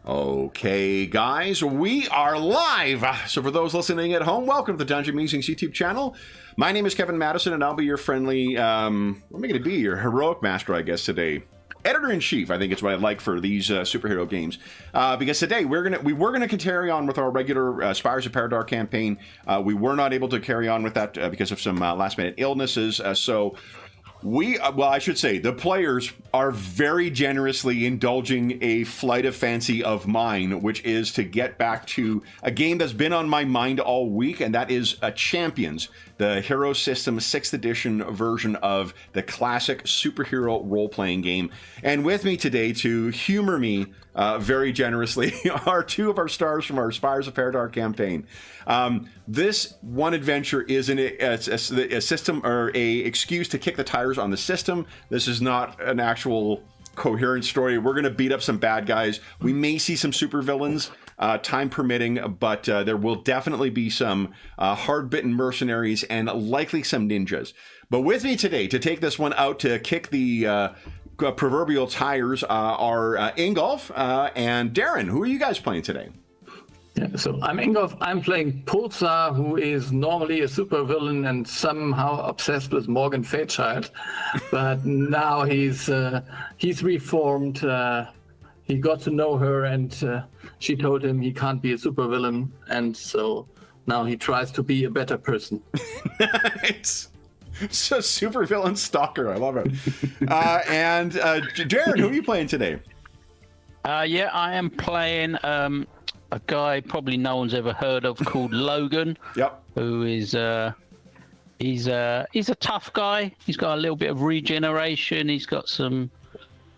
Okay, guys, we are live. So for those listening at home, welcome to the Dungeon Musings YouTube channel. My name is Kevin Madison, and I'll be your friendly, what am I going to be? Your heroic master, I guess, today. Editor-in-chief, I think it's what I like for these superhero games. Because today, we were gonna carry on with our regular Spires of Paradar campaign. We were not able to carry on with that because of some last-minute illnesses. Well, I should say, the players are very generously indulging a flight of fancy of mine, which is to get back to a game that's been on my mind all week, and that is Champions, the Hero System 6th edition version of the classic superhero role-playing game. And with me today to humor me very generously are two of our stars from our Spires of Paradar campaign. This one adventure is a system or a excuse to kick the tires on the system. This is not an actual coherent story. We're going to beat up some bad guys. We may see some supervillains, time permitting, but there will definitely be some hard-bitten mercenaries and likely some ninjas. But with me today to take this one out to kick the proverbial tires are Ingolf and Darren. Who are you guys playing today? Yeah, so I'm Ingolf. I'm playing Pulsar, who is normally a supervillain and somehow obsessed with Morgan Fairchild, but now he's reformed. He got to know her, and she told him he can't be a supervillain, and so now he tries to be a better person. Nice. So supervillain stalker, I love it. And Darren, who are you playing today? Yeah, I am playing a guy probably no one's ever heard of called Logan. Yep. Who is he's a tough guy. He's got a little bit of regeneration. He's got some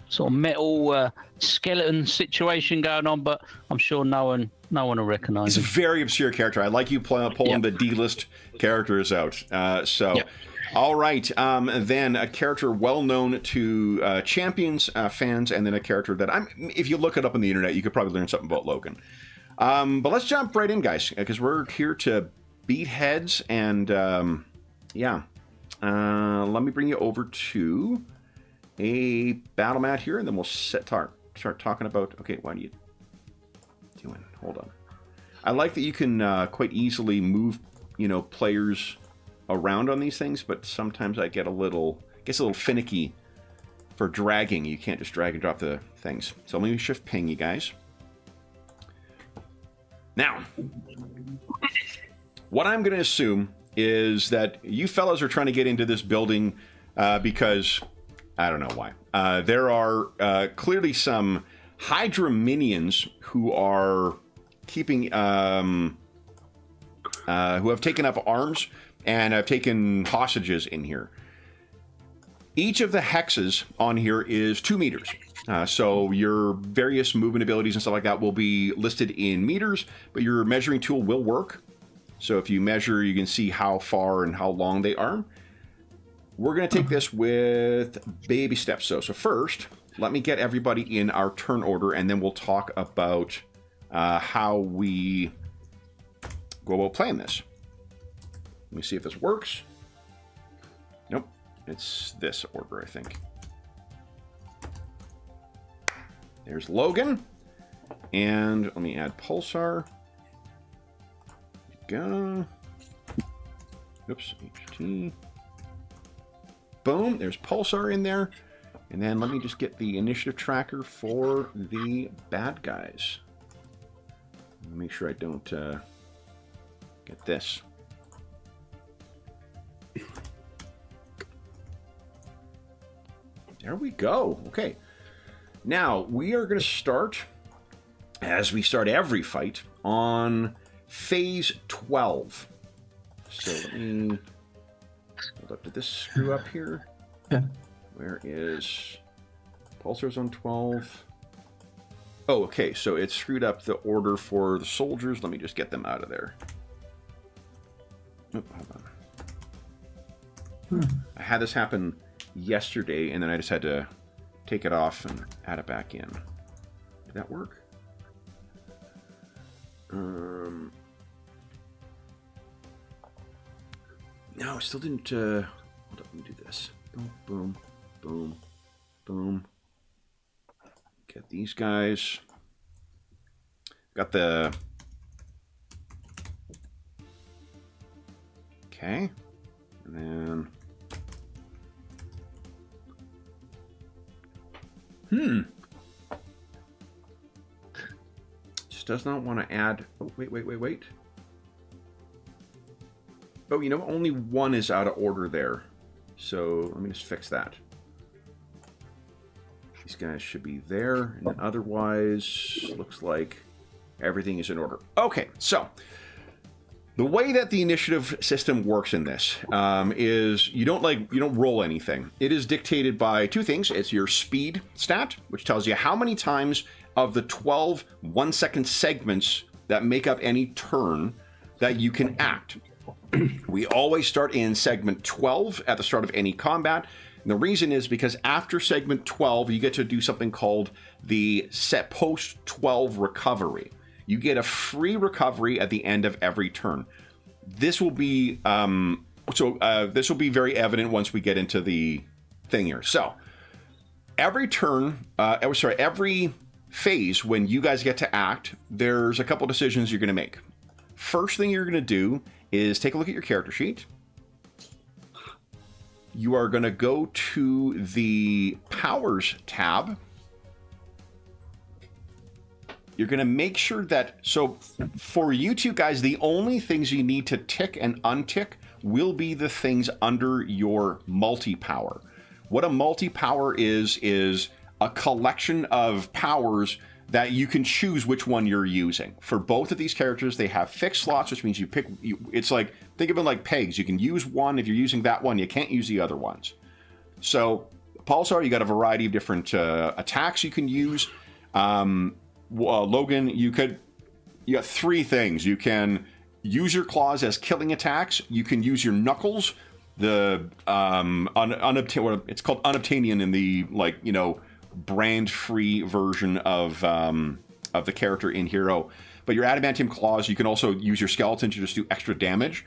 sort of metal skeleton situation going on, but I'm sure no one will recognize him. He's a very obscure character. I like you pulling the D-list characters out. Yep. All right, then a character well known to Champions fans, and then a character that if you look it up on the internet, you could probably learn something about Logan. But let's jump right in, guys, because we're here to beat heads, and let me bring you over to a battle mat here, and then we'll start talking about, okay, what are you doing? Hold on. I like that you can quite easily move, players around on these things, but sometimes I get a little finicky for dragging. You can't just drag and drop the things. So let me shift ping you guys. Now, what I'm going to assume is that you fellas are trying to get into this building because I don't know why. There are clearly some Hydra minions who are keeping who have taken up arms and have taken hostages in here. Each of the hexes on here is 2 meters. So your various movement abilities and stuff like that will be listed in meters, but your measuring tool will work. So if you measure, you can see how far and how long they are. We're going to take this with baby steps. So first, let me get everybody in our turn order, and then we'll talk about how we go about playing this. Let me see if this works. Nope. It's this order, I think. There's Logan. And let me add Pulsar. Go. Oops. HT. Boom. There's Pulsar in there. And then let me just get the initiative tracker for the bad guys. Make sure I don't get this. There we go. Okay. Now, we are going to start, as we start every fight, on phase 12. So let me... Hold up. Did this screw up here? Yeah. Where is... Pulsar's on 12. Oh, okay. So it screwed up the order for the soldiers. Let me just get them out of there. Oh, hold on. I had this happen yesterday, and then I just had to take it off and add it back in. Did that work? No, it still didn't. Hold up, let me do this. Boom, boom, boom, boom. Get these guys. Got the... Okay. And then... Just does not want to add... Oh, wait. Oh, you know, only one is out of order there. So let me just fix that. These guys should be there. And then otherwise, looks like everything is in order. Okay, so the way that the initiative system works in this is you don't roll anything. It is dictated by two things. It's your speed stat, which tells you how many times of the 12 1-second segments that make up any turn that you can act. We always start in segment 12 at the start of any combat. And the reason is because after segment 12, you get to do something called the set post 12 recovery. You get a free recovery at the end of every turn. This will be this will be very evident once we get into the thing here. So every turn, every phase when you guys get to act, there's a couple decisions you're going to make. First thing you're going to do is take a look at your character sheet. You are going to go to the Powers tab. You're going to make sure that, so for you two guys, the only things you need to tick and untick will be the things under your multi-power. What a multi-power is a collection of powers that you can choose which one you're using. For both of these characters, they have fixed slots, which means it's like, think of it like pegs. You can use one. If you're using that one, you can't use the other ones. So, Pulsar, you got a variety of different attacks you can use. Logan, you got three things. You can use your claws as killing attacks. You can use your knuckles, the it's called Unobtainium in the, like, you know, brand-free version of the character in Hero. But your adamantium claws, you can also use your skeleton to just do extra damage,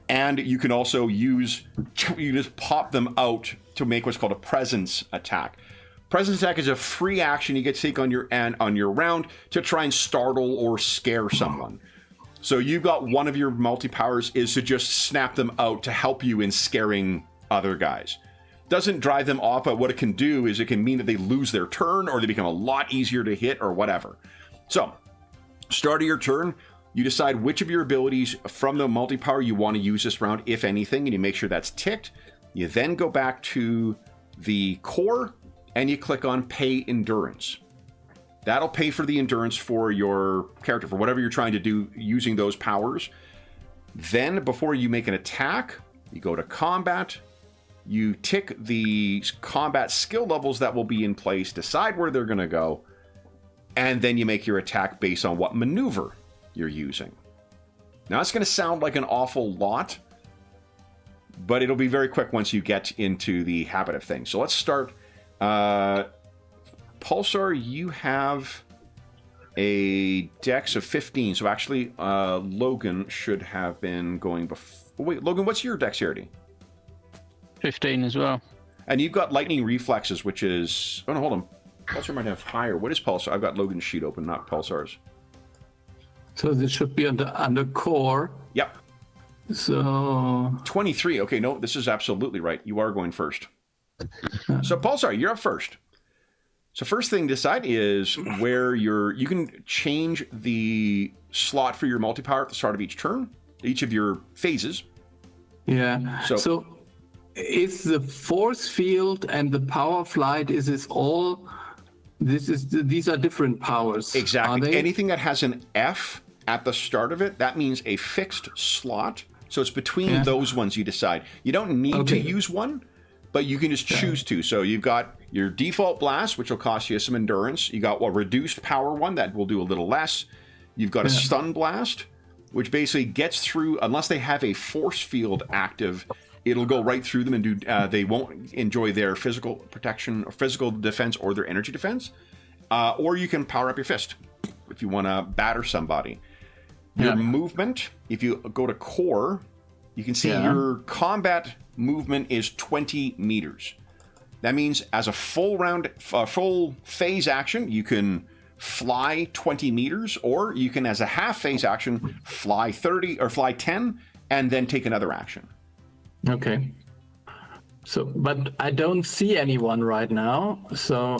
and you can also you just pop them out to make what's called a presence attack. Presence attack is a free action you get to take on your round to try and startle or scare someone. So you've got one of your multi-powers is to just snap them out to help you in scaring other guys. Doesn't drive them off, but what it can do is it can mean that they lose their turn or they become a lot easier to hit or whatever. So, start of your turn, you decide which of your abilities from the multi-power you want to use this round, if anything, and you make sure that's ticked. You then go back to the core and you click on Pay Endurance. That'll pay for the endurance for your character, for whatever you're trying to do using those powers. Then, before you make an attack, you go to Combat. You tick the combat skill levels that will be in place, decide where they're going to go, and then you make your attack based on what maneuver you're using. Now, it's going to sound like an awful lot, but it'll be very quick once you get into the habit of things. So let's start. Pulsar, you have a dex of 15, so actually Logan should have been going before. Wait, Logan, what's your dexterity? 15 as well. And you've got lightning reflexes, which is... Oh, no, hold on. Pulsar might have higher. What is Pulsar? I've got Logan's sheet open, not Pulsar's. So this should be under core. Yep. So... 23. Okay, no, this is absolutely right. You are going first. So, Pulsar, you're up first. So first thing to decide is where you can change the slot for your multi-power at the start of each turn, each of your phases. Yeah. So is the force field and the power flight, these are different powers. Exactly. Anything that has an F at the start of it, that means a fixed slot. So it's between those ones you decide. You don't need to use one, but you can just choose to. So you've got your default blast, which will cost you some endurance. You got a reduced power one that will do a little less. You've got a stun blast, which basically gets through, unless they have a force field active, it'll go right through them and do. They won't enjoy their physical protection or physical defense or their energy defense. Or you can power up your fist if you want to batter somebody. Your movement, if you go to core, you can see your combat movement is 20 meters. That means as a full phase action, you can fly 20 meters, or you can, as a half phase action, fly 30 or fly 10 and then take another action. Okay. So, but I don't see anyone right now. So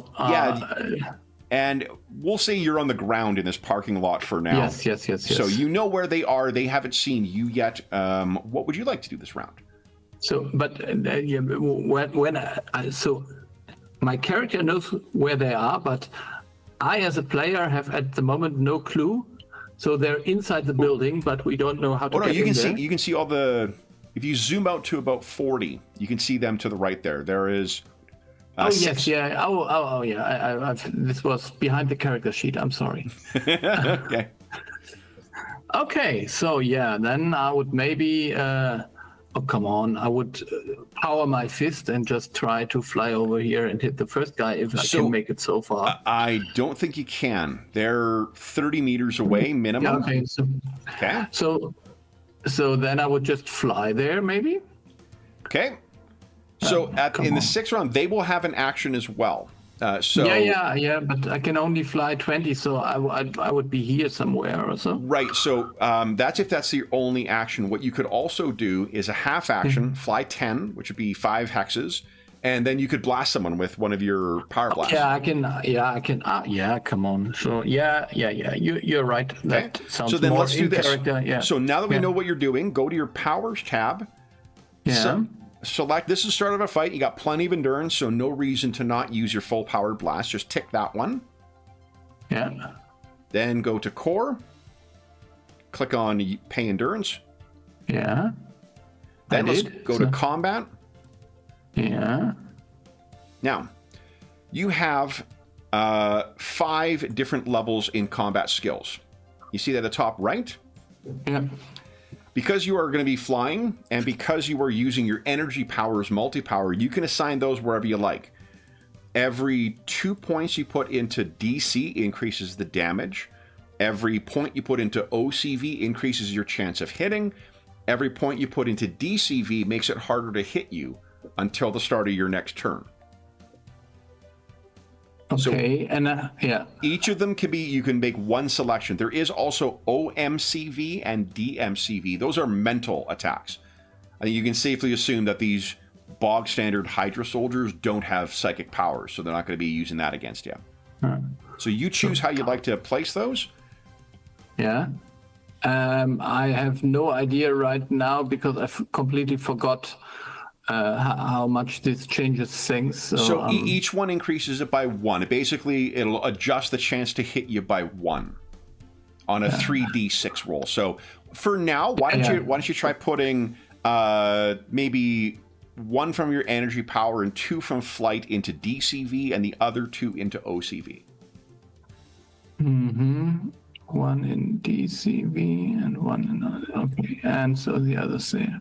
and we'll say you're on the ground in this parking lot for now. Yes. So you know where they are. They haven't seen you yet. What would you like to do this round? So, but so my character knows where they are, but I, as a player, have at the moment no clue. So they're inside the building, but we don't know how to get in there. You can see all the. If you zoom out to about 40, you can see them to the right there. There is. Yes. Yeah. This was behind the character sheet. I'm sorry. Okay. Okay. So yeah, then I would maybe. Oh, come on. I would power my fist and just try to fly over here and hit the first guy if I can make it so far. I don't think you can. They're 30 meters away minimum. Yeah, okay. So then I would just fly there, maybe? Okay. So in the 6th round, they will have an action as well. Yeah, but I can only fly 20, so I would be here somewhere or so. Right, so that's your only action. What you could also do is a half action, fly 10, which would be 5 hexes, and then you could blast someone with one of your power blasts. Yeah, I can. Come on. So you're right. That sounds so then more let's do this. Character. Yeah. So now that we know what you're doing, go to your powers tab. Yeah. Select this is the start of a fight. You got plenty of endurance, so no reason to not use your full power blast. Just tick that one. Yeah. Then go to core. Click on pay endurance. Yeah. Then let's go to combat. Yeah. Now, you have 5 different levels in combat skills. You see that at the top right? Yeah. Because you are going to be flying, and because you are using your energy powers multi-power, you can assign those wherever you like. Every 2 points you put into DC increases the damage. Every point you put into OCV increases your chance of hitting. Every point you put into DCV makes it harder to hit you until the start of your next turn. Okay, so and each of them you can make one selection. There is also OMCV and DMCV. Those are mental attacks. I think you can safely assume that these bog standard Hydra soldiers don't have psychic powers, so they're not going to be using that against you. So you choose how you'd like to place those. Yeah. I have no idea right now because I've completely forgot how much this changes things. So each one increases it by 1. It'll adjust the chance to hit you by 1 on a 3d6 roll. So for now, why don't you try putting maybe 1 from your energy power and 2 from flight into DCV and the other 2 into OCV. 1 in DCV and 1 in other. Okay, and so the others there.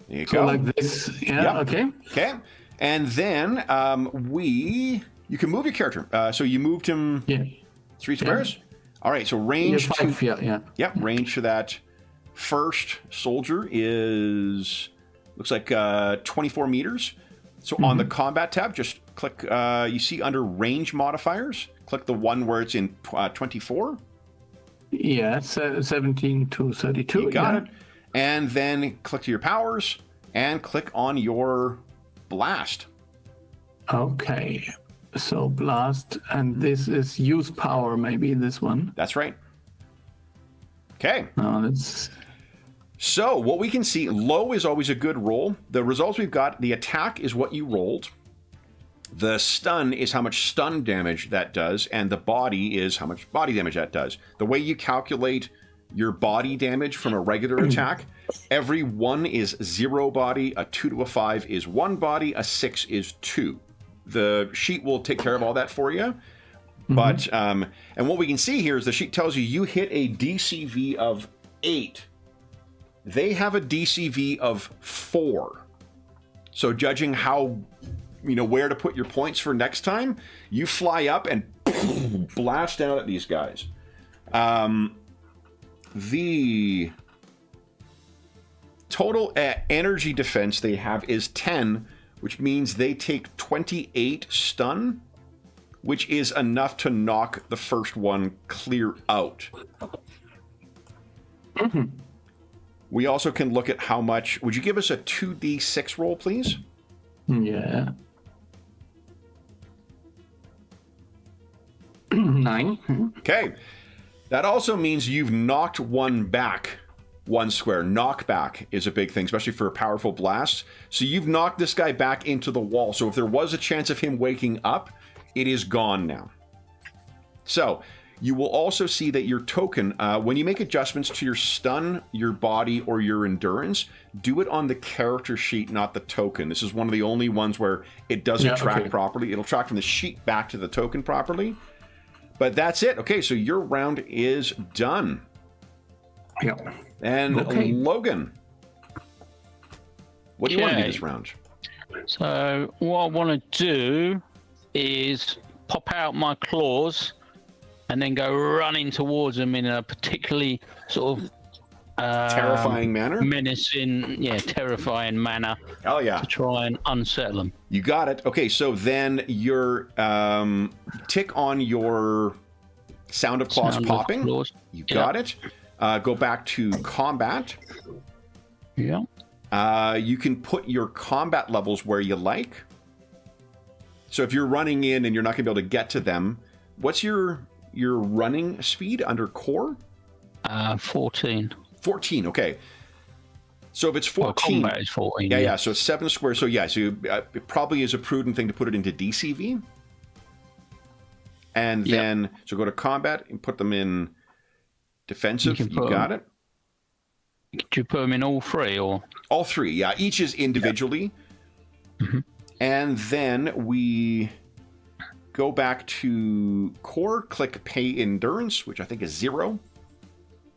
There you go. Like this. Yeah, okay. Okay. And then you can move your character. So you moved him 3 squares? Yeah. All right, so range 5, Yep, range for that first soldier looks like 24 meters. So on the combat tab, just click, you see under range modifiers, click the one where it's in 24. Yeah, 17 to 32. You got it. And then click to your powers and click on your blast. Okay. So blast, and this is use power, maybe this one. That's right. Okay. That's... So what we can see, low is always a good roll. The results we've got, the attack is what you rolled. The stun is how much stun damage that does, and the body is how much body damage that does. The way you calculate your body damage from a regular attack, every 1 is 0 body, a 2 to a 5 is 1 body, a 6 is 2. The sheet will take care of all that for you. But, and what we can see here is the sheet tells you hit a DCV of 8. They have a DCV of 4. So judging how, where to put your points for next time, you fly up and blast out at these guys. The total energy defense they have is 10, which means they take 28 stun. which is enough to knock the first one clear out. We also can look at how much. Would you give us a 2d6 roll, please? Yeah. 9. Okay. That also means you've knocked one back. One square. Knockback is a big thing, especially for a powerful blast. So you've knocked this guy back into the wall. So if there was a chance of him waking up, it is gone now. So you will also see that your token, when you make adjustments to your stun, your body, or your endurance, do it on the character sheet, not the token. This is one of the only ones where it doesn't track properly. It'll track from the sheet back to the token properly. But that's it. Okay, so your round is done. Yep. And Logan, what do you want to do this round? So what I want to do is pop out my claws and then go running towards them in a particularly sort of terrifying manner? Menacing, terrifying manner. Oh, yeah. To try and unsettle them. You got it. Okay, so then your tick on your sound of claws popping. You got it. Go back to combat. Yeah. You can put your combat levels where you like. So if you're running in and you're not going to be able to get to them, what's your running speed under core? 14. 14, okay. So if it's 14... Well, combat is 14. Yeah, so it's 7 squares. So yeah, so it probably is a prudent thing to put it into DCV. And then, so go to combat and put them in defensive. You got it. Did you put them in all three, or? All three, yeah. Each is individually. Mm-hmm. And then we go back to core, click pay endurance, which I think is 0.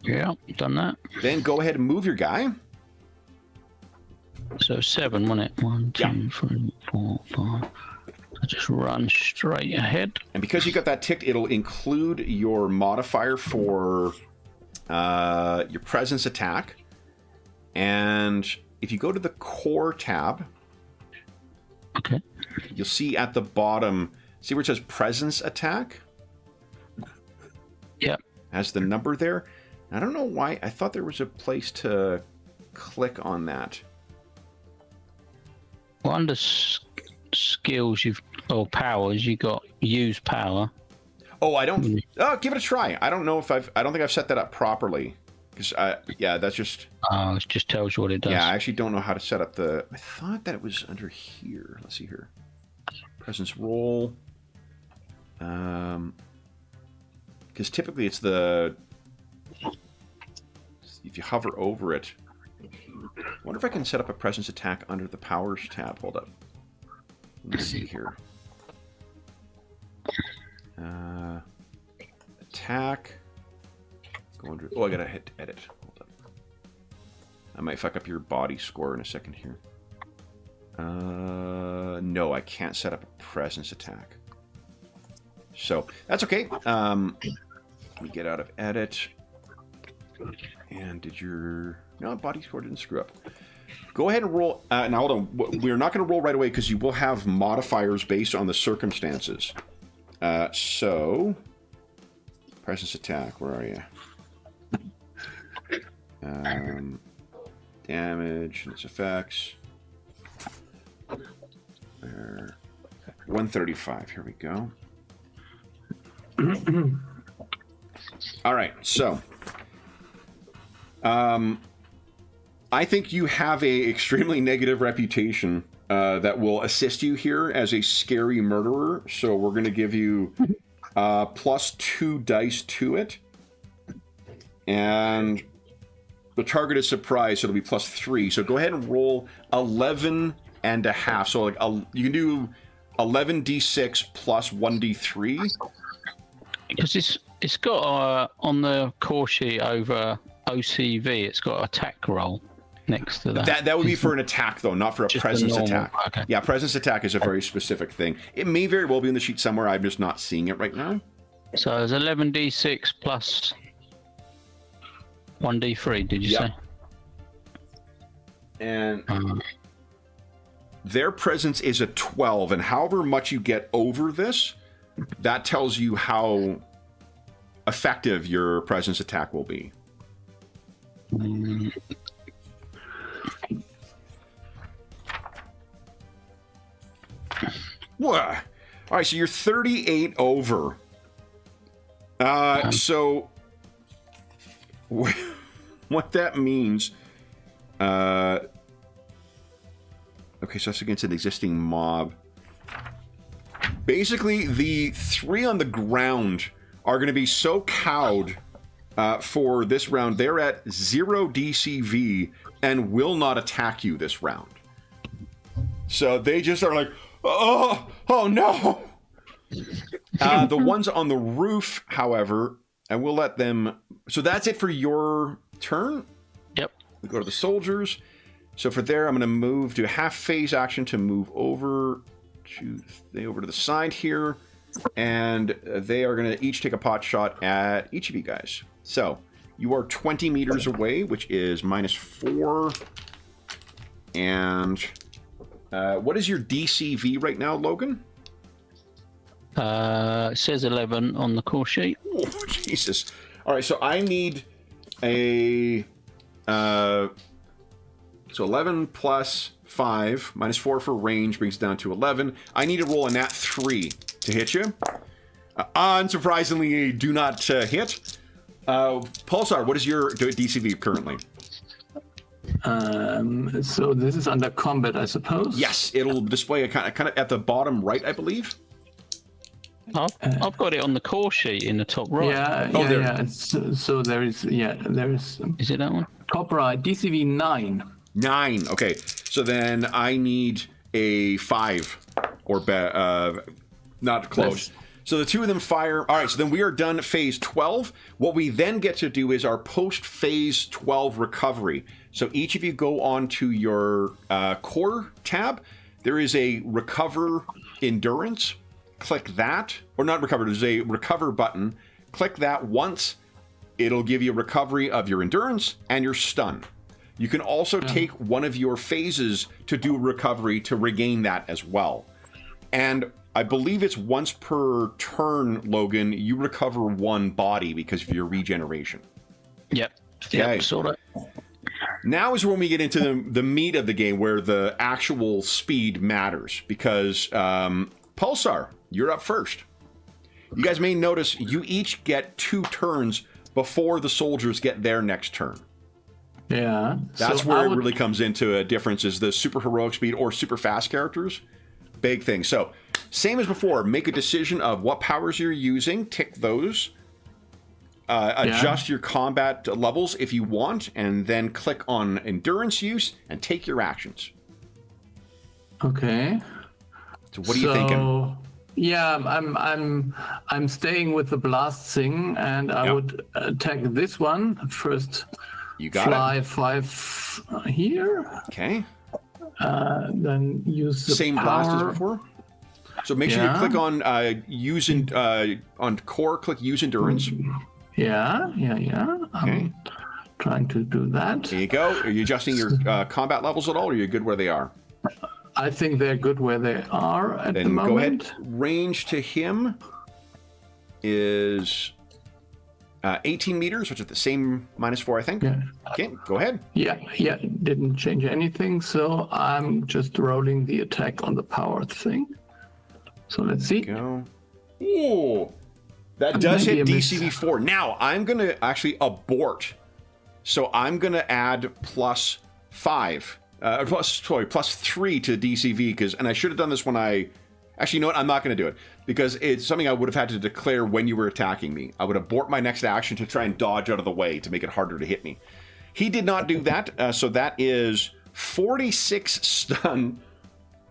Yeah, done that. Then go ahead and move your guy. So 7, wasn't it? 1, 2, 3, 4, 5. So just run straight ahead. And because you got that ticked, it'll include your modifier for your presence attack. And if you go to the core tab, you'll see at the bottom, see where it says presence attack? Yep. Has the number there. I don't know why. I thought there was a place to click on that. Well, under skills or powers, you got use power. Oh, I don't. Oh, give it a try. I don't know if I don't think I've set that up properly. Because that's just. Oh, it just tells you what it does. Yeah, I actually don't know how to set up the. I thought that it was under here. Let's see here. Presence roll. Because typically it's the. If you hover over it. I wonder if I can set up a presence attack under the powers tab. Hold up. Let me see here. Attack. Go under. Oh, I gotta hit edit. Hold up. I might fuck up your body score in a second here. No, I can't set up a presence attack. So that's okay. Let me get out of edit. And did your... No, body score didn't screw up. Go ahead and roll... now, hold on. We're not going to roll right away because you will have modifiers based on the circumstances. So... Presence attack. Where are you? Damage and its effects. There. 135. Here we go. All right. So... I think you have a extremely negative reputation that will assist you here as a scary murderer. So we're going to give you +2 dice to it. And the target is surprised, so it'll be +3. So go ahead and roll 11.5. So like you can do 11d6 plus 1d3. Because it's got on the core sheet over OCV, it's got attack roll next to that. That would be for an attack, though, not for a presence attack. Okay. Yeah, presence attack is a very specific thing. It may very well be in the sheet somewhere. I'm just not seeing it right now. So there's 11d6 plus 1d3, did you say? And their presence is a 12, and however much you get over this that tells you how effective your presence attack will be. Whoa. All right, so you're 38 over. So what that means... okay, so that's against an existing mob. Basically, the 3 on the ground are going to be so cowed for this round. They're at 0 DCV and will not attack you this round. So they just are like, oh no! The ones on the roof, however, and we'll let them... So that's it for your turn? Yep. We go to the soldiers. So for there, I'm going to move, do a half phase action to move over to the side here. And they are going to each take a pot shot at each of you guys. So you are 20 meters away, which is -4. And what is your DCV right now, Logan? It says 11 on the core sheet. Oh, Jesus. All right, so I need a... so 11 plus 5, -4 for range, brings it down to 11. I need to roll a nat 3 to hit you. Unsurprisingly, do not hit. Pulsar, what is your DCV currently? So this is under combat, I suppose? Yes, it'll display a kind of at the bottom right, I believe. I've got it on the core sheet in the top right. Yeah. So there is, Is it that one? top right, DCV 9. 9. Okay, so then I need a 5 or not close. Yes. So the 2 of them fire. All right, so then we are done phase 12. What we then get to do is our post phase 12 recovery. So each of you go on to your core tab. There is a recover endurance. Click that, or not recover, there's a recover button. Click that once. It'll give you a recovery of your endurance and your stun. You can also take one of your phases to do recovery to regain that as well. And I believe it's once per turn, Logan, you recover 1 body because of your regeneration. Yep. Okay. Yep, sort of. Now is when we get into the meat of the game, where the actual speed matters. Because Pulsar, you're up first. You guys may notice you each get 2 turns before the soldiers get their next turn. Yeah. That's where it really comes into a difference, is the super heroic speed or super fast characters. Big thing. So, same as before, make a decision of what powers you're using, tick those, adjust your combat levels if you want, and then click on endurance use and take your actions. Okay. So what are you thinking? Yeah, I'm staying with the blast thing, and I would attack this one first. You got fly it. 5 here. Okay. Then use the same power. blast as before. So make sure you click on on core. Click use endurance. Yeah. Okay. I'm trying to do that. There you go. Are you adjusting your combat levels at all, or are you good where they are? I think they're good where they are at the moment. Then go ahead. Range to him is 18 meters, which is the same -4, I think. Yeah. Okay, go ahead. Yeah, didn't change anything, so I'm just rolling the attack on the power thing. So let's see. Go. Ooh, that does hit DCV 4. Now, I'm going to actually abort. So I'm going to add +5. +3 to DCV, and I should have done this when I... Actually, you know what? I'm not going to do it, because it's something I would have had to declare when you were attacking me. I would abort my next action to try and dodge out of the way to make it harder to hit me. He did not do that, so that is 46 stun.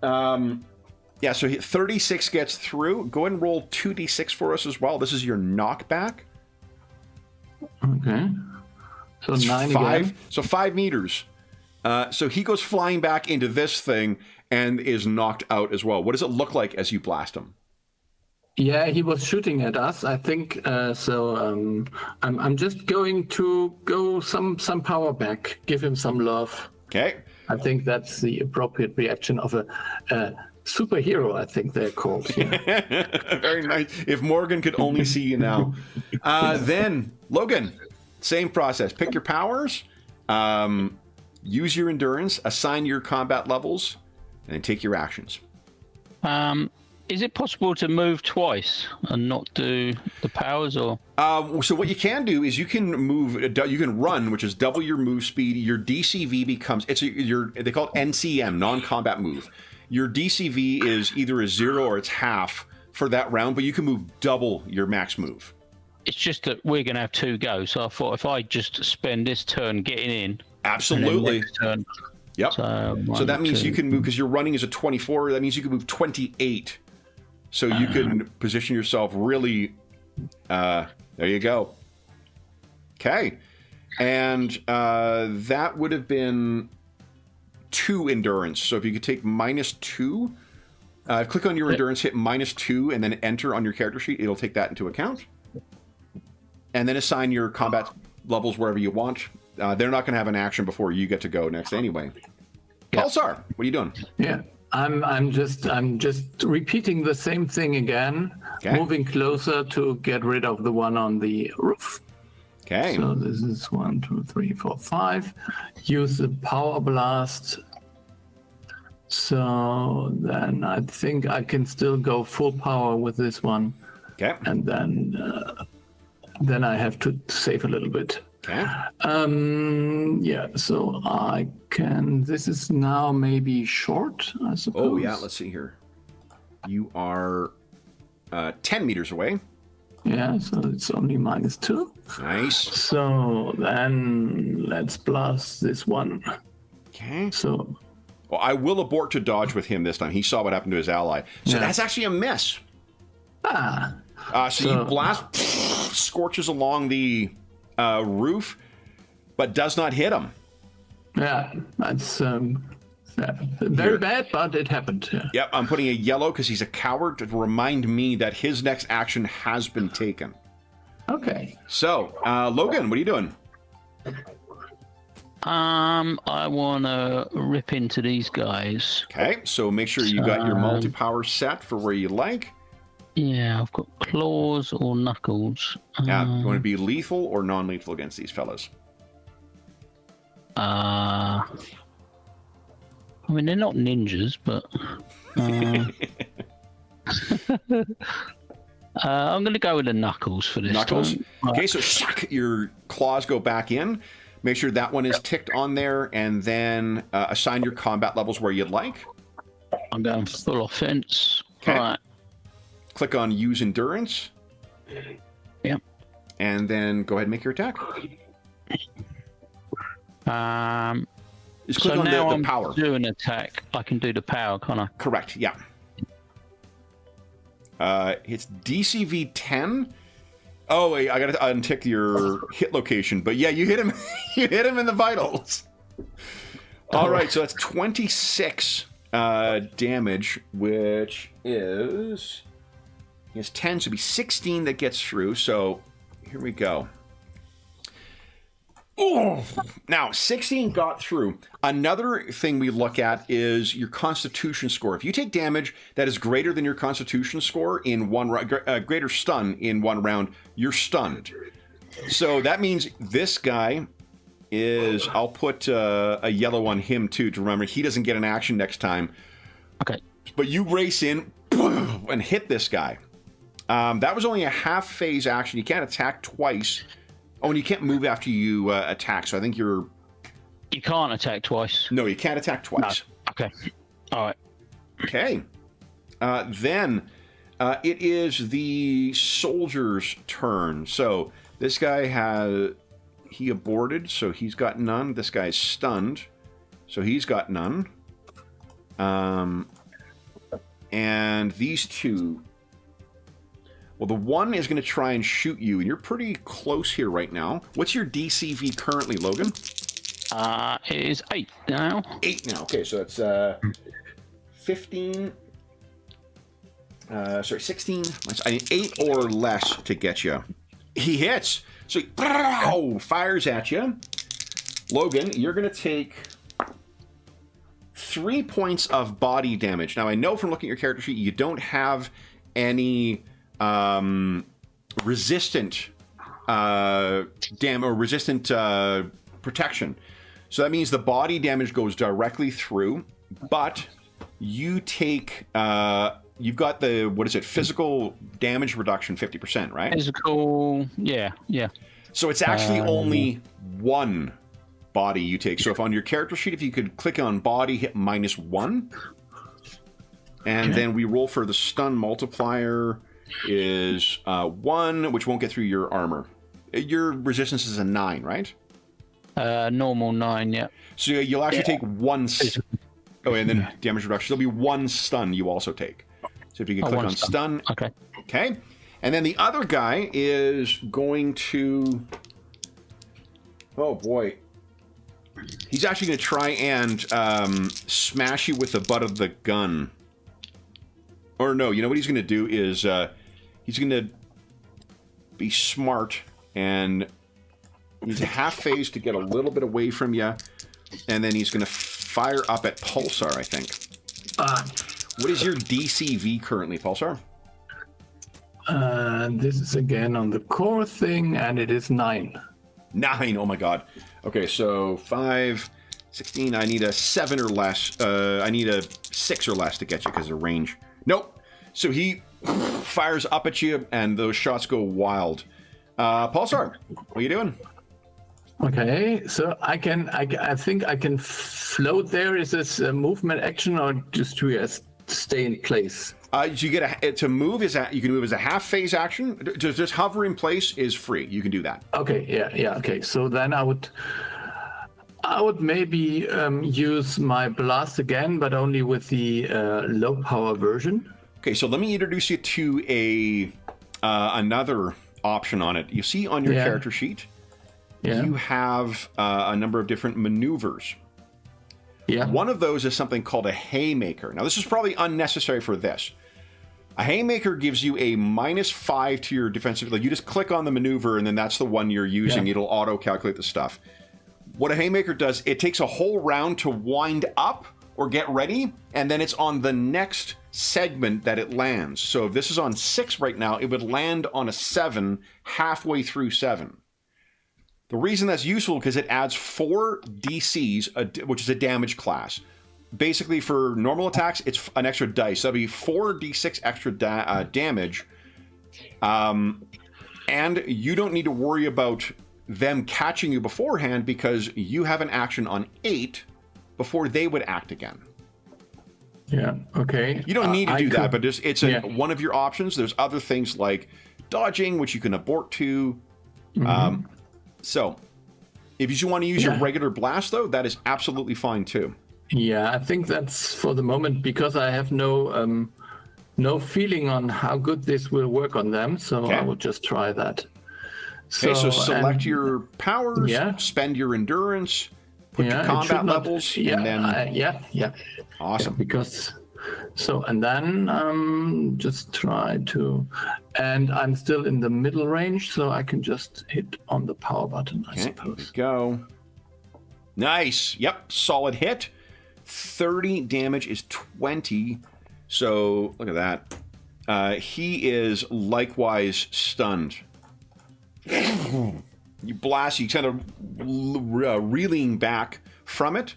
Yeah, so 36 gets through. Go ahead and roll 2d6 for us as well. This is your knockback. Okay. So It's 9 5, again. so 5 meters. So he goes flying back into this thing and is knocked out as well. What does it look like as you blast him? Yeah, he was shooting at us, I think. I'm just going to go some power back, give him some love. Okay. I think that's the appropriate reaction of a superhero, I think they're called. Yeah. Very nice. If Morgan could only see you now. Then, Logan, same process. Pick your powers, use your endurance, assign your combat levels, and then take your actions. Is it possible to move twice and not do the powers, or? So what you can do is you can move, you can run, which is double your move speed. Your DCV becomes, they call it NCM, non-combat move. Your DCV is either a 0 or it's half for that round, but you can move double your max move. It's just that we're going to have 2 go, so I thought if I just spend this turn getting in. Absolutely. Turn, yep. So that means you can move, because your running is a 24, that means you can move 28. So you can position yourself really, there you go. Okay. And that would have been 2 endurance. So if you could take -2, click on your endurance, hit -2, and then enter on your character sheet. It'll take that into account. And then assign your combat levels wherever you want. They're not going to have an action before you get to go next anyway. Yep. Pulsar, what are you doing? Yeah. I'm just repeating the same thing again, moving closer to get rid of the one on the roof. Okay. So this is 1, 2, 3, 4, 5. Use the power blast. So then I think I can still go full power with this one. Okay. And then I have to save a little bit. Okay. Yeah, so I can, this is now maybe short, I suppose. Oh, yeah, let's see here. You are 10 meters away. Yeah, so it's only -2. Nice. So then let's blast this one. Okay. So. Well, I will abort to dodge with him this time. He saw what happened to his ally. So that's actually a miss. So you blast, scorches along the roof, but does not hit him. Yeah, that's very bad, but it happened. Yeah. Yep, I'm putting a yellow because he's a coward to remind me that his next action has been taken. Okay. So, Logan, what are you doing? I want to rip into these guys. Okay, so make sure you got your multi-power set for where you like. Yeah, I've got claws or knuckles. You want to be lethal or non-lethal against these fellas? I mean, they're not ninjas, but I'm going to go with the knuckles for this. Knuckles? Time. Okay, so your claws go back in. Make sure that one is ticked on there, and then assign your combat levels where you'd like. I'm going full offense. Okay. Right. Click on Use Endurance. Yep. And then go ahead and make your attack. Just click on the power. Do an attack. I can do the power, can't I? Correct, yeah. It's DCV 10. Oh, wait, I gotta untick your hit location. But yeah, you hit him. You hit him in the vitals. All right, so that's 26 damage, which is... He has 10, so it'd be 16 that gets through. So here we go. Oh, now 16 got through. Another thing we look at is your Constitution score. If you take damage that is greater than your Constitution score in one greater stun in one round, you're stunned. So that means this guy is. I'll put a yellow on him too to remember he doesn't get an action next time. Okay. But you race in and hit this guy. That was only a half phase action. You can't attack twice. Oh, and you can't move after you attack. So I think you're... You can't attack twice. No, you can't attack twice. No. Okay. All right. Okay. Then it is the soldier's turn. So this guy he aborted, so he's got none. This guy's stunned, so he's got none. And these two... Well, the one is going to try and shoot you, and you're pretty close here right now. What's your DCV currently, Logan? It is 8 now. 8 now. Okay, so that's 15. 16. I need 8 or less to get you. He hits. So he fires at you. Logan, you're going to take 3 points of body damage. Now, I know from looking at your character sheet, you don't have any resistant resistant protection. So that means the body damage goes directly through, but you take... you've got the, what is it, physical damage reduction 50%, right? Physical, yeah. So it's actually only one body you take. So if on your character sheet, if you could click on body, hit -1, and then we roll for the stun multiplier is 1, which won't get through your armor. Your resistance is a 9, right? Normal 9, yeah. So you'll actually take 1... Oh, and then damage reduction. There'll be 1 stun you also take. So if you can click on stun. Okay. Okay. And then the other guy is going to... Oh, boy. He's actually going to try and smash you with the butt of the gun. Or no, you know what he's going to do is he's going to be smart and use a half phase to get a little bit away from you. And then he's going to fire up at Pulsar, I think. What is your DCV currently, Pulsar? This is again on the core thing, and it is 9. 9, oh my god. Okay, so 5, 16, I need a 7 or less. I need a 6 or less to get you because of range. Nope. So he fires up at you, and those shots go wild. Pulsar, what are you doing? Okay, so I think I can float there. Is this a movement action, or just to stay in place? You get to move you can move as a half phase action. Just hover in place is free. You can do that. Okay, yeah. Okay, so then I would maybe use my blast again, but only with the low power version. Okay, so let me introduce you to another option on it. You see on your character sheet, you have a number of different maneuvers. Yeah. One of those is something called a haymaker. Now, this is probably unnecessary for this. A haymaker gives you a -5 to your defensive. Like, you just click on the maneuver, and then that's the one you're using. It'll auto-calculate the stuff. What a haymaker does, it takes a whole round to wind up or get ready, and then it's on the next segment that it lands. So if this is on 6 right now, it would land on a 7 halfway through 7. The reason that's useful because it adds 4 DCs, which is a damage class. Basically, for normal attacks, it's an extra dice. That'll be 4d6 extra damage. And you don't need to worry about them catching you beforehand because you have an action on 8 before they would act again. Yeah, okay. You don't need to do that, but it's one of your options. There's other things like dodging, which you can abort to. So, if you just want to use your regular blast, though, that is absolutely fine, too. Yeah, I think that's for the moment because I have no feeling on how good this will work on them, so I will just try that. Okay, so select your powers, spend your endurance, put your combat levels, and then... Awesome. Because... So, and then just try to... And I'm still in the middle range, so I can just hit on the power button, I suppose. Here we go. Nice. Yep, solid hit. 30 damage is 20. So, look at that. He is likewise stunned. You blast, you kind of reeling back from it.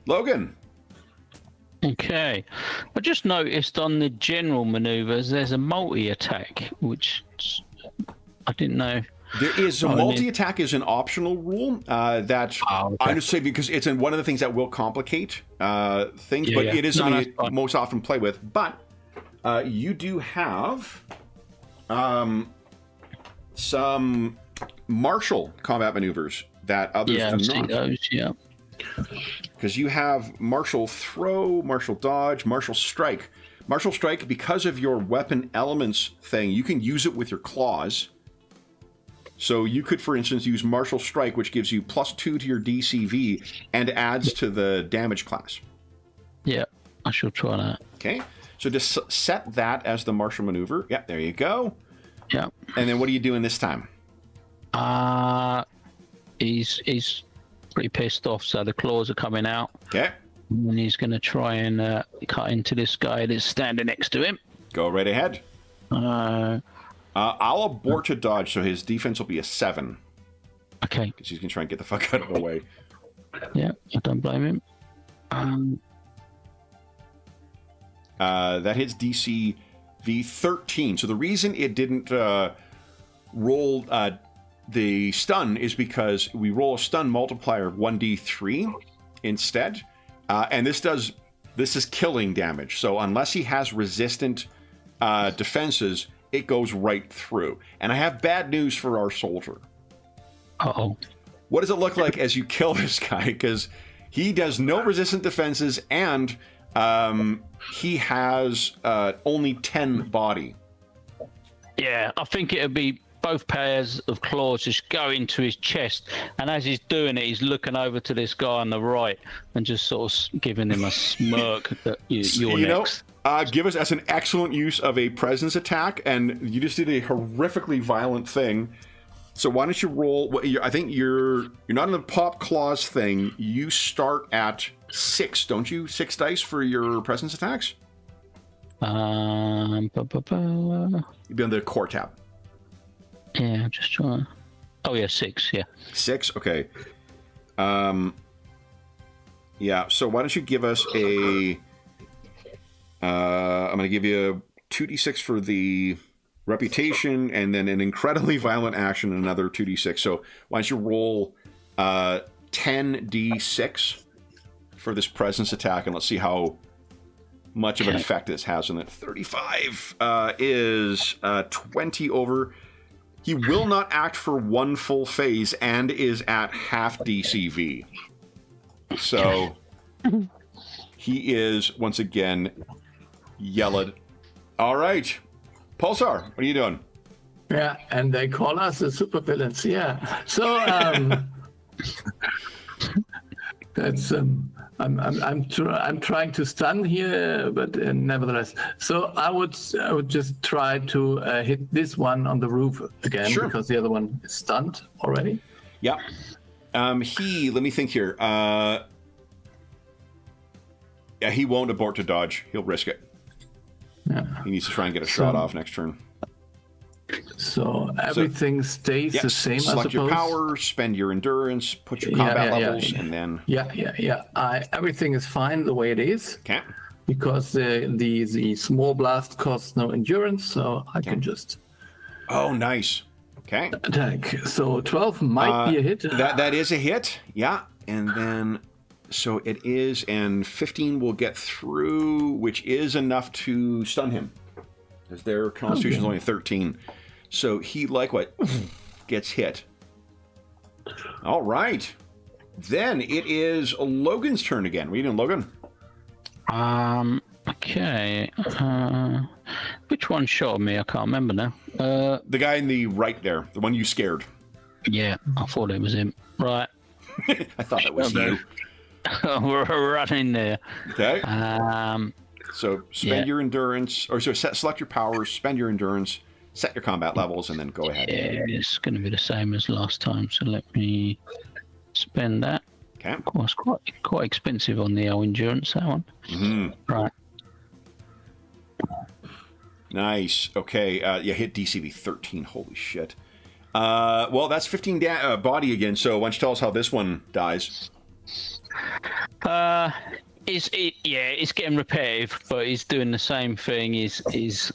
Logan. Okay. I just noticed on the general maneuvers, there's a multi-attack, which I didn't know. There is a multi-attack is an optional rule that I understand because it's one of the things that will complicate things, but it is something you most often play with. But you do have some martial combat maneuvers that others do not. See those, because you have martial throw, martial dodge, martial strike. Martial strike, because of your weapon elements thing, you can use it with your claws. So you could, for instance, use martial strike, which gives you +2 to your DCV and adds to the damage class. Yeah, I shall try that. Okay, so just set that as the martial maneuver. Yeah, there you go. Yeah. And then what are you doing this time? He's pretty pissed off, so the claws are coming out. Okay. And he's going to try and cut into this guy that's standing next to him. Go right ahead. I'll abort to dodge, so his defense will be a 7. Okay. Because he's going to try and get the fuck out of the way. Yeah, I don't blame him. That hits DC V13. So the reason it didn't roll the stun is because we roll a stun multiplier of 1d3 instead. And this is killing damage. So unless he has resistant defenses, it goes right through. And I have bad news for our soldier. Uh-oh. What does it look like as you kill this guy? Because he does no resistant defenses, and he has only 10 body. Yeah, I think it'd be both pairs of claws just go into his chest, and as he's doing it, he's looking over to this guy on the right and just sort of giving him a smirk that you're next. Give us as an excellent use of a presence attack, and you just did a horrifically violent thing. So why don't you roll? I think you're not in the pop claws thing. You start at 6, don't you? 6 dice for your presence attacks. You'd be on the core tab. Yeah, I'm just trying. Oh yeah, 6. Yeah. 6. Okay. Yeah. So why don't you give us a? I'm going to give you a 2d6 for the reputation, and then an incredibly violent action, and another 2d6. So why don't you roll 10d6 for this presence attack, and let's see how much of an effect this has on it. 35 is 20 over. He will not act for 1 full phase and is at half DCV. So he is, once again, yelled. All right. Pulsar, what are you doing? Yeah, and they call us the supervillains. Yeah. So that's I'm trying to stun here, but nevertheless. So I would just try to hit this one on the roof again, sure, because the other one is stunned already. Yeah. Let me think here. Yeah, he won't abort to dodge. He'll risk it. Yeah. He needs to try and get a shot off next turn. So everything stays the same, I suppose. Select your power, spend your endurance, put your combat levels, and then... Everything is fine the way it is. Okay. Because the small blast costs no endurance, so I can just... Oh, nice. Okay. Attack. So 12 might be a hit. That is a hit, yeah. And then... So it is, and 15 will get through, which is enough to stun him. Because their constitution is only 13. So he, gets hit. All right. Then it is Logan's turn again. What are you doing, Logan? Okay. Which one shot me? I can't remember now. The guy in the right there. The one you scared. Yeah, I thought it was him. Right. I thought that was you. We're running there. Okay. So spend your endurance, or so select your powers, spend your endurance, set your combat levels, and then go ahead. Yeah, it's going to be the same as last time. So let me spend that. Okay. Of course, quite expensive on the endurance, that one. Mm-hmm. Right. Nice. Okay. Hit DCV 13. Holy shit. Well, that's 15 body again. So why don't you tell us how this one dies? It's getting repetitive, but he's doing the same thing. He's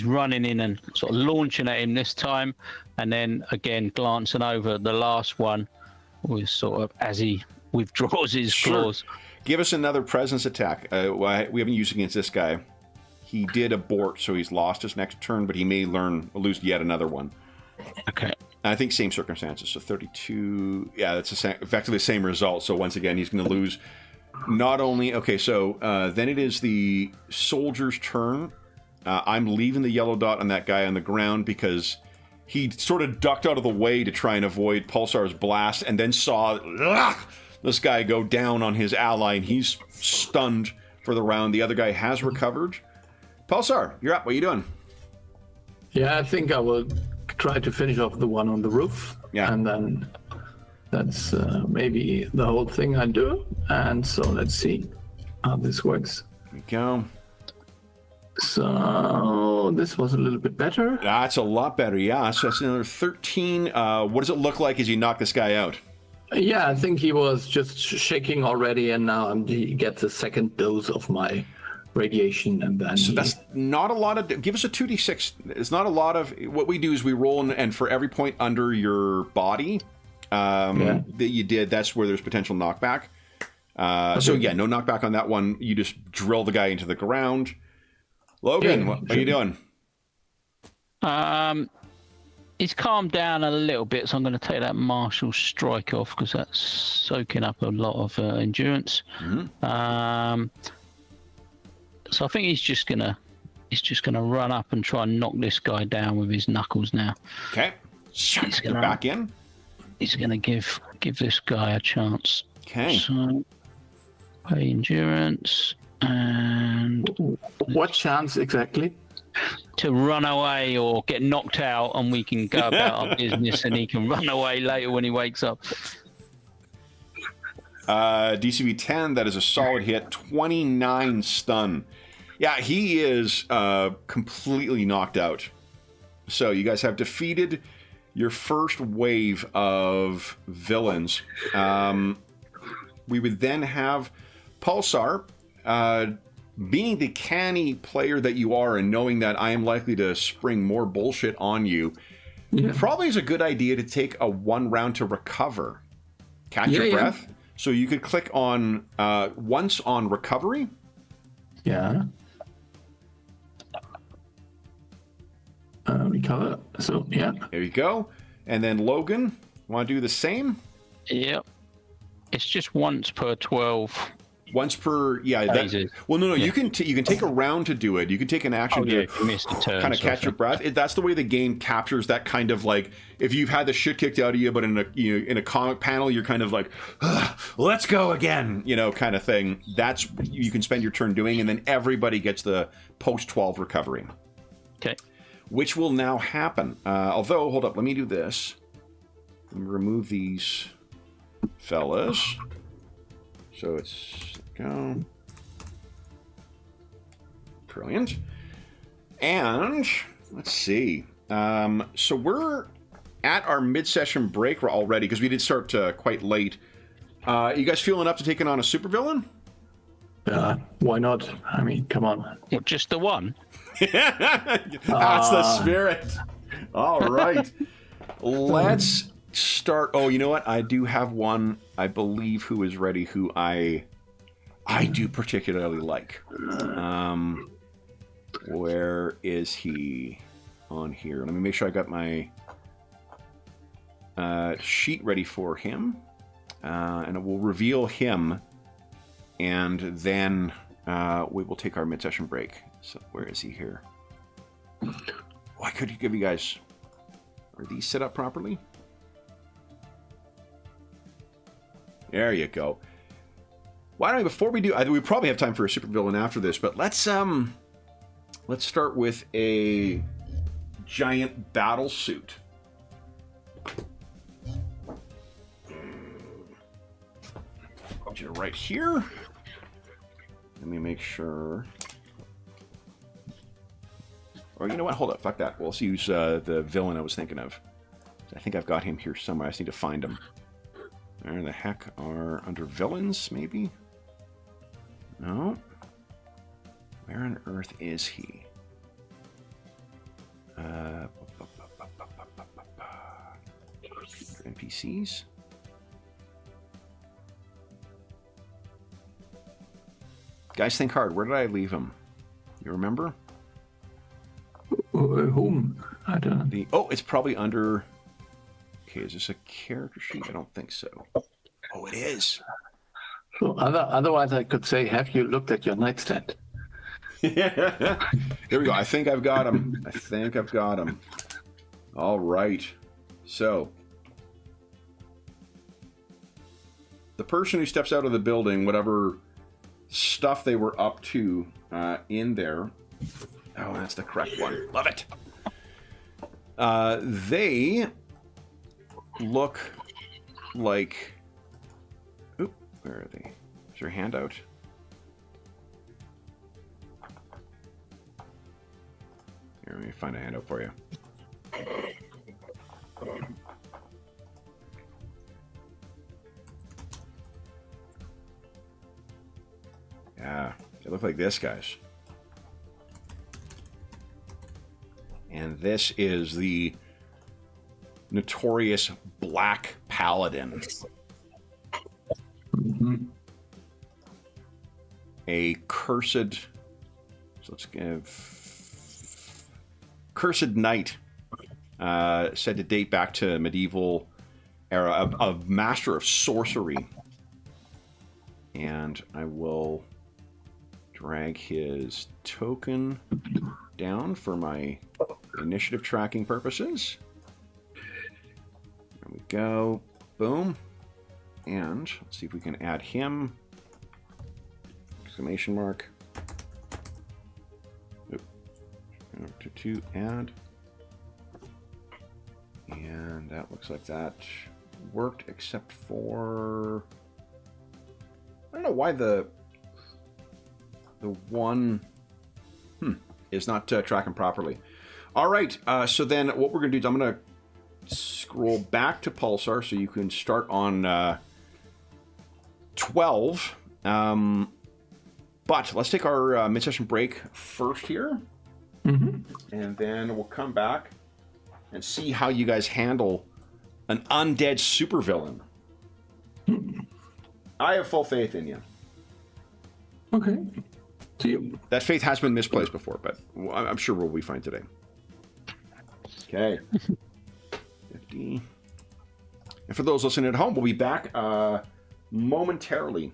running in and sort of launching at him this time, and then again glancing over the last one, with sort of as he withdraws his claws. Give us another presence attack. We haven't used against this guy. He did abort, so he's lost his next turn, but he may lose yet another one. Okay. I think same circumstances. So 32. Yeah, that's effectively the same result. So once again, he's going to lose. Not only then it is the soldier's turn. I'm leaving the yellow dot on that guy on the ground because he sort of ducked out of the way to try and avoid Pulsar's blast, and then saw this guy go down on his ally, and he's stunned for the round. The other guy has recovered. Pulsar, you're up. What are you doing? Yeah, I think I will try to finish off the one on the roof. Yeah. And then That's maybe the whole thing I do. And so let's see how this works. There we go. So this was a little bit better. That's a lot better, yeah. So that's another 13. What does it look like as you knock this guy out? Yeah, I think he was just shaking already, and now he gets a second dose of my radiation, and then So that's not a lot of... Give us a 2d6. It's not a lot of... What we do is we roll, and for every point under your body that you did, that's where there's potential knockback. So yeah, no knockback on that one. You just drill the guy into the ground. Logan, what are you doing? He's calmed down a little bit, so I'm going to take that martial strike off because that's soaking up a lot of endurance. Mm-hmm. So I think he's just gonna run up and try and knock this guy down with his knuckles now. Okay, he's gonna back in. He's gonna give this guy a chance. Okay. So pay endurance and what chance exactly? To run away or get knocked out, and we can go about our business, and he can run away later when he wakes up. DCV 10, that is a solid hit. 29 stun. Yeah, he is completely knocked out. So you guys have defeated your first wave of villains. We would then have Pulsar. Being the canny player that you are and knowing that I am likely to spring more bullshit on you, probably is a good idea to take a 1 round to recover. Catch your breath. So you could click on once on recovery. Yeah. Recover. So, yeah. There you go. And then Logan, want to do the same? Yep. It's just once per 12. Once per, well, no. You can take a round to do it. You can take an action to kind of catch your breath. That's the way the game captures that kind of like if you've had the shit kicked out of you, but in a comic panel, you're kind of like, let's go again, kind of thing. That's you can spend your turn doing, and then everybody gets the post 12 recovery. Okay. Which will now happen. Although, hold up, let me do this. Let me remove these fellas. So it's go. Brilliant. And let's see. So we're at our mid-session break already because we did start quite late. You guys feeling up to taking on a supervillain? Why not? I mean, come on. Well, just the one. That's the spirit. All right. Let's start. Oh, you know what? I do have one, I believe, who is ready, who I do particularly like. Where is he on here? Let me make sure I got my sheet ready for him. And it will reveal him. And then we will take our mid-session break. So where is he here? Why could you give you guys... Are these set up properly? There you go. Why don't we, before we do... we probably have time for a supervillain after this, but let's start with a giant battle suit. Put you right here. Let me make sure... Or you know what? Hold up. Fuck that. Well, let's use the villain I was thinking of. I think I've got him here somewhere. I just need to find him. Where the heck are under villains, maybe? No. Where on earth is he? NPCs? Guys, think hard. Where did I leave him? You remember? Whom? I don't know. Oh, it's probably under... Okay, is this a character sheet? I don't think so. Oh, it is. So otherwise, I could say, have you looked at your nightstand? Here we go. I think I've got him. All right. So, the person who steps out of the building, whatever stuff they were up to in there... Oh, that's the correct one. Love it. They look like... Oop, where are they? Is there a handout? Here, let me find a handout for you. Yeah, they look like this, guys. And this is the notorious Black Paladin. A cursed... So let's give... Cursed Knight. Said to date back to medieval era. A master of sorcery. And I will drag his token down for my initiative tracking purposes. There we go. Boom. And let's see if we can add him. Exclamation mark. Oop. To add. And that looks like that worked, except for... I don't know why the one is not tracking properly. All right, so then what we're going to do is I'm going to scroll back to Pulsar so you can start on 12. But let's take our mid-session break first here. And then we'll come back and see how you guys handle an undead supervillain. I have full faith in you. Okay. See you. That faith has been misplaced before, but I'm sure we'll be fine today. Okay. 50. And for those listening at home, we'll be back momentarily.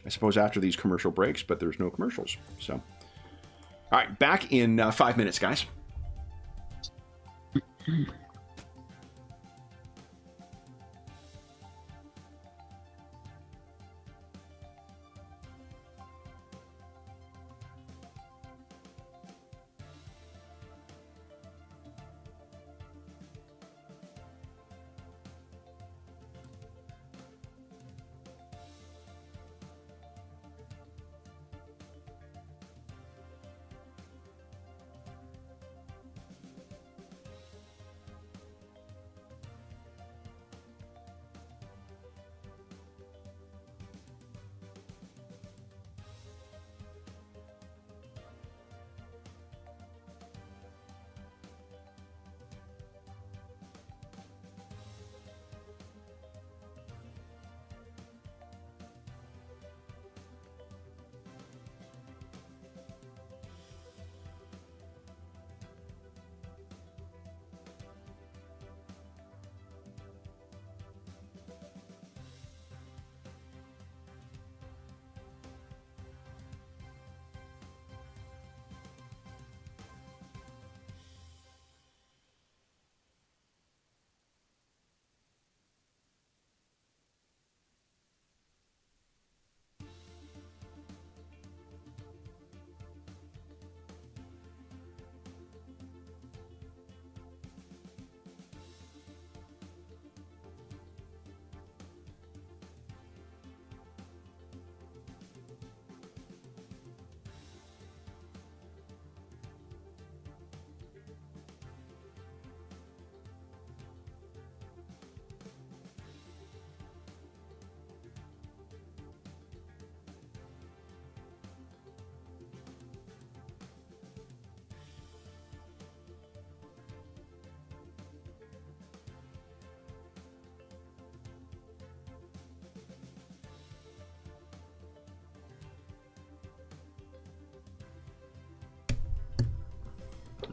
I suppose after these commercial breaks, but there's no commercials. So, all right, back in 5 minutes, guys.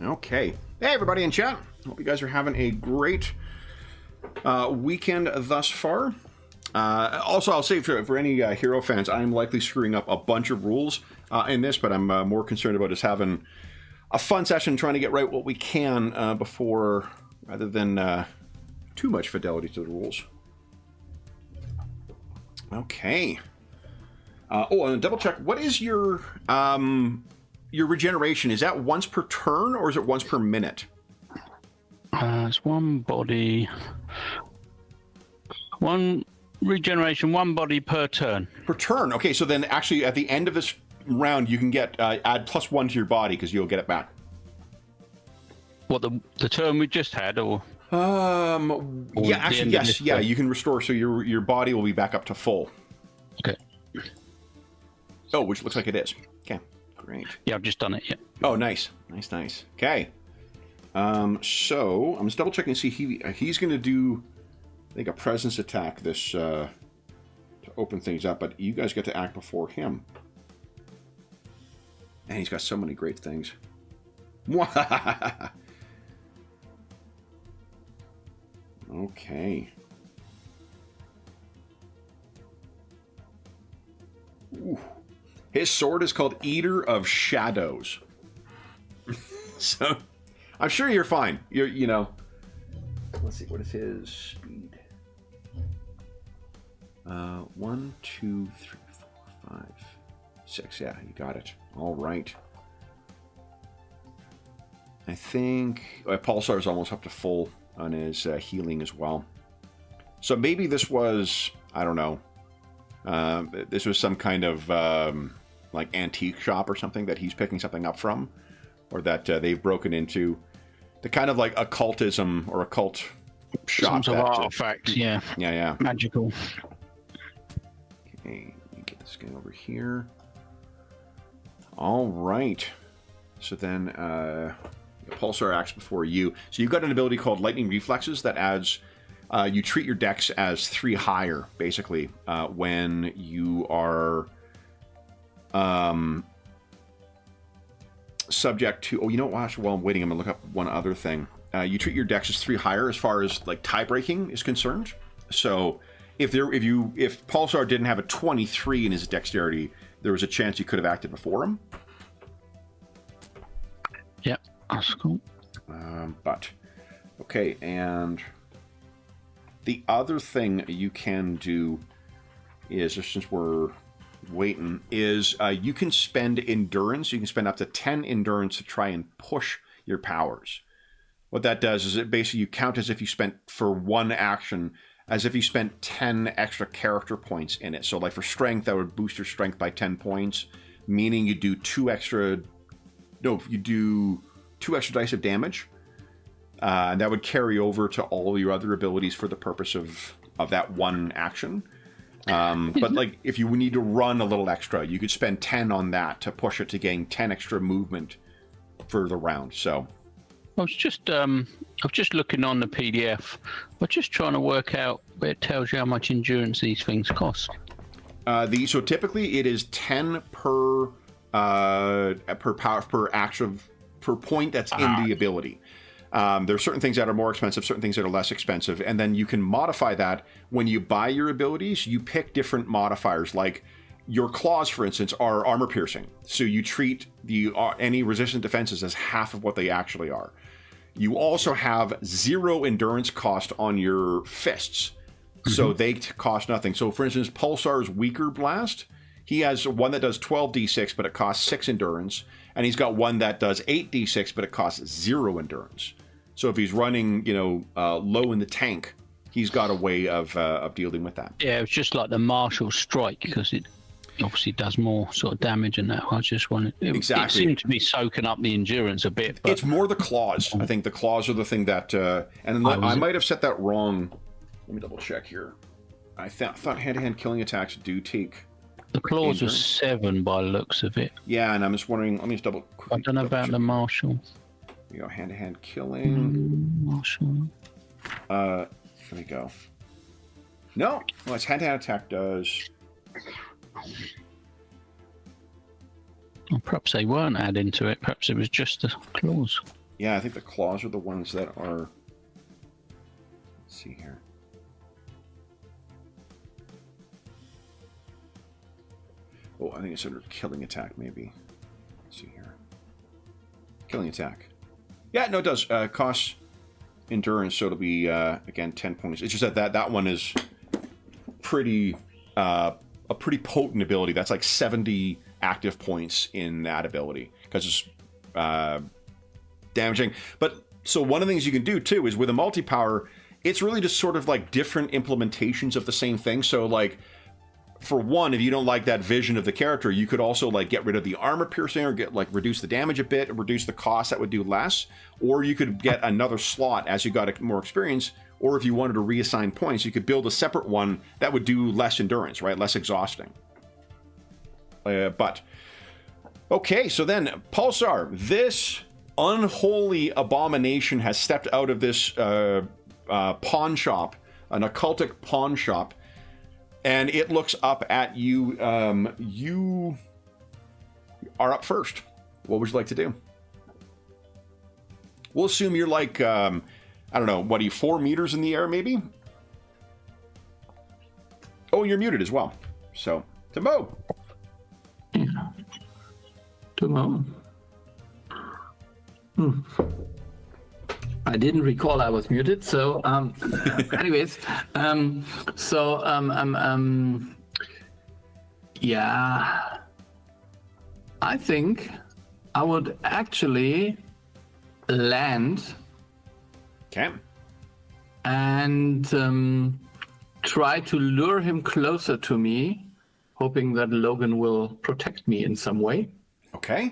Okay. Hey, everybody in chat. Hope you guys are having a great weekend thus far. Also, I'll say for any Hero fans, I'm likely screwing up a bunch of rules in this, but I'm more concerned about just having a fun session, trying to get right what we can before, rather than too much fidelity to the rules. Okay. Oh, and double check. What is your regeneration? Is that once per turn or is it once per minute? It's one body. One regeneration, one body per turn. Per turn. Okay, so then actually at the end of this round, you can get add +1 to your body because you'll get it back. What, the turn we just had, or? Yeah, actually, yes, yeah, you can restore, so your body will be back up to full. Okay. Oh, which looks like it is. Okay, great. Yeah, I've just done it. Yeah. Oh, nice, nice. Okay. So I'm just double checking to see he's going to do, I think, a presence attack this to open things up, but you guys get to act before him. And he's got so many great things. Okay. Ooh. His sword is called Eater of Shadows. So, I'm sure you're fine. You know. Let's see, what is his speed? 1, 2, 3, 4, 5, 6. Yeah, you got it. All right. I think Pulsar is almost up to full on his healing as well. So maybe this was, I don't know, this was some kind of like antique shop or something that he's picking something up from, or that they've broken into. The kind of like occultism or occult shop. Some sort of artifacts, yeah. Yeah. Magical. Okay, let me get this guy over here. All right. So then, Pulsar acts before you. So you've got an ability called Lightning Reflexes that adds, you treat your dex as 3 higher, basically, when you are subject to, oh, you know what, while I'm waiting, I'm going to look up one other thing. You treat your dex as 3 higher as far as, like, tie-breaking is concerned. So if Pulsar didn't have a 23 in his dexterity, there was a chance you could have acted before him. Yep. That's cool. But, okay, and the other thing you can do is, just since we're waiting, is you can spend endurance. You can spend up to 10 endurance to try and push your powers. What that does is it basically, you count as if you spent, for one action, as if you spent 10 extra character points in it. So like for strength, that would boost your strength by 10 points, meaning you do 2 extra dice of damage, and that would carry over to all your other abilities for the purpose of that one action. But like if you need to run a little extra, you could spend 10 on that to push it to gain 10 extra movement for the round. So I was just looking on the PDF. We're just trying to work out where it tells you how much endurance these things cost. So typically it is 10 per point that's in the ability. There are certain things that are more expensive, certain things that are less expensive, and then you can modify that when you buy your abilities. You pick different modifiers, like your claws, for instance, are armor piercing, so you treat any resistant defenses as half of what they actually are. You also have 0 endurance cost on your fists, so they cost nothing. So, for instance, Pulsar's Weaker Blast, he has one that does 12d6, but it costs 6 endurance. And he's got one that does 8d6, but it costs 0 endurance. So if he's running, low in the tank, he's got a way of dealing with that. Yeah, it's just like the Martial Strike, because it obviously does more sort of damage than that. I just wanted exactly. It seemed to be soaking up the endurance a bit. But... It's more the claws. I think the claws are the thing that, and I might have set that wrong. Let me double check here. I thought hand-to-hand killing attacks do take. The claws are 7 by the looks of it. Yeah, and I'm just wondering, let me just I don't know about the martial. There we go, hand-to-hand killing. Martial. There we go. No, well, its hand-to-hand attack does. Well, perhaps they weren't adding to it. Perhaps it was just the claws. Yeah, I think the claws are the ones that are. Let's see here. Oh, I think it's under killing attack, maybe. Let's see here. Killing attack. Yeah, no, it does. Costs endurance, so it'll be, again, 10 points. It's just that one is pretty, a pretty potent ability. That's like 70 active points in that ability, because it's damaging. But, so one of the things you can do, too, is with a multi-power, it's really just sort of like different implementations of the same thing. So like, for one, if you don't like that vision of the character, you could also like get rid of the armor piercing or get like reduce the damage a bit, or reduce the cost, that would do less. Or you could get another slot as you got more experience. Or if you wanted to reassign points, you could build a separate one that would do less endurance, right? Less exhausting. But okay, so then Pulsar, this unholy abomination has stepped out of this pawn shop, an occultic pawn shop. And it looks up at you. You are up first. What would you like to do? We'll assume you're like, I don't know, what are you, 4 meters in the air, maybe? Oh, you're muted as well. So, Timbo. Yeah. Timbo. I didn't recall I was muted, so anyways, yeah, I think I would actually land. Okay. And try to lure him closer to me, hoping that Logan will protect me in some way. Okay.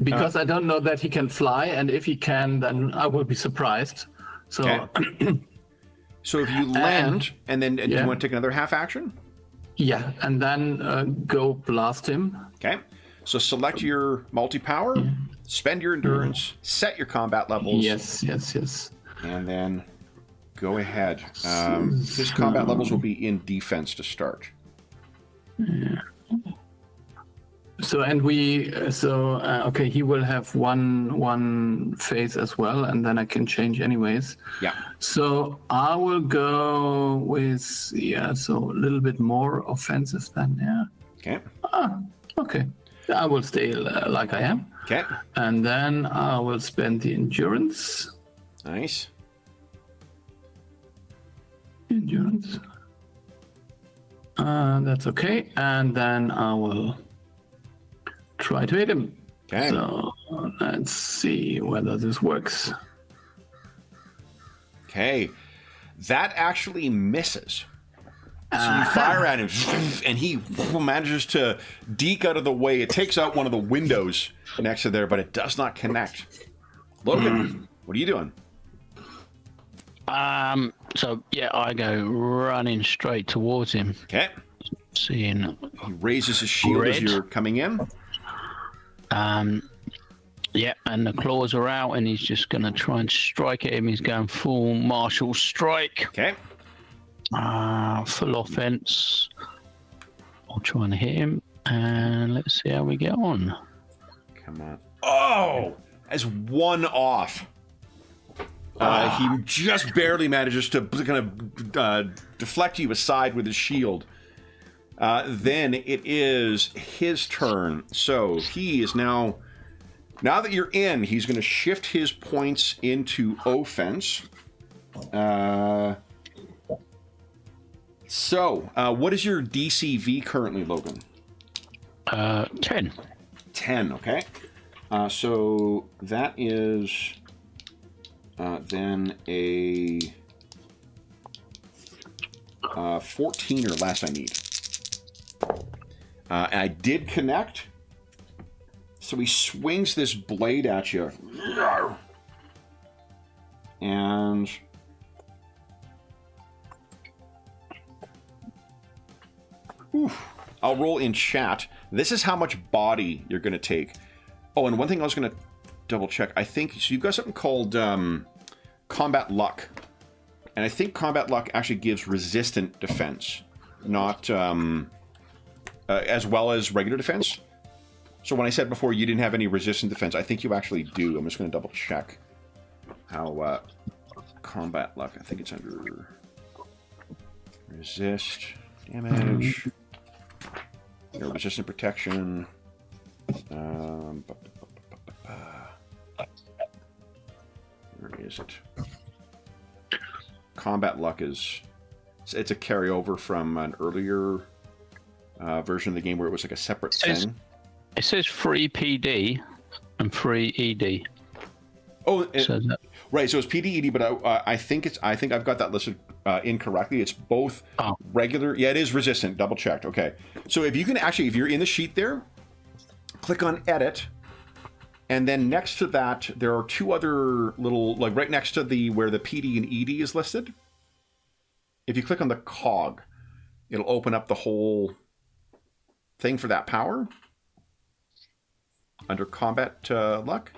Because I don't know that he can fly, and if he can, then I will be surprised. So, okay. So if you land, and then do you want to take another half action? Yeah, and then go blast him. Okay. So select your multi-power, spend your endurance, set your combat levels. Yes. And then go ahead. His combat levels will be in defense to start. Yeah. So okay, he will have one phase as well, and then I can change anyways. Yeah. So I will go with so a little bit more offensive then. Yeah. Okay. Okay. I will stay like I am. Okay. And then I will spend the endurance. Nice. Endurance. That's okay. And then I will try to hit him. Okay. So let's see whether this works. Okay. That actually misses. So you fire at him, and he manages to deke out of the way. It takes out one of the windows next to there, but it does not connect. Logan, what are you doing? So yeah, I go running straight towards him. Okay. Seeing he raises his shield as you're coming in. Yeah, and the claws are out, and he's just going to try and strike at him. He's going full martial strike. Okay. Full offense. I'll try and hit him, and let's see how we get on. Come on. Oh! As one off. He just barely manages to kind of deflect you aside with his shield. Then it is his turn. So he is now that you're in, he's going to shift his points into offense. So what is your DCV currently, Logan? 10. 10, okay. So that is then a 14 or less I need. And I did connect. So he swings this blade at you. And I'll roll in chat. This is how much body you're going to take. Oh, and one thing I was going to double check. I think, so you've got something called Combat Luck. And I think Combat Luck actually gives resistant defense, not as well as regular defense. So when I said before you didn't have any resistant defense, I think you actually do. I'm just going to double check how Combat Luck, I think it's under resist, damage, resistant protection. Where is it? Combat Luck it's a carryover from an earlier version of the game where it was like a separate thing. It says free PD and free ED. Oh, Right, so it's PDED, but I think I've got that listed incorrectly. It's both regular. Yeah, it is resistant. Double checked. Okay, so if you can actually, if you're in the sheet there, click on Edit, and then next to that there are two other little, like right next to the where the PD and ED is listed. If you click on the cog, it'll open up the whole thing for that power under combat luck.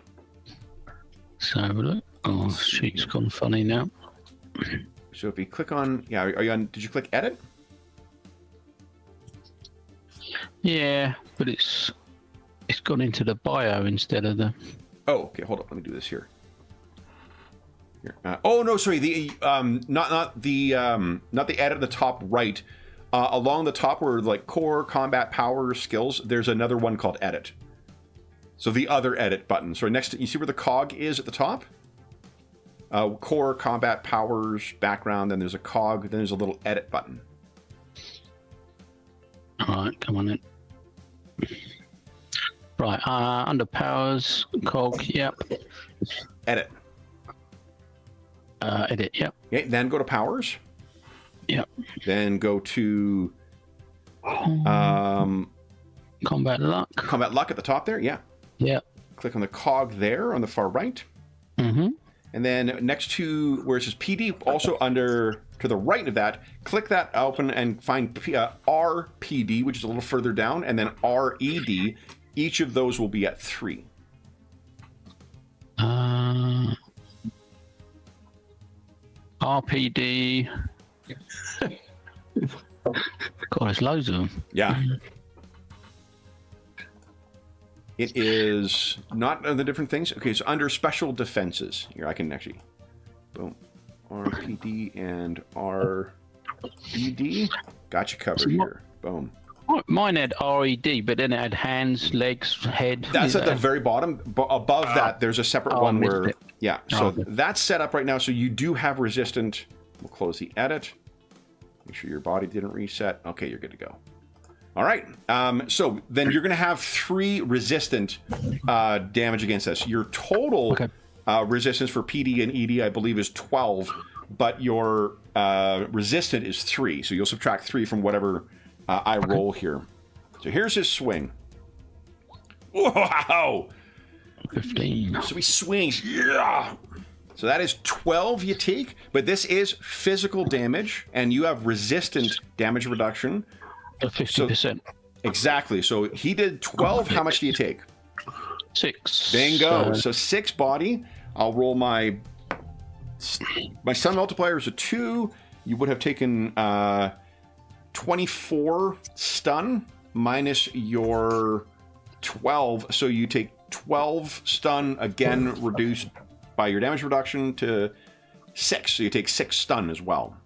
So have a look. Oh, sheet's gone funny now. So if you click on, yeah, are you on? Did you click Edit? Yeah, but it's gone into the bio instead of the. Oh, okay. Hold up. Let me do this here. Here. Oh no, sorry. The not the edit at the top right. Along the top where like core, combat, power, skills. There's another one called Edit. So the other Edit button. So next to, you see where the cog is at the top? Core, combat, powers, background, then there's a cog, then there's a little Edit button. Alright, come on in. Right, under powers, cog, yep. Edit. Edit, yep. Okay, then go to powers. Yep. Then go to combat luck. Combat luck at the top there, yeah. Yep. Click on the cog there on the far right. Mm-hmm. And then next to where it says PD, also under to the right of that, click that open and find RPD, which is a little further down, and then RED. Each of those will be at 3. RPD. God, there's loads of them. Yeah. It is not the different things. Okay, so under special defenses. Here, I can actually. Boom. RPD and RED. Got you covered here. Boom. Mine had RED, but then it had hands, legs, head. That's at the very bottom. Above that, there's a separate one where. Yeah, so that's set up right now. So you do have resistant. We'll close the edit. Make sure your body didn't reset. Okay, you're good to go. All right. So then you're going to have 3 resistant damage against this. Your total resistance for PD and ED, I believe, is 12, but your resistant is 3. So you'll subtract 3 from whatever I roll here. So here's his swing. Wow! 15. So he swings. Yeah! So that is 12 you take, but this is physical damage, and you have resistant damage reduction. 50%. So, exactly. So he did 12. How much do you take? 6. Bingo. So 6 body. I'll roll my stun multiplier is a 2. You would have taken 24 stun minus your 12. So you take 12 stun, again reduced by your damage reduction to 6. So you take 6 stun as well.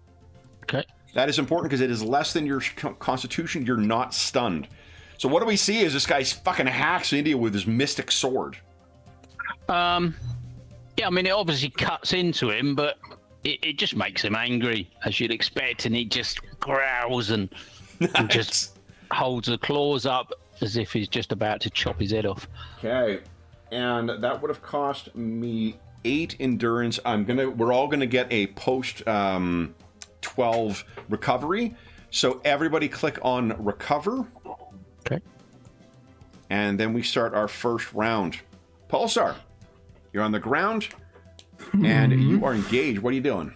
Okay. That is important because it is less than your constitution. You're not stunned. So what do we see is this guy fucking hacks India with his mystic sword. Yeah, I mean, it obviously cuts into him, but it just makes him angry, as you'd expect, and he just growls and just holds the claws up as if he's just about to chop his head off. Okay, and that would have cost me 8 endurance. We're all gonna get a post 12 recovery. So everybody click on recover. Okay. And then we start our first round. Pulsar, you're on the ground and you are engaged. What are you doing?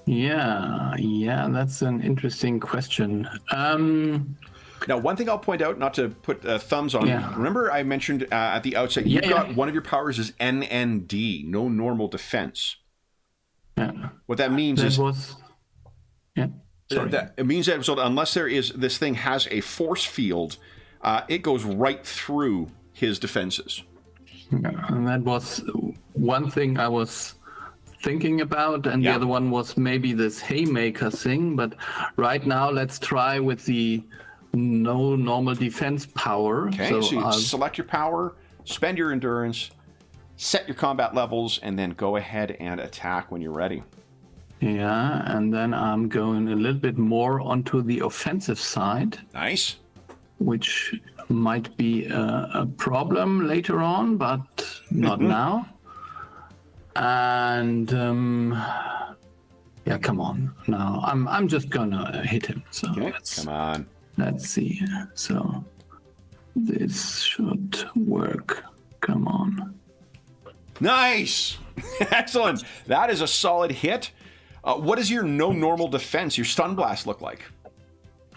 Yeah, that's an interesting question. Now, one thing I'll point out, not to put thumbs on, remember I mentioned at the outset, you've got one of your powers is NND, no normal defense. Yeah. What that means it means that so unless this thing has a force field, it goes right through his defenses. Yeah, and that was one thing I was thinking about, and the other one was maybe this haymaker thing. But right now, let's try with the no normal defense power. Okay, so you select your power, spend your endurance, set your combat levels, and then go ahead and attack when you're ready. Yeah, and then I'm going a little bit more onto the offensive side. Nice. Which might be a problem later on, but not now. And yeah, come on. Now I'm just gonna hit him. So Okay, come on. let's see. So this should work. Come on. Nice! Excellent. That is a solid hit. What does your no normal defense, your stun blast, look like?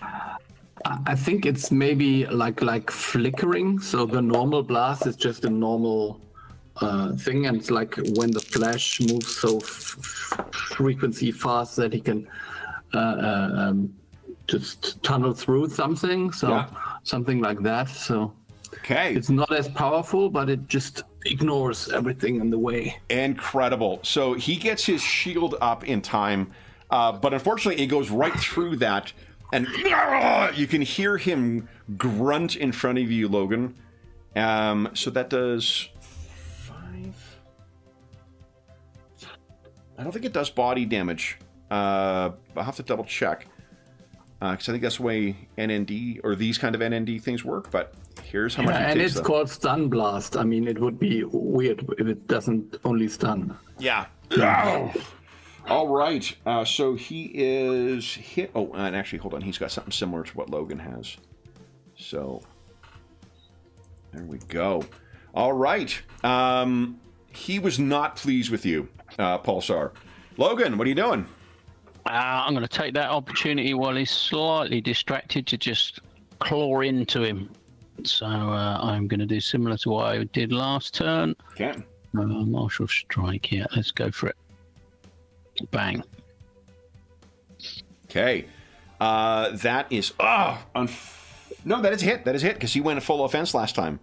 I think it's maybe like flickering. So the normal blast is just a normal thing, and it's like when the flash moves so frequency fast that he can just tunnel through something. So something like that. So Okay. it's not as powerful, but it just ignores everything in the way. Incredible. So he gets his shield up in time, but unfortunately it goes right through that, and you can hear him grunt in front of you, Logan. So that does 5. I don't think it does body damage. I'll have to double check, because I think that's the way NND or these kind of NND things work. But here's how much it And takes. it's called stun blast. I mean, it would be weird if it doesn't only stun. Yeah. All right. So he is hit. Oh, and actually, hold on. He's got something similar to what Logan has. So there we go. All right. He was not pleased with you, Pulsar. Logan, what are you doing? I'm going to take that opportunity while he's slightly distracted to just claw into him. So I'm going to do similar to what I did last turn. Okay. Martial strike. Yeah, let's go for it. Bang. Okay. That is... no, that is a hit. That is a hit because he went full offense last time.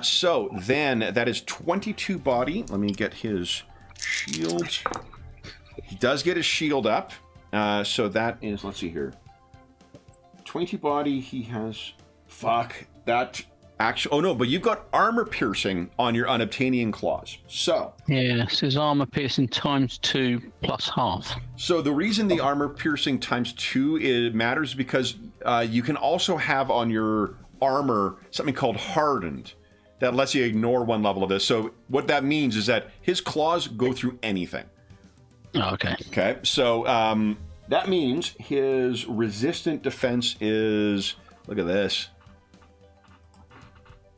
So then that is 22 body. Let me get his shield. He does get his shield up. So that is... Let's see here. 20 body. He has... Fuck. That... Actually, oh no, but you've got armor piercing on your unobtainium claws. So Yeah, it says armor piercing ×2 plus half. So the reason the armor piercing ×2 it matters because you can also have on your armor something called hardened that lets you ignore one level of this. So what that means is that his claws go through anything. Oh, okay. Okay, so that means his resistant defense is, look at this.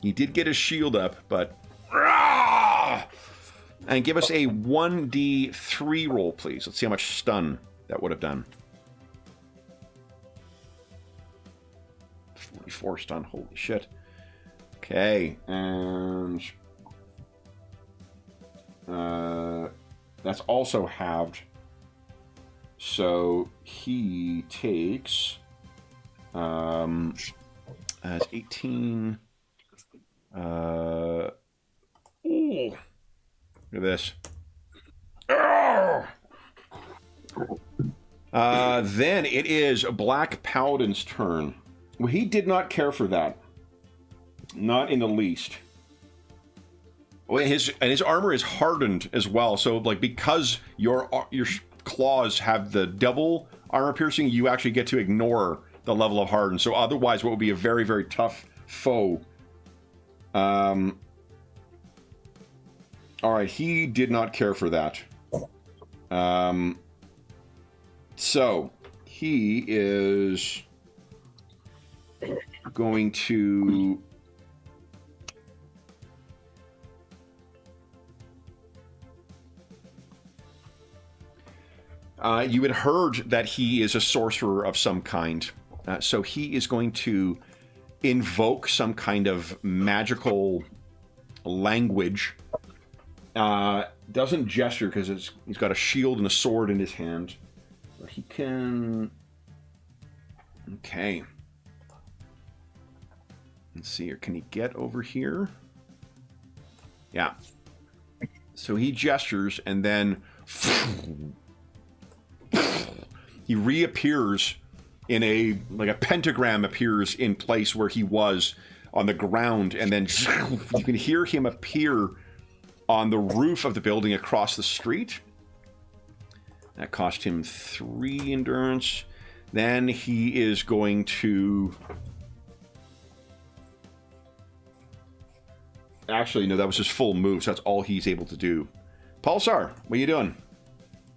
He did get his shield up, but... And give us a 1d3 roll, please. Let's see how much stun that would have done. 44 stun, holy shit. Okay, and... that's also halved. So he takes... as 18... Ooh. Look at this. Then it is Black Paladin's turn. Well, he did not care for that. Not in the least. Well, his armor is hardened as well. So, like, because your claws have the double armor piercing, you actually get to ignore the level of hardened. So, otherwise, what would be a very, very tough foe. All right, he did not care for that. So he is going to you had heard that he is a sorcerer of some kind. So he is going to invoke some kind of magical language. Doesn't gesture because he's got a shield and a sword in his hand. But he can... Okay. Let's see here. Can he get over here? Yeah. So he gestures and then... he reappears in a pentagram appears in place where he was on the ground, and then you can hear him appear on the roof of the building across the street. That cost him 3 endurance. Then he is going to... Actually, no, that was his full move, so that's all he's able to do. Pulsar, what are you doing?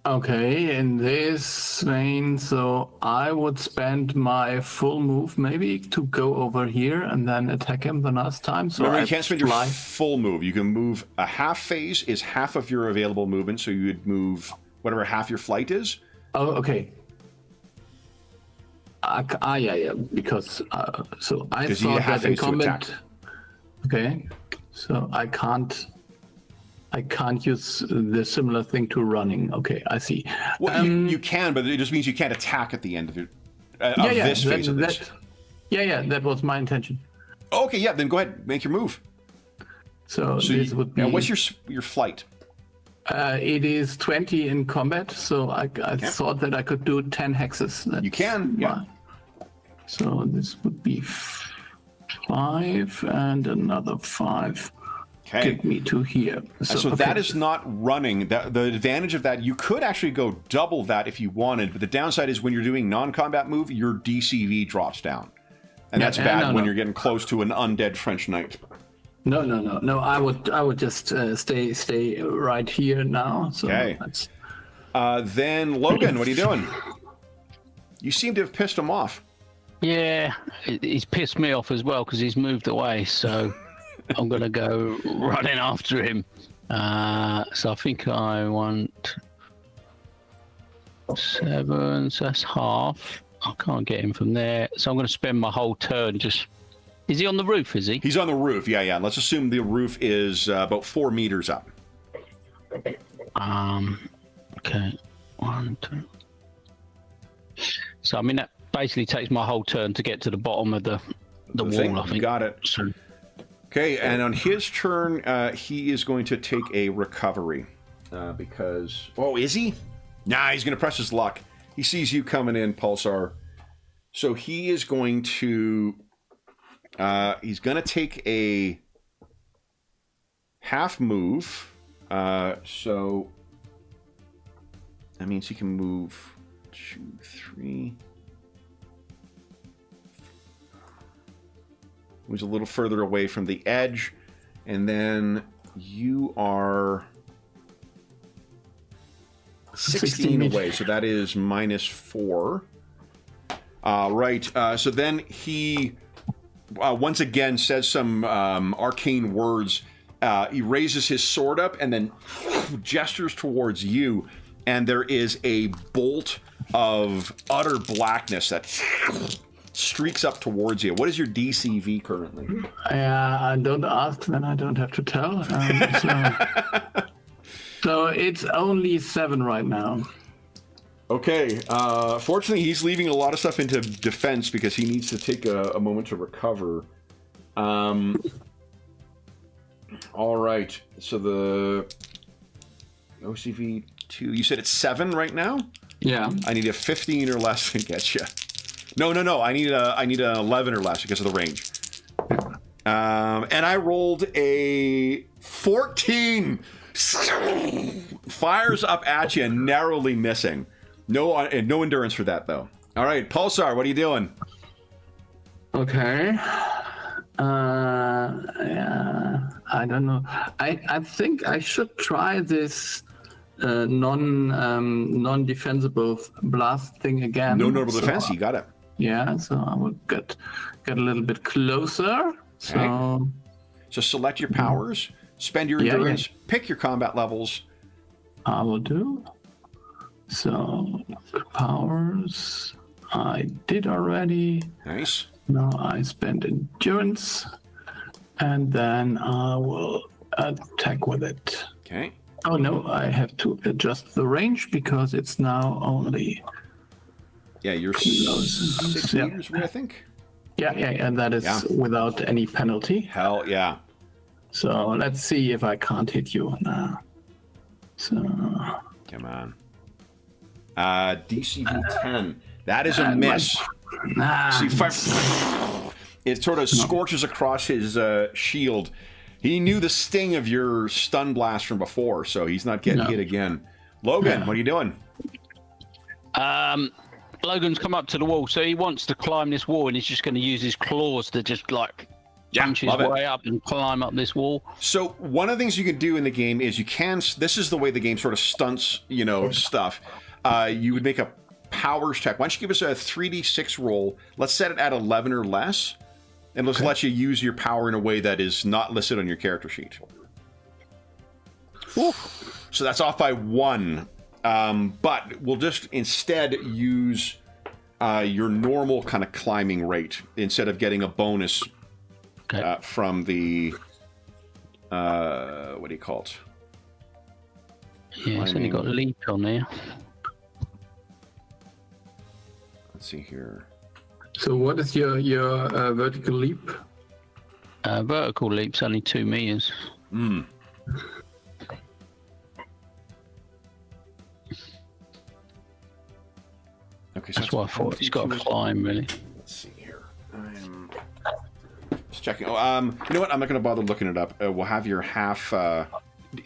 Okay, in this vein, so I would spend my full move maybe to go over here and then attack him the last time. So Remember, I you can't spend your full move. You can move a half phase is half of your available movement, so you would move whatever half your flight is. Oh, okay. Yeah, because so I Because you need a thought half that in phase to combat. attack. Okay, so I can't use the similar thing to running. Okay, I see. Well, you can, but it just means you can't attack at the end of, this phase of this. Yeah, that was my intention. Okay, yeah, then go ahead, make your move. So this would be. And what's your flight? It is 20 in combat, so I thought that I could do 10 hexes. You can, yeah. So this would be 5 and another 5. Okay. Get me to here. So that is not running. The advantage of that, you could actually go double that if you wanted, but the downside is when you're doing non-combat move, your DCV drops down. And that's bad when you're getting close to an undead French knight. No. I would just stay right here now. So okay. Then Logan, what are you doing? You seem to have pissed him off. Yeah, he's pissed me off as well because he's moved away. So I'm gonna go running after him. So I think I want 7. So that's half. I can't get him from there. So I'm gonna spend my whole turn just. Is he on the roof, is he? He's on the roof, yeah. Let's assume the roof is about 4 meters up. Okay. 1, 2. So, I mean, that basically takes my whole turn to get to the bottom of the wall, I think. Got it. So, okay, and on his turn, he is going to take a recovery. Because... Oh, is he? Nah, he's going to press his luck. He sees you coming in, Pulsar. So he is going to... he's going to take a half move. So that means he can move 2, 3. Moves a little further away from the edge. And then you are 16 away. So that is -4. Right. So then he... once again says some arcane words. He raises his sword up and then gestures towards you, and there is a bolt of utter blackness that streaks up towards you. What is your DCV currently? I don't ask, then I don't have to tell. So it's only 7 right now. Okay, fortunately he's leaving a lot of stuff into defense because he needs to take a moment to recover. All right, so the OCV 2, you said it's 7 right now? Yeah. I need a 15 or less to get you. No, I need an 11 or less because of the range. And I rolled a 14. Fires up at you, narrowly missing. No endurance for that, though. All right, Pulsar, what are you doing? Okay. Yeah, I don't know. I think I should try this non-defensible blast thing again. No notable defense, you got it. Yeah, so I will get a little bit closer. So, okay. So select your powers, spend your endurance, pick your combat levels. I will do. So, powers, I did already. Nice. Now I spend endurance, and then I will attack with it. Okay. Oh no, I have to adjust the range because it's now only... Yeah, you're 6 meters away, I think. Yeah, and that is without any penalty. Hell yeah. So let's see if I can't hit you now. So... Come on. DCV 10. That is a miss. It sort of scorches across his shield. He knew the sting of your stun blast from before, so he's not getting hit again. Logan, what are you doing? Logan's come up to the wall, so he wants to climb this wall, and he's just going to use his claws to just like Yeah, punch his love it. way up and climb up this wall. So one of the things you can do in the game is this is the way the game sort of stunts, stuff. You would make a powers check. Why don't you give us a 3d6 roll? Let's set it at 11 or less, and let's let you use your power in a way that is not listed on your character sheet. Oof. So that's off by 1. But we'll just instead use your normal kind of climbing rate instead of getting a bonus from the what do you call it? Yeah, it's only got leap on there. Let's see here. So what is your vertical leap? Vertical leap's only 2 meters. Okay, so that's why I thought it's got to climb, really. Let's see here. I'm just checking. Oh, you know what? I'm not going to bother looking it up. We'll have your half.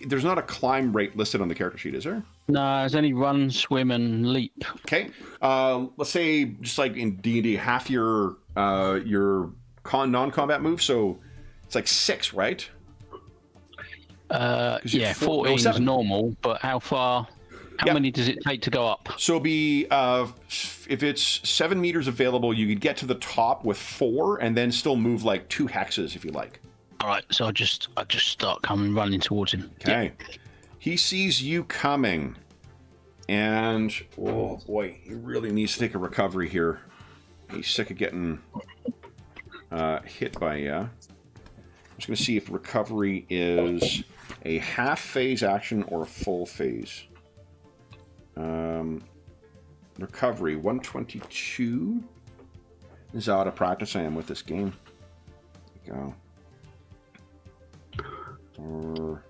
There's not a climb rate listed on the character sheet, is there? No, there's only run, swim, and leap. Okay. Let's say just like in D&D, half your non-combat move, so it's like 6, right? Yeah, 14 is normal, but how far? How many does it take to go up? So it'll be if it's 7 meters available, you could get to the top with 4, and then still move like 2 hexes if you like. All right, so I just start running towards him. Okay. Yeah. He sees you coming, and oh boy, he really needs to take a recovery here. He's sick of getting hit by you. I'm just going to see if recovery is a half phase action or a full phase. Recovery 122. This is how out of practice I am with this game. There we go. Or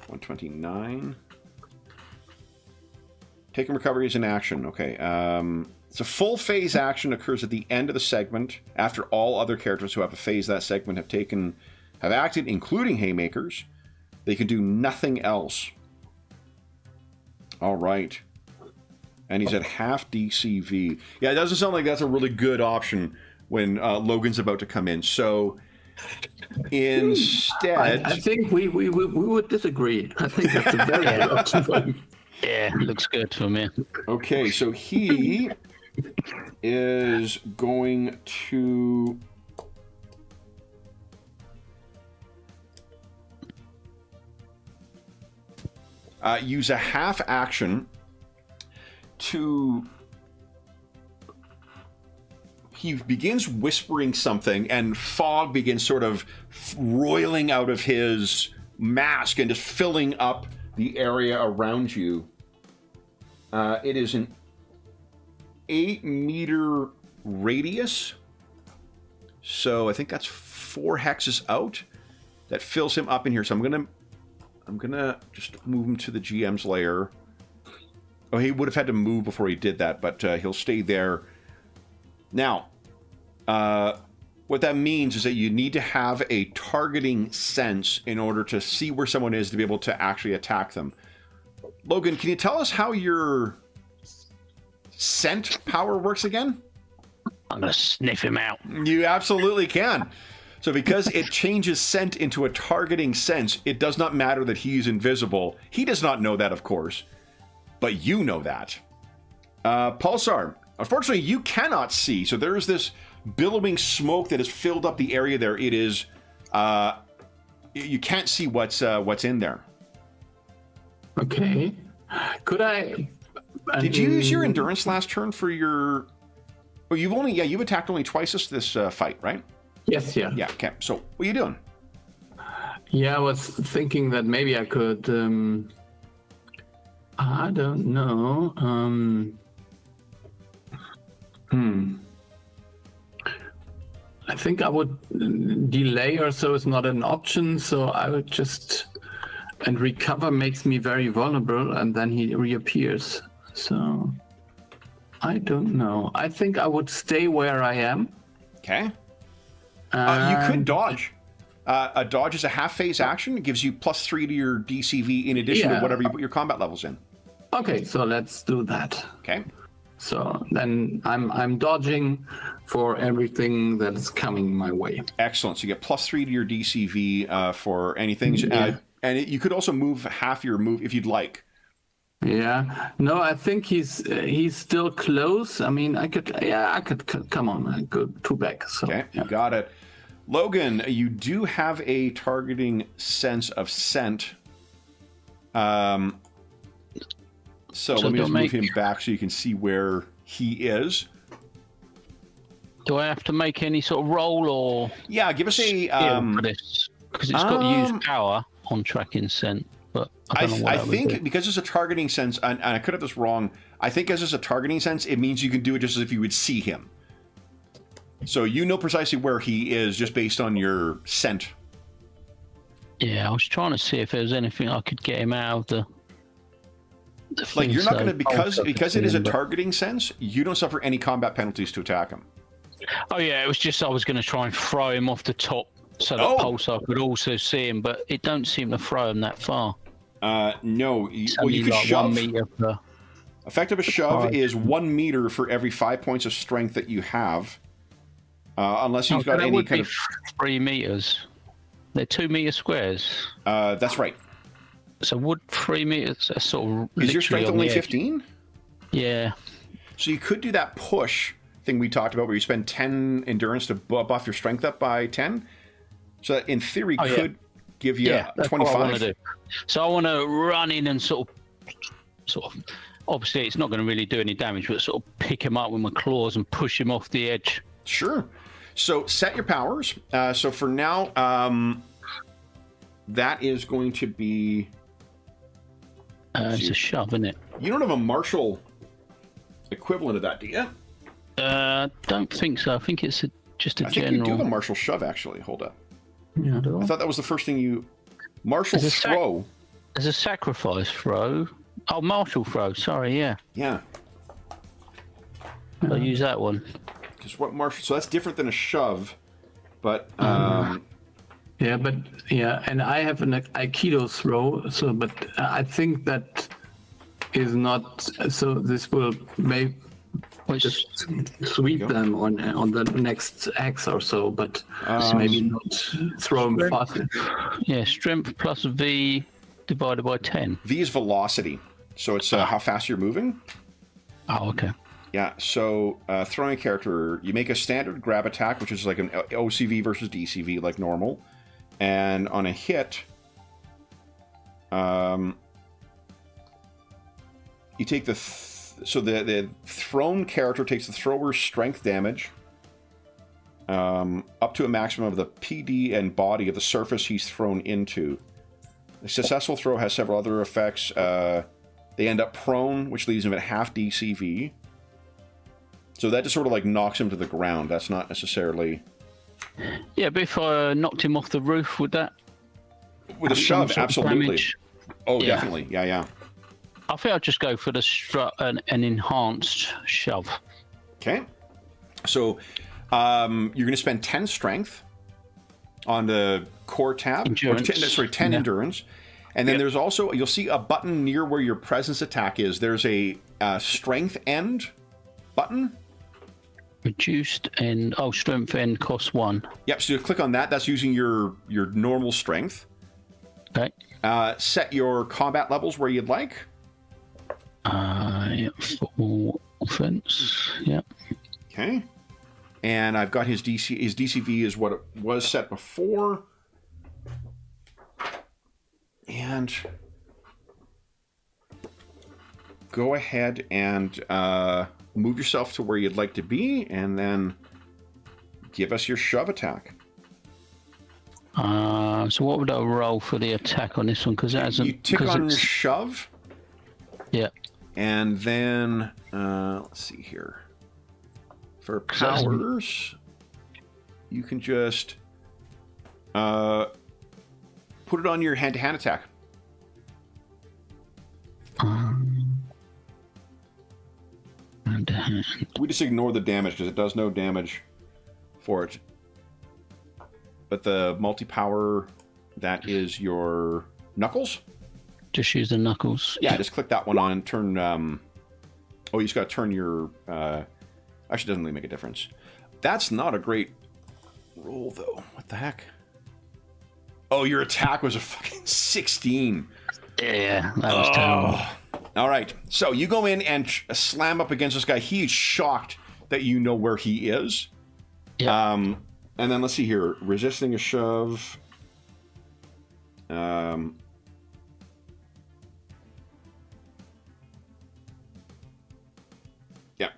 129. Taking recovery is an action. Okay. So full phase action occurs at the end of the segment after all other characters who have a phase that segment have acted, including haymakers. They can do nothing else. All right. And he's at half DCV. Yeah, it doesn't sound like that's a really good option when Logan's about to come in. So instead... I think we would disagree. I think that's a very good option for him. Yeah, looks good for me. Okay, so he is going to... use a half action to... He begins whispering something, and fog begins sort of roiling out of his mask and just filling up the area around you. It is an 8-meter radius, so I think that's 4 hexes out. That fills him up in here. So I'm gonna just move him to the GM's lair. Oh, he would have had to move before he did that, but he'll stay there. Now, what that means is that you need to have a targeting sense in order to see where someone is to be able to actually attack them. Logan, can you tell us how your scent power works again? I'm gonna sniff him out. You absolutely can. So because it changes scent into a targeting sense, it does not matter that he's invisible. He does not know that, of course, but you know that. Pulsar, unfortunately, you cannot see. So there is this billowing smoke that has filled up the area there. It is, you can't see what's in there. Okay. Could I... Did you use your endurance last turn for your... Oh, you've attacked only twice this fight, right? Yes, yeah. Yeah, okay. So, what are you doing? Yeah, I was thinking that maybe I could... I don't know. I think I would delay or so is not an option, so I would just... And recover makes me very vulnerable, and then he reappears. So, I don't know. I think I would stay where I am. Okay. You could dodge. A dodge is a half-phase action. It gives you +3 to your DCV in addition to whatever you put your combat levels in. Okay, so let's do that. Okay. So then I'm dodging for everything that is coming my way. Excellent. So you get +3 to your DCV for anything. Yeah. And you could also move half your move if you'd like. Yeah. No, I think he's still close. I mean, I could. Come on, I go 2 back. So, Okay, yeah. you got it. Logan, you do have a targeting sense of scent. So let me just move him back so you can see where he is. Do I have to make any sort of roll or? Yeah, give us a. For this, because it's got to use power on tracking scent. But I don't know what I think do. because it's a targeting sense, and I could have this wrong. I think as it's a targeting sense, it means you can do it just as if you would see him. So you know precisely where he is just based on your scent. Yeah, I was trying to see if there was anything I could get him out of the Like thing, you're not so going to because it is a but- targeting sense. You don't suffer any combat penalties to attack him. Oh yeah, it was just I was going to try and throw him off the top so that Pulsar could also see him, but it don't seem to throw him that far. No. It's Well, you only could like shove. 1 meter per. Effective a shove is 1 meter for every 5 points of strength that you have, unless you've got that any would kind be of. 3 meters. They're 2 meter squares. That's right. So would 3 meters sort of? Is your literally strength on only the edge. 15? Yeah. So you could do that push thing we talked about, where you spend 10 endurance to buff your strength up by 10. So that in theory could give you that's 25. what I want to do. So I want to run in and sort of. Obviously, it's not going to really do any damage, but sort of pick him up with my claws and push him off the edge. Sure. So set your powers. So for now, that is going to be. It's a shove, isn't it? You don't have a martial equivalent of that, do you? Don't think so. I think it's just a I think general. you do have a martial shove, actually. Hold up. Yeah, do I I? thought that was the first thing you. Martial There's a throw. There's a sacrifice throw. Oh, martial throw. Sorry, yeah. Yeah. I'll use that one. Because what martial? So that's different than a shove, but Yeah, but and I have an Aikido throw. So, but I think that is not. So this will maybe just sweep them on the next X or so, but maybe not throw them faster. Yeah, strength plus V divided by 10. V is velocity. So it's how fast you're moving. Oh, okay. Yeah, so throwing a character, you make a standard grab attack, which is like an OCV versus DCV, like normal. And on a hit, you take the thrown character takes the thrower's strength damage up to a maximum of the PD and body of the surface he's thrown into. The successful throw has several other effects. They end up prone, which leaves him at half DCV. So that just sort of like knocks him to the ground. That's not necessarily... Yeah, but if I knocked him off the roof, would that... With a have some shove, sort of absolutely. damage? Oh, Yeah. definitely. Yeah. I think I'll just go for an enhanced shove. Okay. So you're going to spend 10 strength on the core tab. Endurance. 10 endurance. And then there's also, you'll see a button near where your presence attack is. There's a strength end button. Reduced and strength end costs 1. Yep, so you click on that. That's using your normal strength. Okay. Set your combat levels where you'd like. Full offense. Yep. Okay. And I've got his DC. His DCV is what it was set before. And go ahead and move yourself to where you'd like to be, and then give us your shove attack. So what would I roll for the attack on this one? Because it hasn't. You tick on shove. Yeah. And then let's see here. For powers, you can just put it on your hand-to-hand attack. Hand-to-hand. We just ignore the damage because it does no damage for it. But the multi-power, that is your knuckles. Just use the knuckles. Yeah, just click that one on and turn Oh, you just got to turn your... actually, doesn't really make a difference. That's not a great roll, though. What the heck? Oh, your attack was a fucking 16. Yeah, that was terrible. All right. So you go in and slam up against this guy. He's shocked that you know where he is. Yeah. And then let's see here. Resisting a shove. Yeah,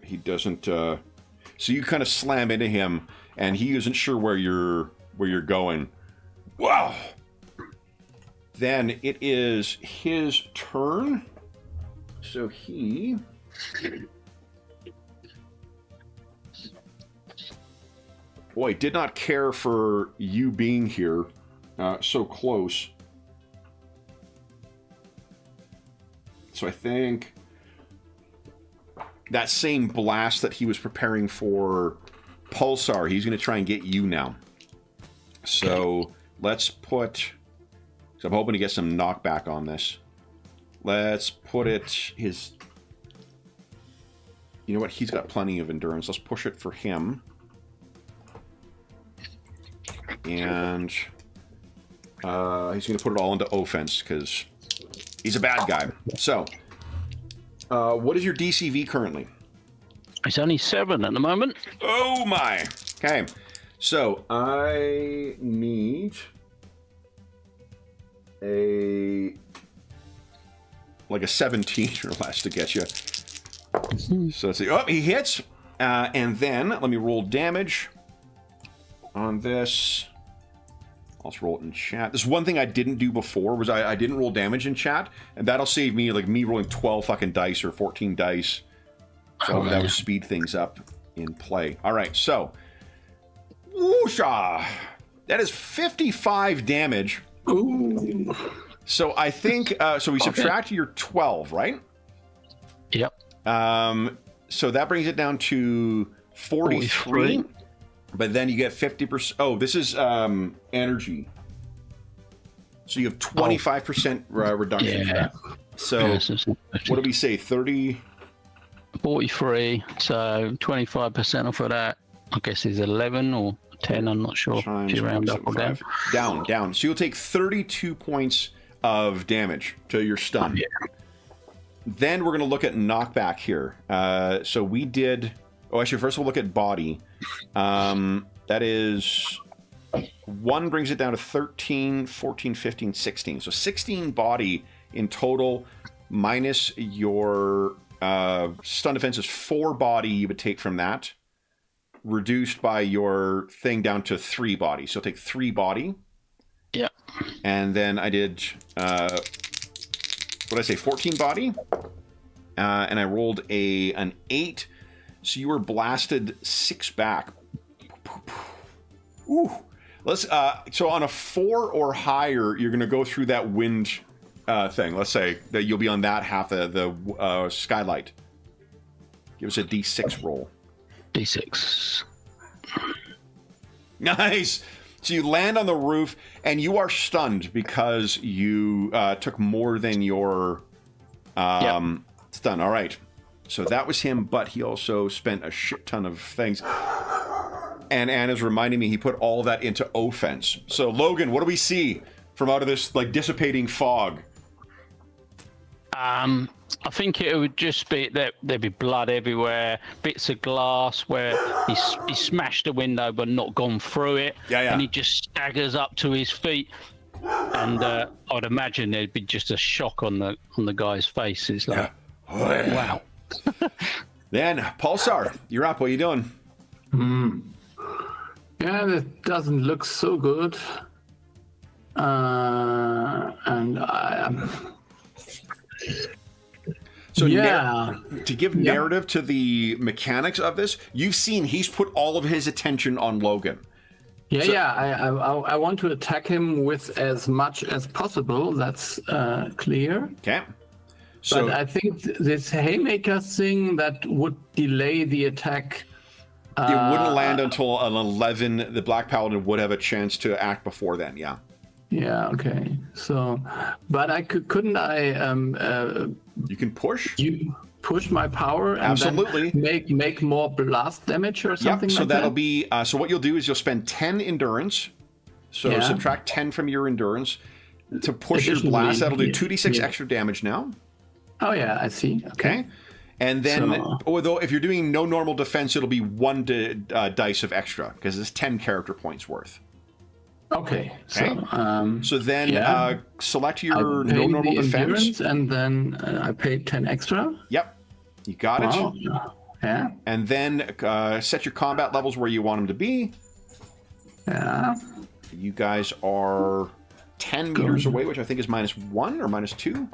he doesn't. So you kind of slam into him, and he isn't sure where you're going. Wow. Then it is his turn. So he... Boy, did not care for you being here so close. So I think that same blast that he was preparing for Pulsar, he's going to try and get you now. So let's put... So I'm hoping to get some knockback on this. Let's put it his... You know what? He's got plenty of endurance. Let's push it for him. And he's going to put it all into offense because he's a bad guy. So, what is your DCV currently? It's only 7 at the moment. Oh my! Okay, so I need a 17 or less to get you. So let's see. Oh, he hits, and then let me roll damage on this. I'll just roll it in chat. This is one thing I didn't do before was I didn't roll damage in chat, and that'll save me like me rolling 12 fucking dice or 14 dice. So that would speed things up in play. All right, so whoosha! That is 55 damage. Ooh. So I think so. We subtract your 12, right? Yep. So that brings it down to 43. But then you get 50%. Oh, this is energy. So you have 25% reduction for that. So what do we say? 30? 43. So 25% off of that, I guess, is 11 or 10. I'm not sure. If you round up or down. Down. So you'll take 32 points of damage to your stun. Yeah. Then we're going to look at knockback here. So we did... Oh, actually, first we'll look at body. That is... 1 brings it down to 13, 14, 15, 16. So 16 body in total, minus your stun defense is 4 body you would take from that. Reduced by your thing down to 3 body. So take 3 body. Yeah. And then I did... what did I say? 14 body. And I rolled an 8. So you were blasted 6 back. Ooh. Let's so on a 4 or higher, you're gonna go through that wind thing. Let's say that you'll be on that half of the skylight. Give us a D6 roll. D6. Nice. So you land on the roof, and you are stunned because you took more than your stun. All right. So that was him, but he also spent a shit ton of things. And Anna's reminding me he put all that into offense. So Logan, what do we see from out of this like dissipating fog? I think it would just be that there'd be blood everywhere, bits of glass where he smashed the window but not gone through it. Yeah. And he just staggers up to his feet. And I'd imagine there'd be just a shock on the guy's face. It's like, wow. Then Pulsar, you're up. What are you doing? Yeah, that doesn't look so good. And So yeah, to give narrative to the mechanics of this, you've seen he's put all of his attention on Logan. I want to attack him with as much as possible. That's clear. Okay. So, but I think this haymaker thing that would delay the attack. It wouldn't land until an 11. The Black Paladin would have a chance to act before then. Yeah. Yeah. Okay. So, but couldn't I? You can push. push my power and Absolutely. then make more blast damage or something so like that'll that? be so what you'll do is you'll spend 10 endurance. So Yeah. subtract 10 from your endurance to push your Additionally, blast. That'll do yeah, 2d6 yeah. extra damage now. Oh yeah, I see. Okay. And then, So- although if you're doing no normal defense, it'll be 1 dice of extra because it's 10 character points worth. Okay. Okay. So then yeah. select I your pay no normal the defense. endurance and then I paid 10 extra. Yep. You got it. Wow. Yeah. And then set your combat levels where you want them to be. Yeah. You guys are 10 meters away, which I think is -1 or -2.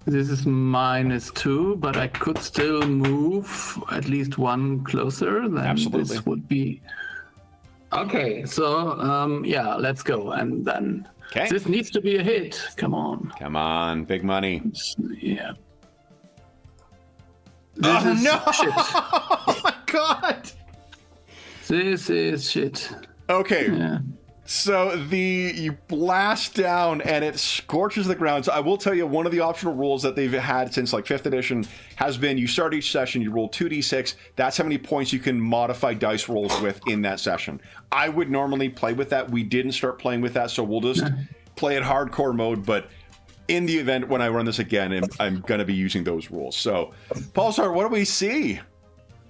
This is -2, but I could still move at least 1 closer. Then Absolutely. this would be okay. So yeah, let's go. And then Okay. this needs to be a hit. Come on. Come on, big money. Yeah. Oh, This is no! shit. Oh, my God! This is shit. Okay, Yeah. so you blast down and it scorches the ground. So I will tell you, one of the optional rules that they've had since like 5th edition has been you start each session, you roll 2d6. That's how many points you can modify dice rolls with in that session. I would normally play with that. We didn't start playing with that, so we'll just play it hardcore mode. But in the event when I run this again, I'm going to be using those rules. So, Pulsar, what do we see?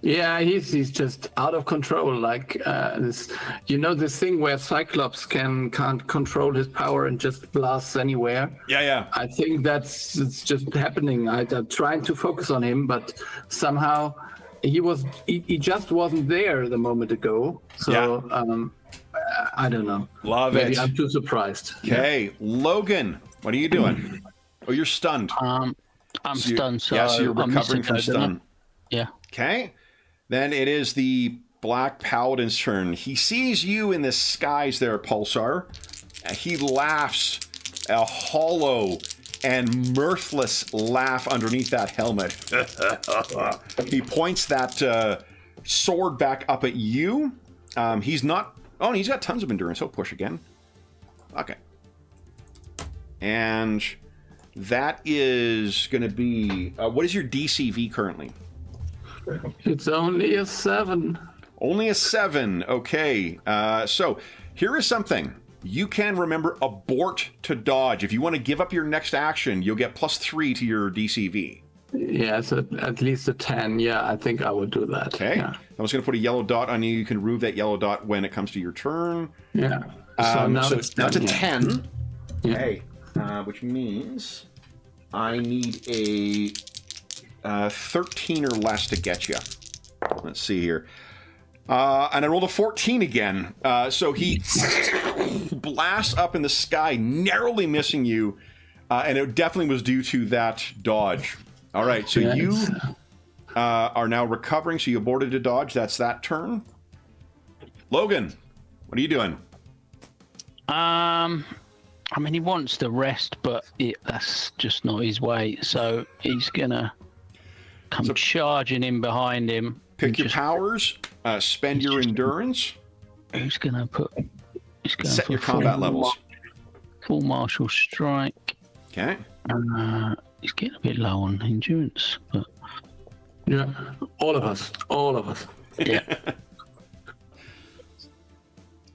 Yeah, he's just out of control. Like this, this thing where Cyclops can't control his power and just blasts anywhere. Yeah. I think it's just happening. I'm trying to focus on him, but somehow he just wasn't there the moment ago. So I don't know. Love Maybe it. I'm too surprised. Okay, Logan, what are you doing? Oh, you're stunned. I'm stunned. So yeah, so you're I'm recovering from missing stun. Yeah. Okay, then it is the Black Paladin's turn. He sees you in the skies there, Pulsar. He laughs, a hollow and mirthless laugh underneath that helmet. He points that sword back up at you. He's not... Oh, he's got tons of endurance. He'll push again. Okay. And that is going to be... what is your DCV currently? It's only a 7. Only a 7. Okay. So here is something. You can remember abort to dodge. If you want to give up your next action, you'll get +3 to your DCV. Yeah, it's at least a 10. Yeah, I think I would do that. Okay. Yeah. I was going to put a yellow dot on you. You can remove that yellow dot when it comes to your turn. Yeah. So now it's that's a done, yeah. 10. Yeah. Okay. Which means I need a 13 or less to get you. Let's see here. And I rolled a 14 again. So he blasts up in the sky, narrowly missing you. And it definitely was due to that dodge. All right, so Yeah, you it's, are now recovering. So you aborted a dodge. That's that turn. Logan, what are you doing? I mean, he wants to rest, but that's just not his way. So he's gonna come charging in behind him. Pick your powers. Spend your endurance. He's gonna put. He's gonna Set put your combat levels. Full martial strike. Okay. He's getting a bit low on endurance, but yeah, all of us. yeah.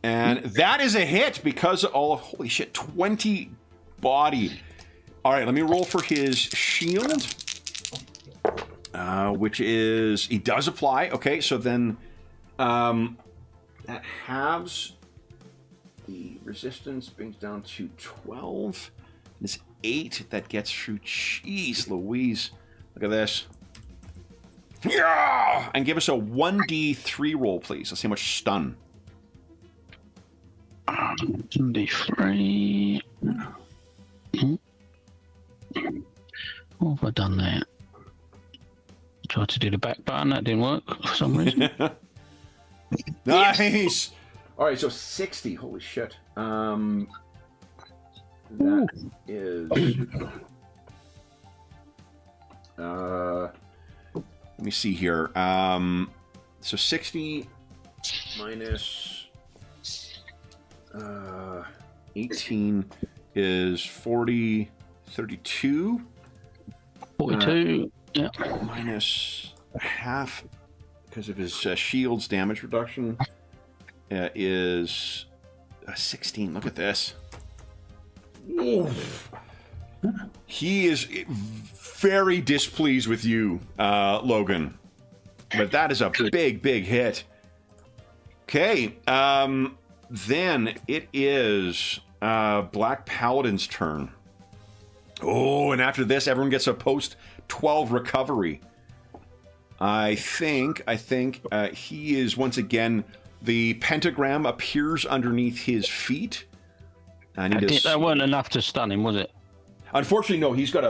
And that is a hit because of, holy shit, 20 body. All right, let me roll for his shield, which is, he does apply. Okay, so then that halves the resistance, brings down to 12. This 8 that gets through. Jeez Louise. Look at this. Yeah! And give us a 1d3 roll, please. Let's see how much stun. 1d3. What have I done there? Tried to do the back button, that didn't work for some reason. Nice! All right, so 60. Holy shit. That is... let me see here. So 60 minus 18 is 40, 32. 42. Yeah. minus half because of his shield's damage reduction is 16. Look at this. Oof. He is very displeased with you, Logan. But that is a big hit. Okay, then it is Black Paladin's turn. Oh, and after this, everyone gets a post 12 recovery. I think he is once again, the pentagram appears underneath his feet. That weren't enough to stun him, was it? Unfortunately, no. He's got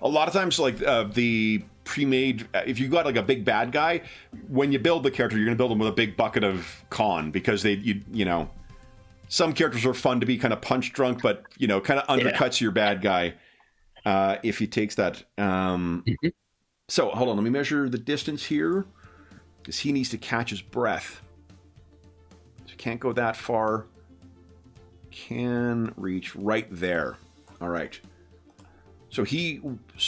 a lot of times, like the pre-made. If you got like a big bad guy, when you build the character, you're going to build him with a big bucket of con because you know, some characters are fun to be kind of punch drunk, but you know, kind of undercuts your bad guy if he takes that. So hold on, let me measure the distance here because he needs to catch his breath. So can't go that far. Can reach right there. All right. So he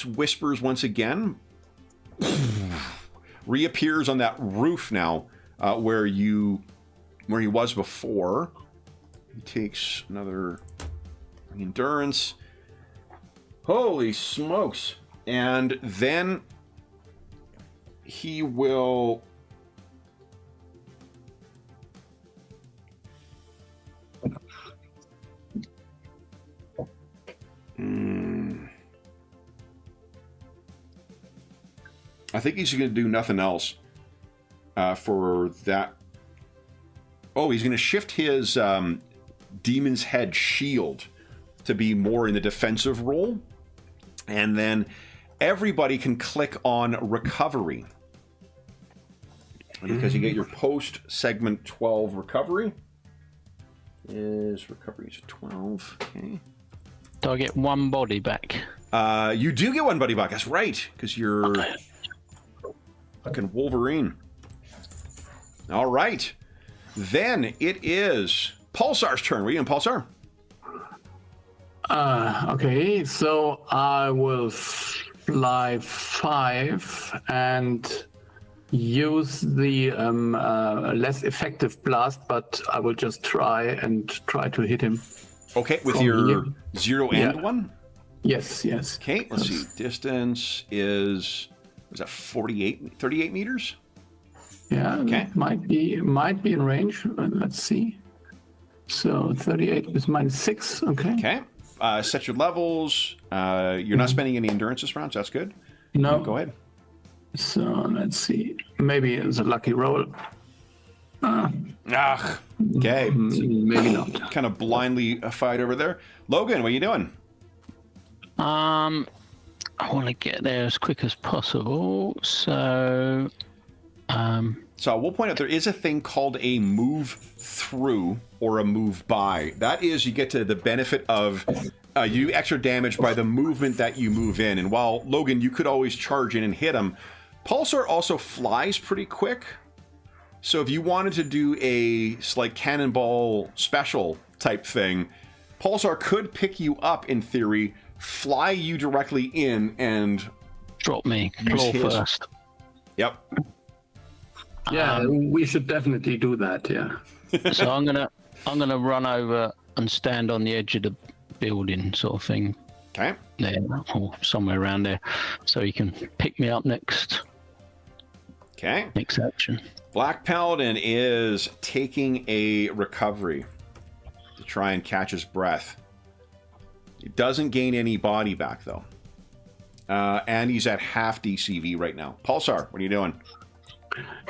whispers once again, reappears on that roof now, where he was before. He takes another endurance. Holy smokes! And then he will. I think he's going to do nothing else for that. Oh, he's going to shift his Demon's Head shield to be more in the defensive role. And then everybody can click on recovery. And because you get your post segment 12 recovery. Recovery is 12. Okay. Do I get one body back? You do get one body back. That's right. Because you're fucking Wolverine. All right. Then it is Pulsar's turn. What are you doing, Pulsar? Okay, so I will fly 5 and use the less effective blast, but I will just try to hit him. Okay, with your 0 and 1? Yes. Okay, let's see. Distance is that 38 meters? Yeah, okay. Might be in range. Let's see. So 38 is -6. Okay. Okay. Set your levels. You're not spending any endurance this round, so that's good. No. Go ahead. So let's see. Maybe it's a lucky roll. Okay. Maybe not. Kind of blindly fight over there. Logan, what are you doing? I want to get there as quick as possible. So I will point out there is a thing called a move through or a move by. That is, you get to the benefit of you do extra damage by the movement that you move in. And while Logan, you could always charge in and hit him, Pulsar also flies pretty quick. So if you wanted to do a like cannonball special type thing, Pulsar could pick you up in theory, fly you directly in, and drop me claw first. Yep. Yeah, we should definitely do that. Yeah. So I'm gonna run over and stand on the edge of the building, sort of thing. Okay. There, or somewhere around there, so he can pick me up next. Okay. Next action. Black Paladin is taking a recovery to try and catch his breath. He doesn't gain any body back though, and he's at half DCV right now. Pulsar, what are you doing?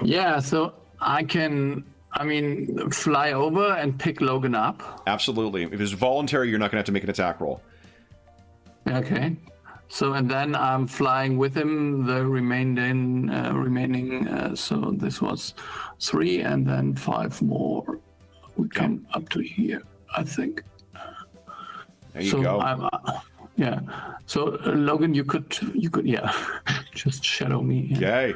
Yeah, so I can, fly over and pick Logan up. Absolutely. If it's voluntary, you're not going to have to make an attack roll. Okay. So, and then I'm flying with him the remaining, so this was 3 and then 5 more. We come up to here, I think. There you go. Yeah. So, Logan, you could, yeah, just shadow me. Yeah. Okay.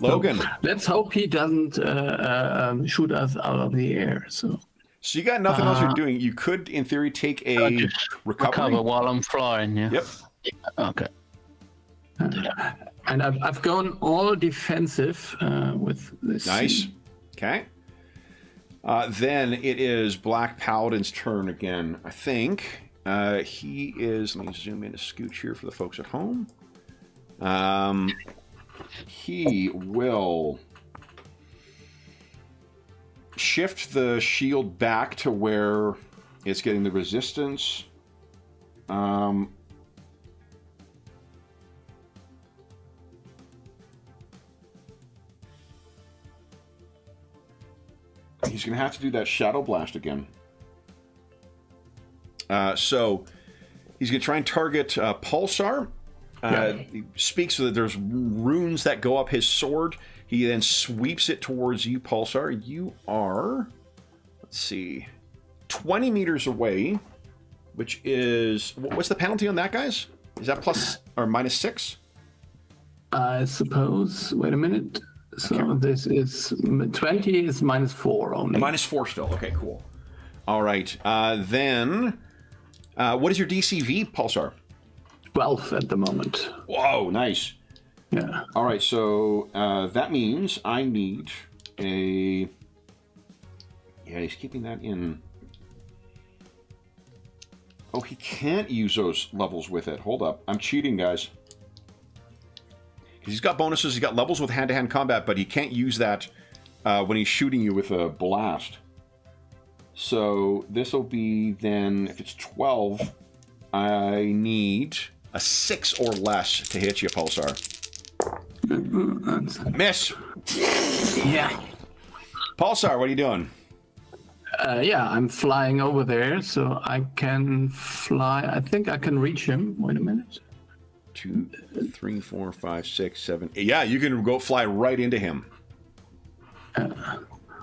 Logan. So let's hope he doesn't shoot us out of the air. So you got nothing else you're doing. You could, in theory, take a recover while I'm flying. Yeah. Yep. Okay. And I've gone all defensive with this. Nice. Okay. Then it is Black Paladin's turn again. I think he is. Let me zoom in a scooch here for the folks at home. He will shift the shield back to where it's getting the resistance. He's going to have to do that Shadow Blast again. So he's going to try and target Pulsar. He speaks so that there's runes that go up his sword. He then sweeps it towards you, Pulsar. You are, let's see, 20 meters away, which is, what's the penalty on that, guys? Is that plus or minus 6? I suppose. Wait a minute. So okay. This is 20 is minus 4 only. Minus 4 still. Okay, cool. All right. Then, what is your DCV, Pulsar? 12 at the moment. Whoa, nice. Yeah. All right, so that means I need a... Yeah, he's keeping that in. Oh, he can't use those levels with it. Hold up. I'm cheating, guys. He's got bonuses, he's got levels with hand-to-hand combat, but he can't use that when he's shooting you with a blast. So this will be then, if it's 12, I need a 6 or less to hit you, Pulsar. Miss! Yeah. Pulsar, what are you doing? Yeah, I'm flying over there, so I can fly. I think I can reach him. Wait a minute. 2, 3, 4, 5, 6, 7, 8. Yeah, you can go fly right into him.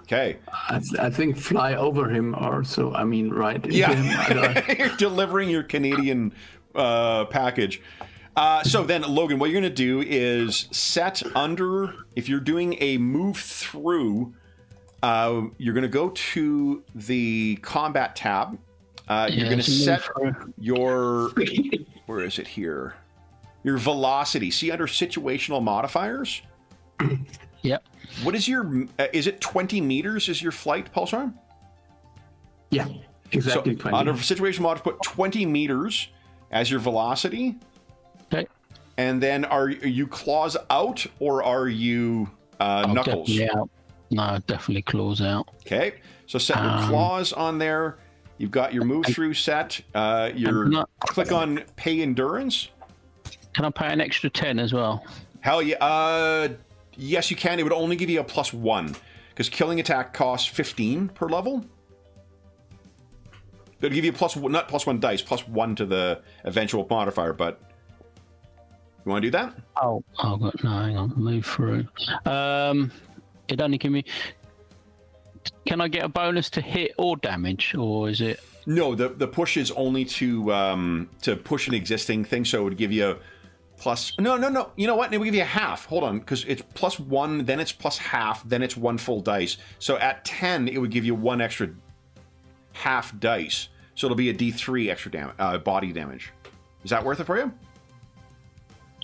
Okay. I think fly over him, or so. I mean, right into him. You're delivering your Canadian package. So then, Logan, what you're going to do is set under. If you're doing a move through, you're going to go to the combat tab. You're going to set your. Where is it here? Your velocity. See under situational modifiers? Yep. What is your... is it 20 meters is your flight, Pulsar? Yeah, exactly so 20. Under situational mod, put 20 meters as your velocity. Okay. And then are you claws out or are you knuckles? Definitely out. No, definitely claws out. Okay. So set your claws on there. You've got your move through set. Click on pay endurance. Can I pay an extra 10 as well? Hell yeah. Yes, you can. It would only give you a +1 because killing attack costs 15 per level. It'll give you not +1 dice, +1 to the eventual modifier. But you want to do that? Oh, no, hang on. Move through. It only give me. Can I get a bonus to hit or damage, or is it? No, the push is only to push an existing thing, so it would give you a plus. No. You know what? It would give you a half. Hold on, because it's +1, then it's +half, then it's 1 full dice. So at 10, it would give you 1 extra half dice. So it'll be a D3 extra body damage. Is that worth it for you?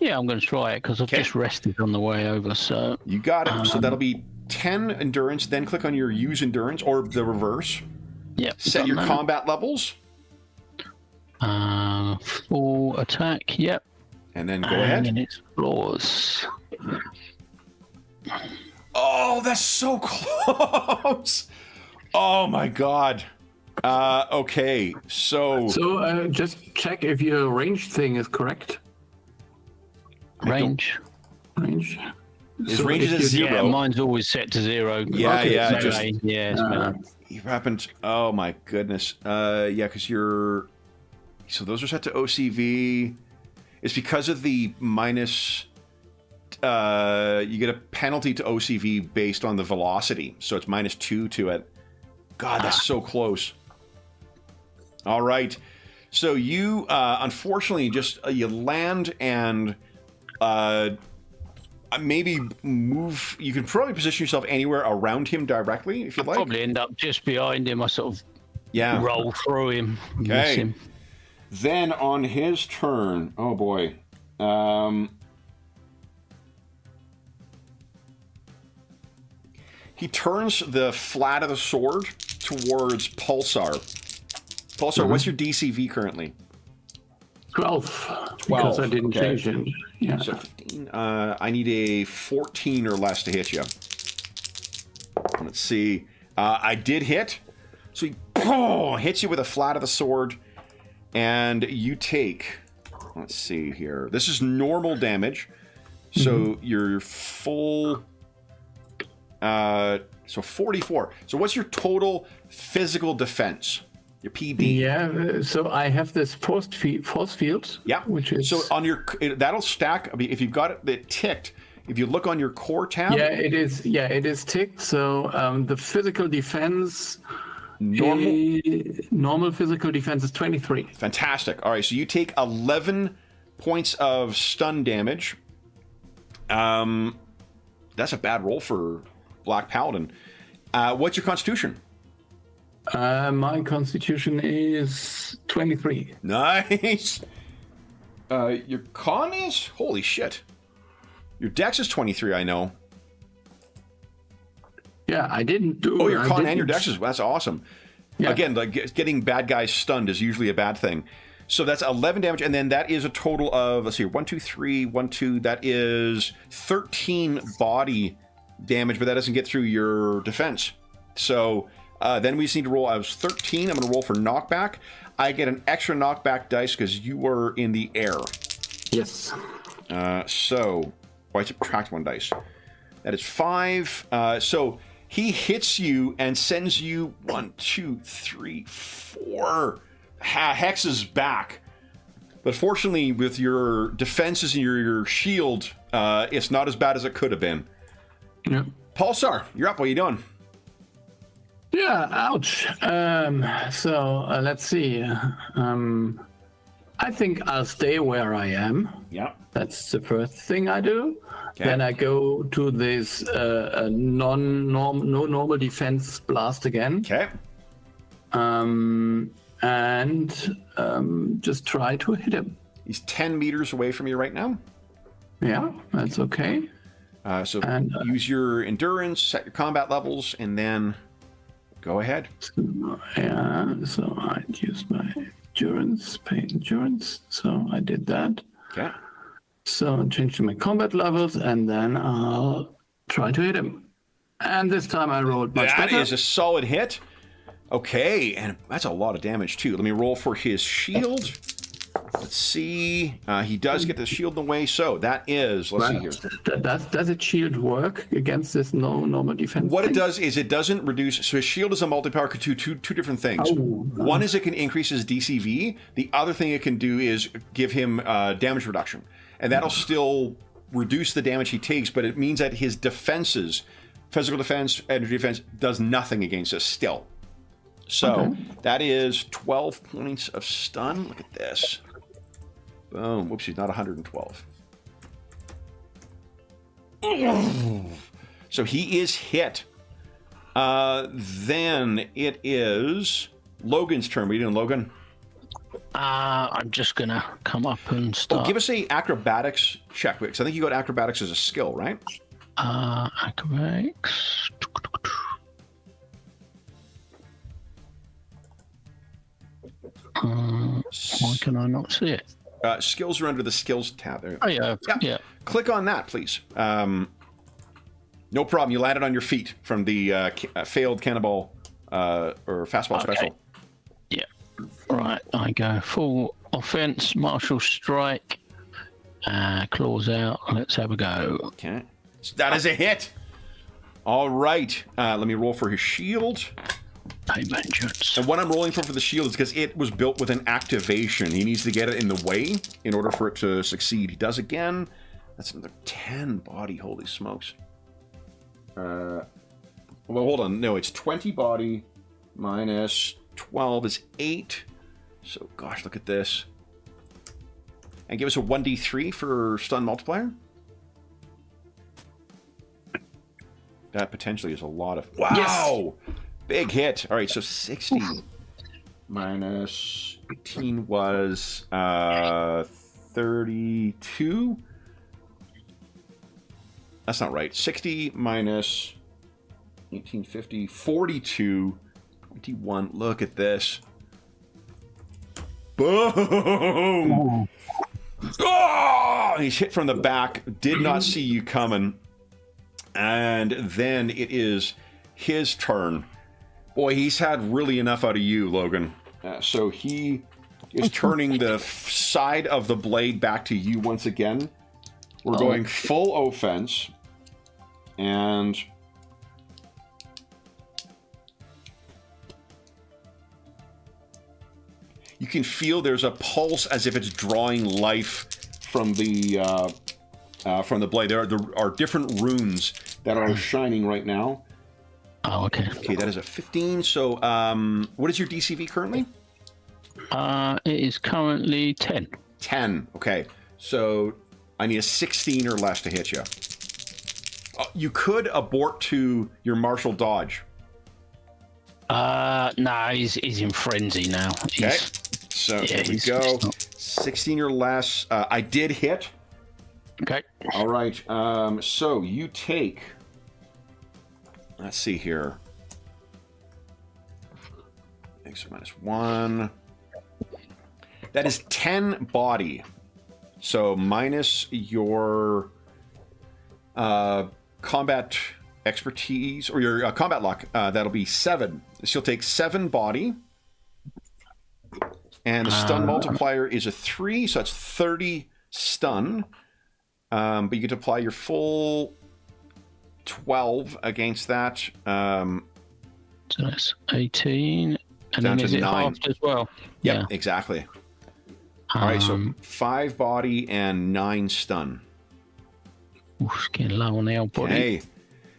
Yeah, I'm going to try it because I've just rested on the way over. So you got it. So that'll be 10 endurance. Then click on your use endurance or the reverse. Yep. Set your combat levels. Full attack. Yep. And then go ahead. And explores. Oh, that's so close. Oh my god. Okay, so just check if your range thing is correct. Range. His range is 0. Yeah, mine's always set to 0. Yeah, okay, yeah. You happened. Oh my goodness. Yeah, because you're. So those are set to OCV. It's because of the minus. You get a penalty to OCV based on the velocity, so it's -2 to it. God, that's so close. All right, so you unfortunately just you land and maybe move. You can probably position yourself anywhere around him directly if you'd like. Probably end up just behind him. I sort of roll through him. Okay. Him. Then on his turn, oh boy, he turns the flat of the sword towards Pulsar. Pulsar, what's your DCV currently? 12. Because I didn't okay. change it. Yeah. So 15. I need a 14 or less to hit you. Let's see. I did hit. So he hits you with a flat of the sword, and you take. Let's see here. This is normal damage. So your full. So 44. So what's your total physical defense? Your PB. Yeah, so I have this force field. Yeah. Which is so on your that'll stack. I mean, if you've got it ticked, if you look on your core tab. Yeah, it is. Yeah, it is ticked. So the physical defense. Normal physical defense is 23. Fantastic. All right, so you take 11 points of stun damage. That's a bad roll for Black Paladin. What's your constitution? My constitution is 23. Nice. Your con is? Holy shit. Your dex is 23, I know. Yeah, I didn't do. Oh, your con and your dex is. That's awesome. Yeah. Again, like getting bad guys stunned is usually a bad thing. So that's 11 damage, and then that is a total of, let's see, 1, 2, 3, 1, 2. That is 13 body damage, but that doesn't get through your defense. So then we just need to roll. I was 13. I'm going to roll for knockback. I get an extra knockback dice because you were in the air. Yes. So I subtract 1 dice. That is 5. So he hits you and sends you 1, 2, 3, 4 hexes back. But fortunately, with your defenses and your shield, it's not as bad as it could have been. Yep. Pulsar, you're up. What are you doing? Yeah, ouch. So let's see. I think I'll stay where I am. Yeah. That's the first thing I do. Okay. Then I go to this no normal defense blast again. Okay. And just try to hit him. He's 10 meters away from you right now. Yeah, that's okay. So use your endurance, set your combat levels, and then go ahead. Yeah, so I used my endurance, pay endurance. So I did that. Okay. So I changed to my combat levels, and then I'll try to hit him. And this time I rolled much That better. is a solid hit. Okay, and that's a lot of damage too. Let me roll for his shield. Let's see. He does get the shield in the way, so that is, let's see here. Does it shield work against this normal defense? What it thing? does is it doesn't reduce. So his shield is a multiplier to two different things. Oh. One is it can increase his DCV. The other thing it can do is give him damage reduction, and that'll still reduce the damage he takes. But it means that his defenses, physical defense, energy defense, does nothing against us still. So that is 12 points of stun. Look at this. Boom. Whoopsie, not 112. So he is hit. Then it is Logan's turn. What are you doing, Logan? I'm just going to come up and start. Give us a acrobatics check, because I think you got acrobatics as a skill, right? Acrobatics. Why can I not see it? Skills are under the skills tab there. Oh, yeah. Yeah. Click on that, please. No problem. You landed on your feet from the failed cannonball or fastball special. Yeah. Right. I go full offense, martial strike, claws out. Let's have a go. Okay. So that is a hit. All right. Let me roll for his shield. Pay vengeance. And what I'm rolling for the shield is because it was built with an activation. He needs to get it in the way in order for it to succeed. He does again. That's another 10 body. Holy smokes. Well, hold on. No, it's 20 body minus 12 is 8. So, gosh, look at this. And give us a 1d3 for stun multiplier. That potentially is a lot of... Wow! Yes! Big hit. All right, so 60 minus 18 was 32. That's not right. 60 minus 1850, 42, 21. Look at this. Boom! Oh! He's hit from the back. Did not see you coming. And then it is his turn. Boy, he's had really enough out of you, Logan. So he is turning the side of the blade back to you once again. We're going full offense. And you can feel there's a pulse as if it's drawing life from the blade. There are different runes that are shining right now. Oh, okay. Okay, that is a 15. So, what is your DCV currently? It is currently 10. 10. Okay. So, I need a 16 or less to hit you. You could abort to your martial dodge. No, he's in frenzy now. Okay. So, here we go. 16 or less. I did hit. Okay. All right. So, you take... Let's see here. X -1. That is 10 body. So minus your combat expertise or your combat luck, that'll be 7. So you'll take 7 body. And the stun multiplier is a 3, so that's 30 stun. But you get to apply your full 12 against that. So that's 18. And Down then is to it 9. halved as well? Yep, Yeah. exactly. All right, so 5 body and 9 stun. Oof, getting low on the old body.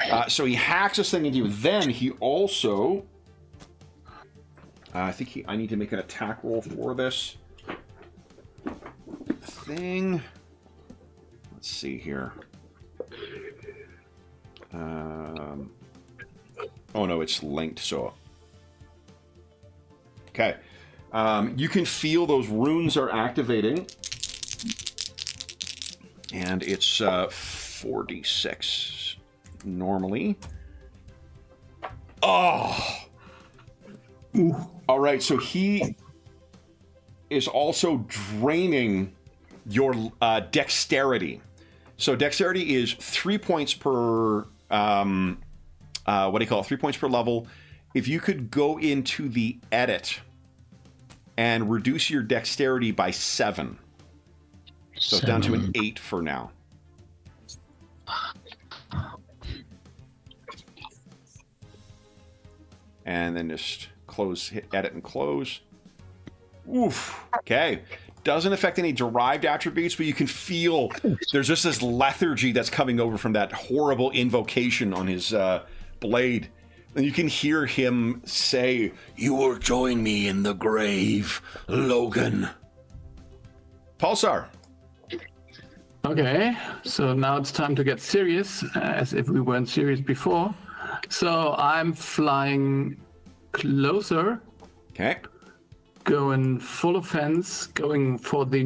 Okay. So he hacks this thing into you. Then he also... I think I need to make an attack roll for this thing. Let's see here. Oh no, it's linked, so... Okay. You can feel those runes are activating. And it's 46 normally. Oh! Ooh. All right, so he is also draining your dexterity. So dexterity is 3 points per... what do you call it? 3 points per level. If you could go into the edit and reduce your dexterity by 7. So it's down to an 8 for now. And then just close, hit edit and close. Oof. Okay. Doesn't affect any derived attributes, but you can feel there's just this lethargy that's coming over from that horrible invocation on his blade. And you can hear him say, "You will join me in the grave, Logan." Pulsar. Okay, so now it's time to get serious, as if we weren't serious before. So I'm flying closer. Okay. Going full offense, going for the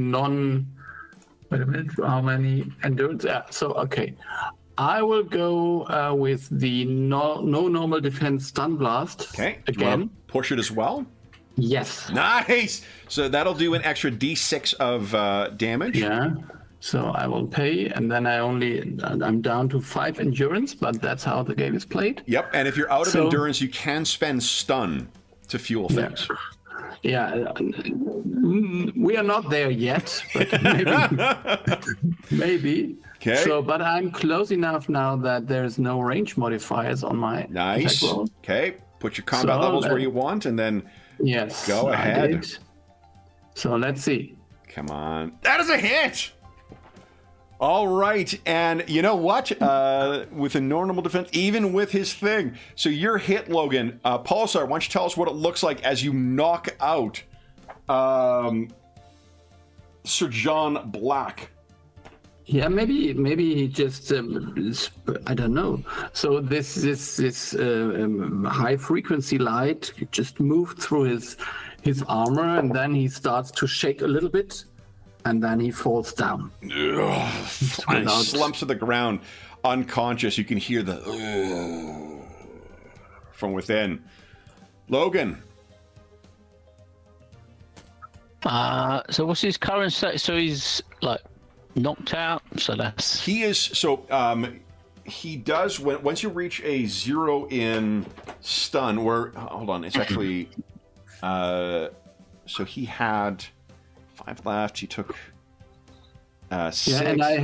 wait a minute, how many endurance? So, okay. I will go with the no normal defense stun blast. Okay. Again. Push it as well? Yes. Nice! So that'll do an extra d6 of damage. Yeah. So I will pay, and then I'm down to 5 endurance, but that's how the game is played. Yep, and if you're out of endurance, you can spend stun to fuel things. Yeah, we are not there yet, but maybe. Maybe. Okay. So, but I'm close enough now that there's no range modifiers on my Nice. attack roll. Okay, put your combat levels where you want, and then Yes. go ahead. did. So let's see. Come on. That is a hit! All right, and you know what? With a normal defense, even with his thing. So you're hit, Logan. Pulsar, why don't you tell us what it looks like as you knock out Sir John Black? Yeah, maybe he just I don't know. So this high frequency light just moved through his armor, and then he starts to shake a little bit, and then he falls down. And he slumps to the ground, unconscious. You can hear the from within. Logan. So what's his current state? So he's like knocked out. So that's He is so. He does once you reach a 0 in stun. Where hold on, it's actually. So he had 5 left. He took 6. Yeah, and I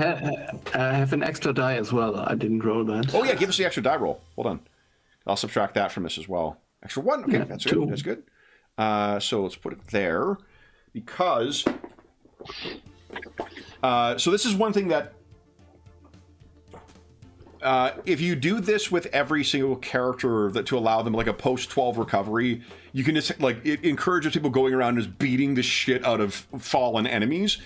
have an extra die as well. I didn't roll that. Oh yeah, give us the extra die roll. Hold on, I'll subtract that from this as well. Extra 1. Okay, Yeah, that's 2. good. That's good. So let's put it there, because. So this is one thing that. If you do this with every single character to allow them like a post-12 recovery, you can just like it encourages people going around just beating the shit out of fallen enemies.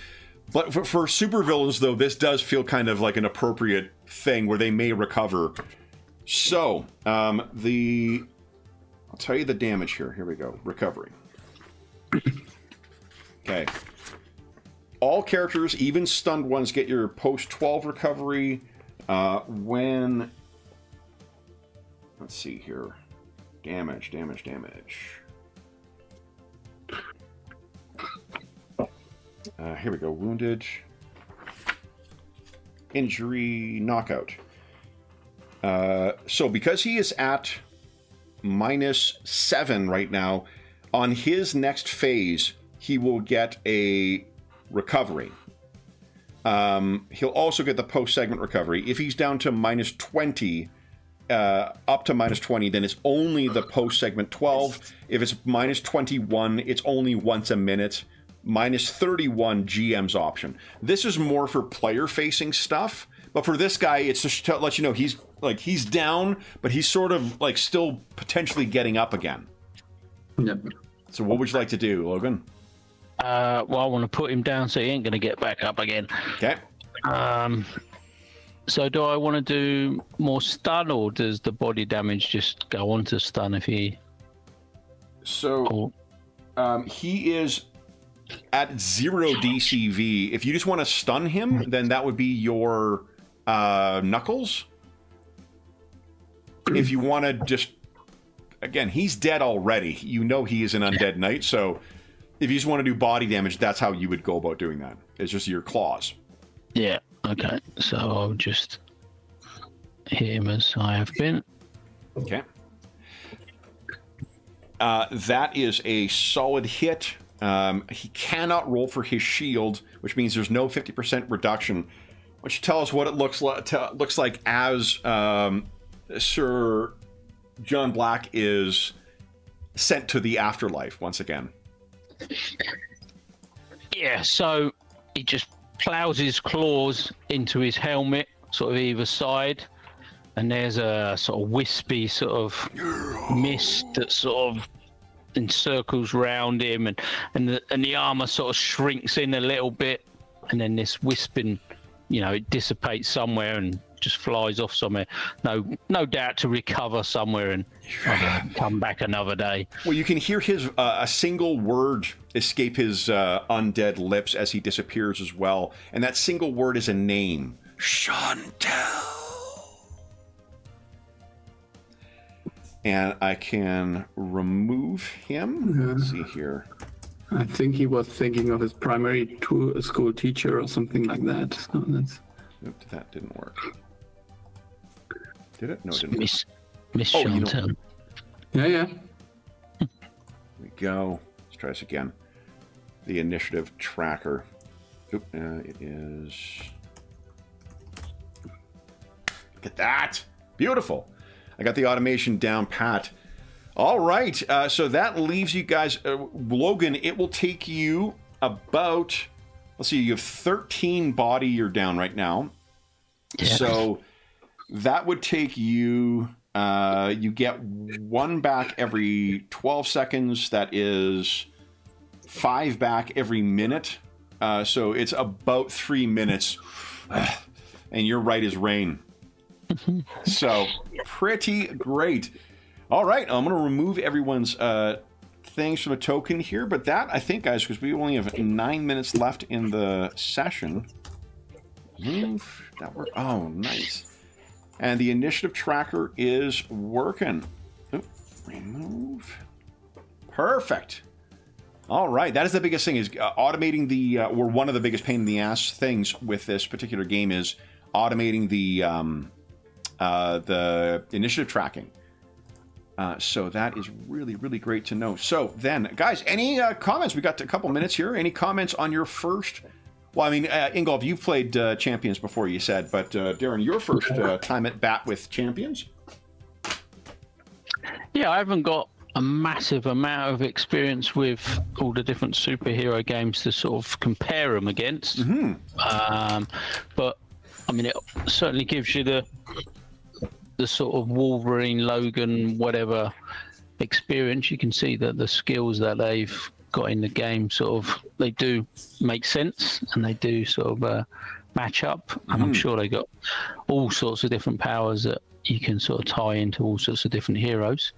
But for supervillains, though, this does feel kind of like an appropriate thing where they may recover. So I'll tell you the damage here. Here we go. Recovery. Okay. All characters, even stunned ones, get your post-12 recovery. When, let's see here, damage. Here we go, wounded, injury, knockout. So because he is at -7 right now, on his next phase, he will get a recovery. He'll also get the post-segment recovery. If he's down to -20, up to -20, then it's only the post-segment 12. If it's -21, it's only once a minute. -31, GM's option. This is more for player-facing stuff, but for this guy, it's just to let you know he's down, but he's sort of like still potentially getting up again. Yep. So what would you like to do, Logan? well, I want to put him down so he ain't going to get back up again. Okay. So do I want to do more stun, or does the body damage just go on to stun if he... So he is at 0 DCV. If you just want to stun him, then that would be your Knuckles. If you want to just... Again, he's dead already. You know he is an undead knight, so if you just want to do body damage, that's how you would go about doing that. It's just your claws. Yeah, okay. So I'll just hit him as I have been. Okay. That is a solid hit. He cannot roll for his shield, which means there's no 50% reduction. Which tell us what it looks like as Sir John Black is sent to the afterlife once again. Yeah, so he just plows his claws into his helmet, sort of either side, and there's a sort of wispy sort of mist that sort of encircles round him, and the armor sort of shrinks in a little bit, and then this wisping, it dissipates somewhere and just flies off somewhere. No doubt to recover somewhere and come back another day. Well, you can hear his a single word escape his undead lips as he disappears as well, and that single word is a name: Chantel. And I can remove him. Let's see here. I think he was thinking of his primary school teacher or something like that. So that's... Nope, that didn't work. Did it? No, it didn't. Miss Oh, Chantel. Yeah. Here we go. Let's try this again. The initiative tracker. Oop, it is... Look at that! Beautiful! I got the automation down pat. All right, so that leaves you guys... Logan, it will take you about... Let's see, you have 13 body you're down right now. Yeah. So that would take you... you get 1 back every 12 seconds. That is 5 back every minute. So it's about 3 minutes. And you're right as rain. So pretty great. All right, I'm going to remove everyone's things from a token here. But that, I think, guys, because we only have 9 minutes left in the session. Move. That worked. Oh, nice. And the initiative tracker is working. Oop, Remove. Perfect. All right, that is the biggest thing, is automating the, or one of the biggest pain in the ass things with this particular game is automating the initiative tracking. So that is really, really great to know. So then, guys, any comments? We got a couple minutes here. Any comments on your first? Well, I mean, Ingolf, you've played Champions before, you said, but Darren, your first time at bat with Champions? Yeah, I haven't got a massive amount of experience with all the different superhero games to sort of compare them against. But I mean, it certainly gives you the sort of Wolverine, Logan, whatever experience. You can see that the skills that they've got in the game sort of, they do make sense, and they do sort of match up. And I'm sure they got all sorts of different powers that you can sort of tie into all sorts of different heroes.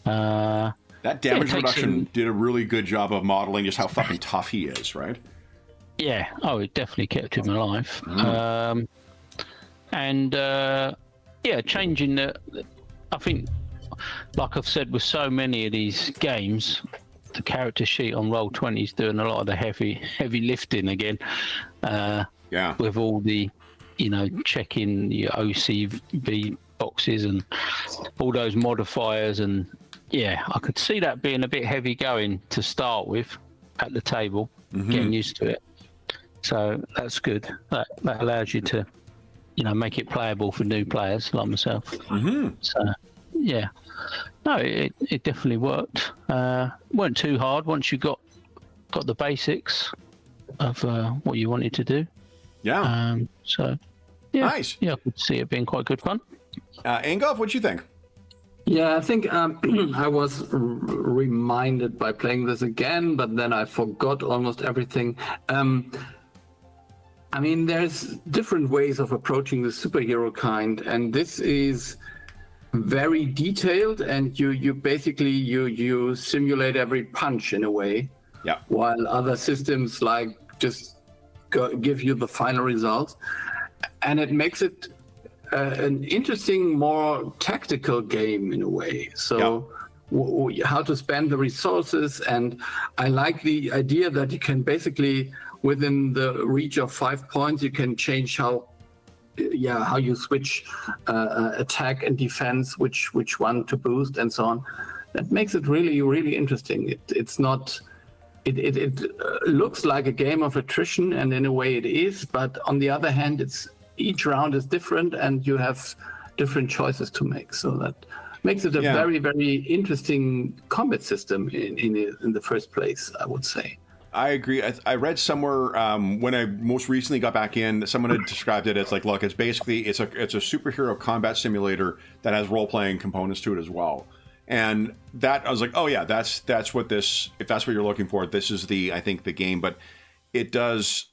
That damage reduction did a really good job of modeling just how fucking tough he is, right? Yeah. Oh, it definitely kept him alive. Yeah, changing the. I think, like I've said with so many of these games, the character sheet on Roll20 is doing a lot of the heavy lifting again. Yeah. With all the, checking your OCV boxes and all those modifiers, and yeah, I could see that being a bit heavy going to start with at the table, getting used to it. So that's good. That allows you to, make it playable for new players like myself. So yeah, no, it definitely worked. Weren't too hard once you got the basics of what you wanted to do. Yeah. So yeah, nice. Yeah, I could see it being quite good fun. Ingolf, what'd you think? Yeah, I think I was reminded by playing this again, but then I forgot almost everything. I mean, there's different ways of approaching the superhero kind, and this is very detailed, and you basically you simulate every punch in a way. Yeah. While other systems like just give you the final result, and it makes it an interesting, more tactical game in a way. So how to spend the resources, and I like the idea that you can basically, within the reach of 5 points, you can change how you switch attack and defense, which one to boost, and so on. That makes it really, really interesting. It's not. It looks like a game of attrition, and in a way it is. But on the other hand, each round is different, and you have different choices to make. So that makes it a very, very interesting combat system in the first place, I would say. I agree. I read somewhere when I most recently got back in, someone had described it as like, look, it's basically it's a superhero combat simulator that has role playing components to it as well. And that I was like, oh yeah, that's what this. If that's what you're looking for, this is I think the game. But it does,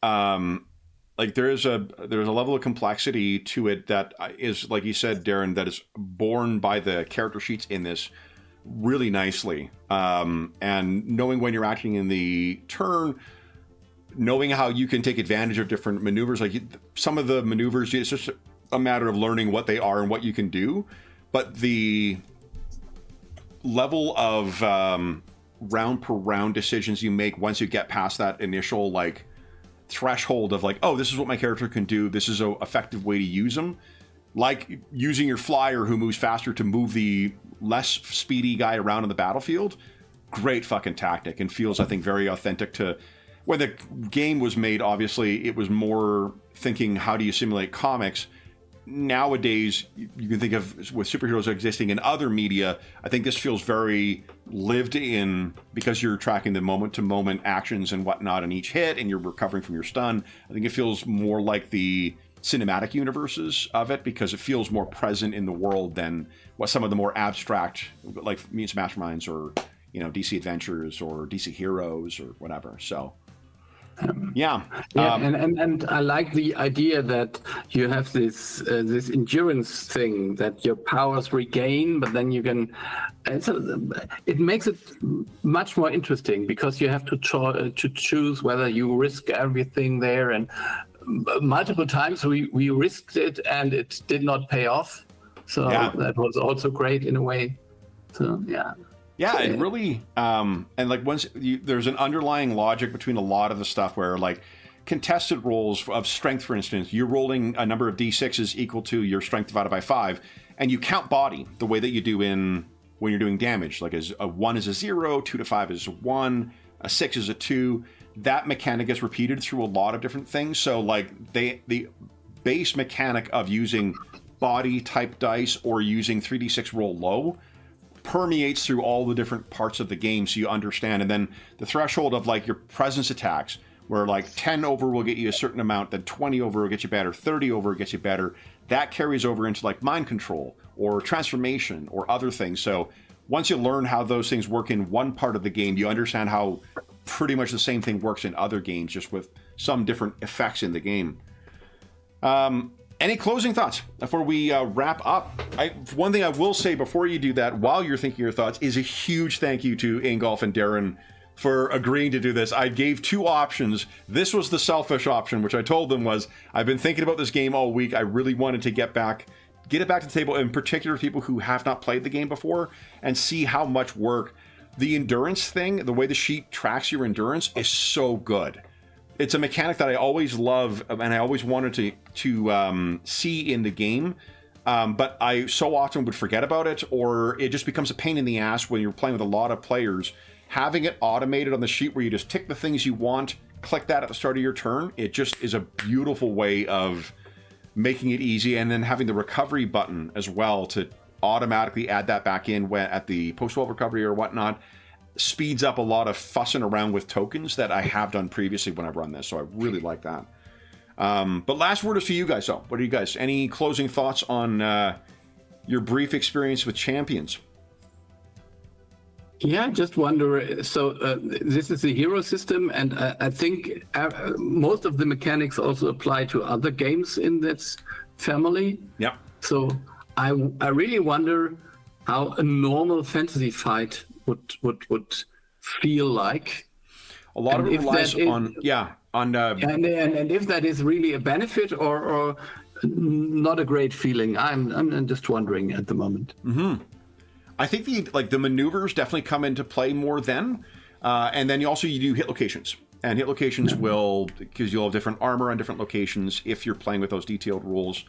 like there's a level of complexity to it that is, like you said, Darren, that is borne by the character sheets in this really nicely. And knowing when you're acting in the turn, knowing how you can take advantage of different maneuvers, like some of the maneuvers, it's just a matter of learning what they are and what you can do. But the level of round per round decisions you make once you get past that initial like threshold of like, oh, this is what my character can do, this is an effective way to use them, like using your flyer who moves faster to move the less speedy guy around on the battlefield. Great fucking tactic, and feels, I think, very authentic to when the game was made. Obviously it was more thinking, how do you simulate comics? Nowadays you can think of with superheroes existing in other media. I think this feels very lived in, because you're tracking the moment to moment actions and whatnot in each hit, and you're recovering from your stun. I think it feels more like the cinematic universes of it, because it feels more present in the world than what some of the more abstract, like Mutants Masterminds or DC Adventures or DC Heroes or whatever. So and I like the idea that you have this endurance thing that your powers regain, but then you can. It makes it much more interesting, because you have to choose whether you risk everything there, and multiple times we risked it and it did not pay off. So that was also great in a way. So yeah. Yeah, it really, and like there's an underlying logic between a lot of the stuff where like contested rolls of strength, for instance, you're rolling a number of d6s equal to your strength divided by 5, and you count body the way that you do when you're doing damage. Like a 1 is a 0, 2 to 5 is 1, a 6 is a 2. That mechanic gets repeated through a lot of different things. So like the base mechanic of using body type dice or using 3d6 roll low permeates through all the different parts of the game, so you understand. And then the threshold of like your presence attacks, where like 10 over will get you a certain amount, then 20 over will get you better, 30 over gets you better, that carries over into like mind control or transformation or other things. So once you learn how those things work in one part of the game, you understand how pretty much the same thing works in other games, just with some different effects in the game. Any closing thoughts before we wrap up? One thing I will say before you do that, while you're thinking your thoughts, is a huge thank you to Ingolf and Darren for agreeing to do this. I gave 2 options. This was the selfish option, which I told them was, I've been thinking about this game all week. I really wanted to get it back to the table, in particular people who have not played the game before, and see how much work. The endurance thing, the way the sheet tracks your endurance, is so good. It's a mechanic that I always love and I always wanted to see in the game, but I so often would forget about it, or it just becomes a pain in the ass when you're playing with a lot of players. Having it automated on the sheet where you just tick the things you want, click that at the start of your turn, it just is a beautiful way of making it easy. And then having the recovery button as well to automatically add that back in at the post-roll recovery or whatnot speeds up a lot of fussing around with tokens that I have done previously when I've run this. So I really like that. But last word is for you guys. So what are you guys? Any closing thoughts on your brief experience with Champions? Yeah, I just wonder. So this is a hero system, and I think most of the mechanics also apply to other games in this family. Yeah. So I really wonder how a normal fantasy fight would feel like. A lot of it relies on and if that is really a benefit or not a great feeling. I'm just wondering at the moment. Mm-hmm. I think the maneuvers definitely come into play more then, and then you do hit locations, and hit locations will, because you'll have different armor on different locations if you're playing with those detailed rules.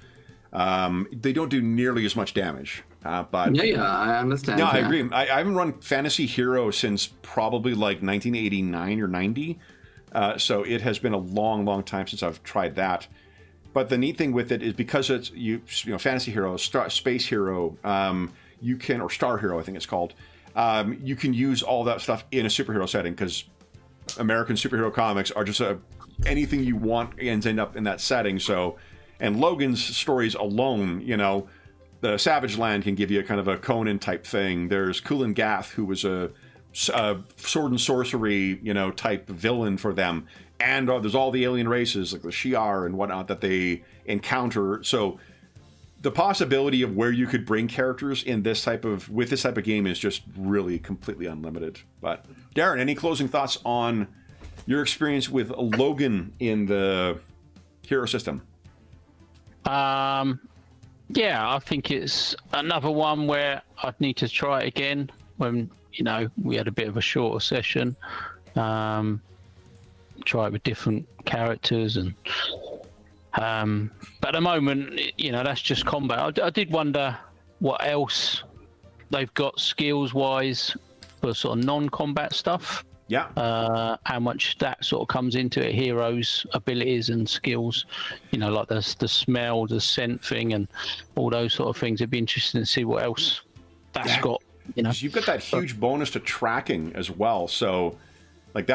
They don't do nearly as much damage, but I understand. No, I agree. I haven't run Fantasy Hero since probably like 1989 or 90, so it has been a long time since I've tried that. But the neat thing with it is because it's Fantasy Hero, Space Hero, you can, or Star Hero, I think it's called. You can use all that stuff in a superhero setting, because American superhero comics are just anything you want ends up in that setting. So, and Logan's stories alone, the Savage Land can give you a kind of a Conan type thing. There's Kulan Gath, who was a sword and sorcery, type villain for them. And there's all the alien races like the Shi'ar and whatnot that they encounter. So the possibility of where you could bring characters with this type of game is just really completely unlimited. But Darren, any closing thoughts on your experience with Logan in the hero system? Yeah, I think it's another one where I'd need to try it again when, we had a bit of a shorter session. Try it with different characters but at the moment, that's just combat. I did wonder what else they've got skills-wise for sort of non-combat stuff. Yeah. How much that sort of comes into it, heroes' abilities and skills, like the smell, the scent thing, and all those sort of things. It'd be interesting to see what else that's got. You've got that huge bonus to tracking as well. So, like,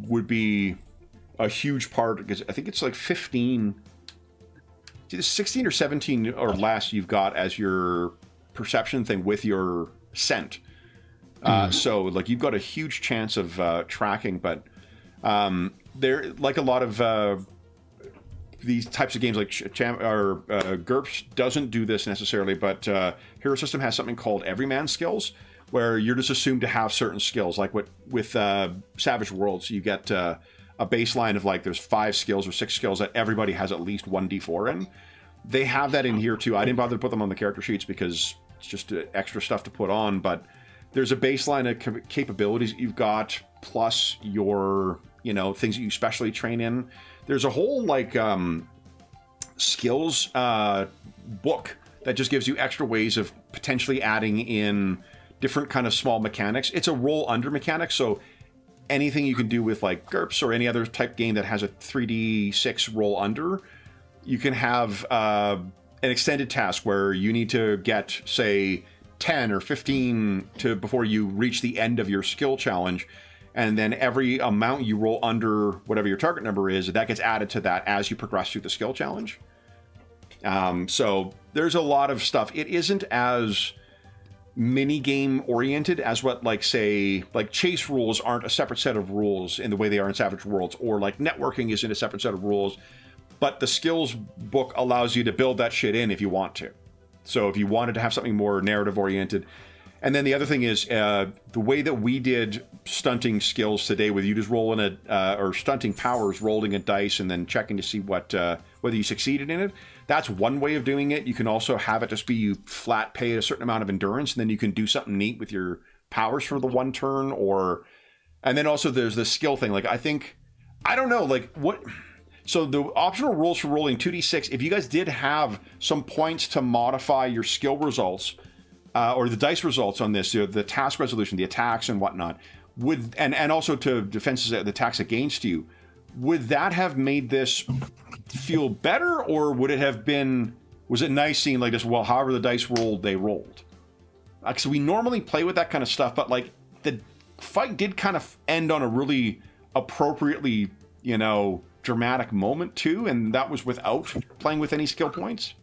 would be a huge part, because I think it's like 15, it's either 16 or 17 or less you've got as your perception thing with your scent. So like you've got a huge chance of tracking, but there, like a lot of these types of games, like GURPS doesn't do this necessarily, but Hero System has something called Everyman Skills, where you're just assumed to have certain skills. Like with Savage Worlds, you get a baseline of like there's 5 skills or 6 skills that everybody has at least 1d4 in. They have that in here too. I didn't bother to put them on the character sheets because it's just extra stuff to put on, but there's a baseline of capabilities that you've got, plus your, you know, things that you specially train in. There's a whole like skills book that just gives you extra ways of potentially adding in different kind of small mechanics. It's a roll under mechanic, so anything you can do with like GURPS or any other type game that has a 3d6 roll under, you can have an extended task where you need to get, say, 10 or 15 before you reach the end of your skill challenge, and then every amount you roll under whatever your target number is, that gets added to that as you progress through the skill challenge. So there's a lot of stuff. It isn't as mini game oriented as what, like, say, like chase rules aren't a separate set of rules in the way they are in Savage Worlds, or like networking isn't a separate set of rules, but the skills book allows you to build that shit in if you want to. So if you wanted to have something more narrative oriented. And then the other thing is the way that we did stunting skills today, with you just rolling or stunting powers, rolling a dice and then checking to see what whether you succeeded in it. That's one way of doing it. You can also have it just be you flat pay a certain amount of endurance, and then you can do something neat with your powers for the one turn. And then also there's the skill thing. Like, I don't know, like what. So the optional rules for rolling 2d6, if you guys did have some points to modify your skill results, or the dice results on this, the task resolution, the attacks and whatnot, and also to defenses, the attacks against you, would that have made this feel better, or would it have been, was it nice seeing like this, well, however the dice rolled, they rolled? Because we normally play with that kind of stuff, but like the fight did kind of end on a really appropriately, you know, dramatic moment too, and that was without playing with any skill points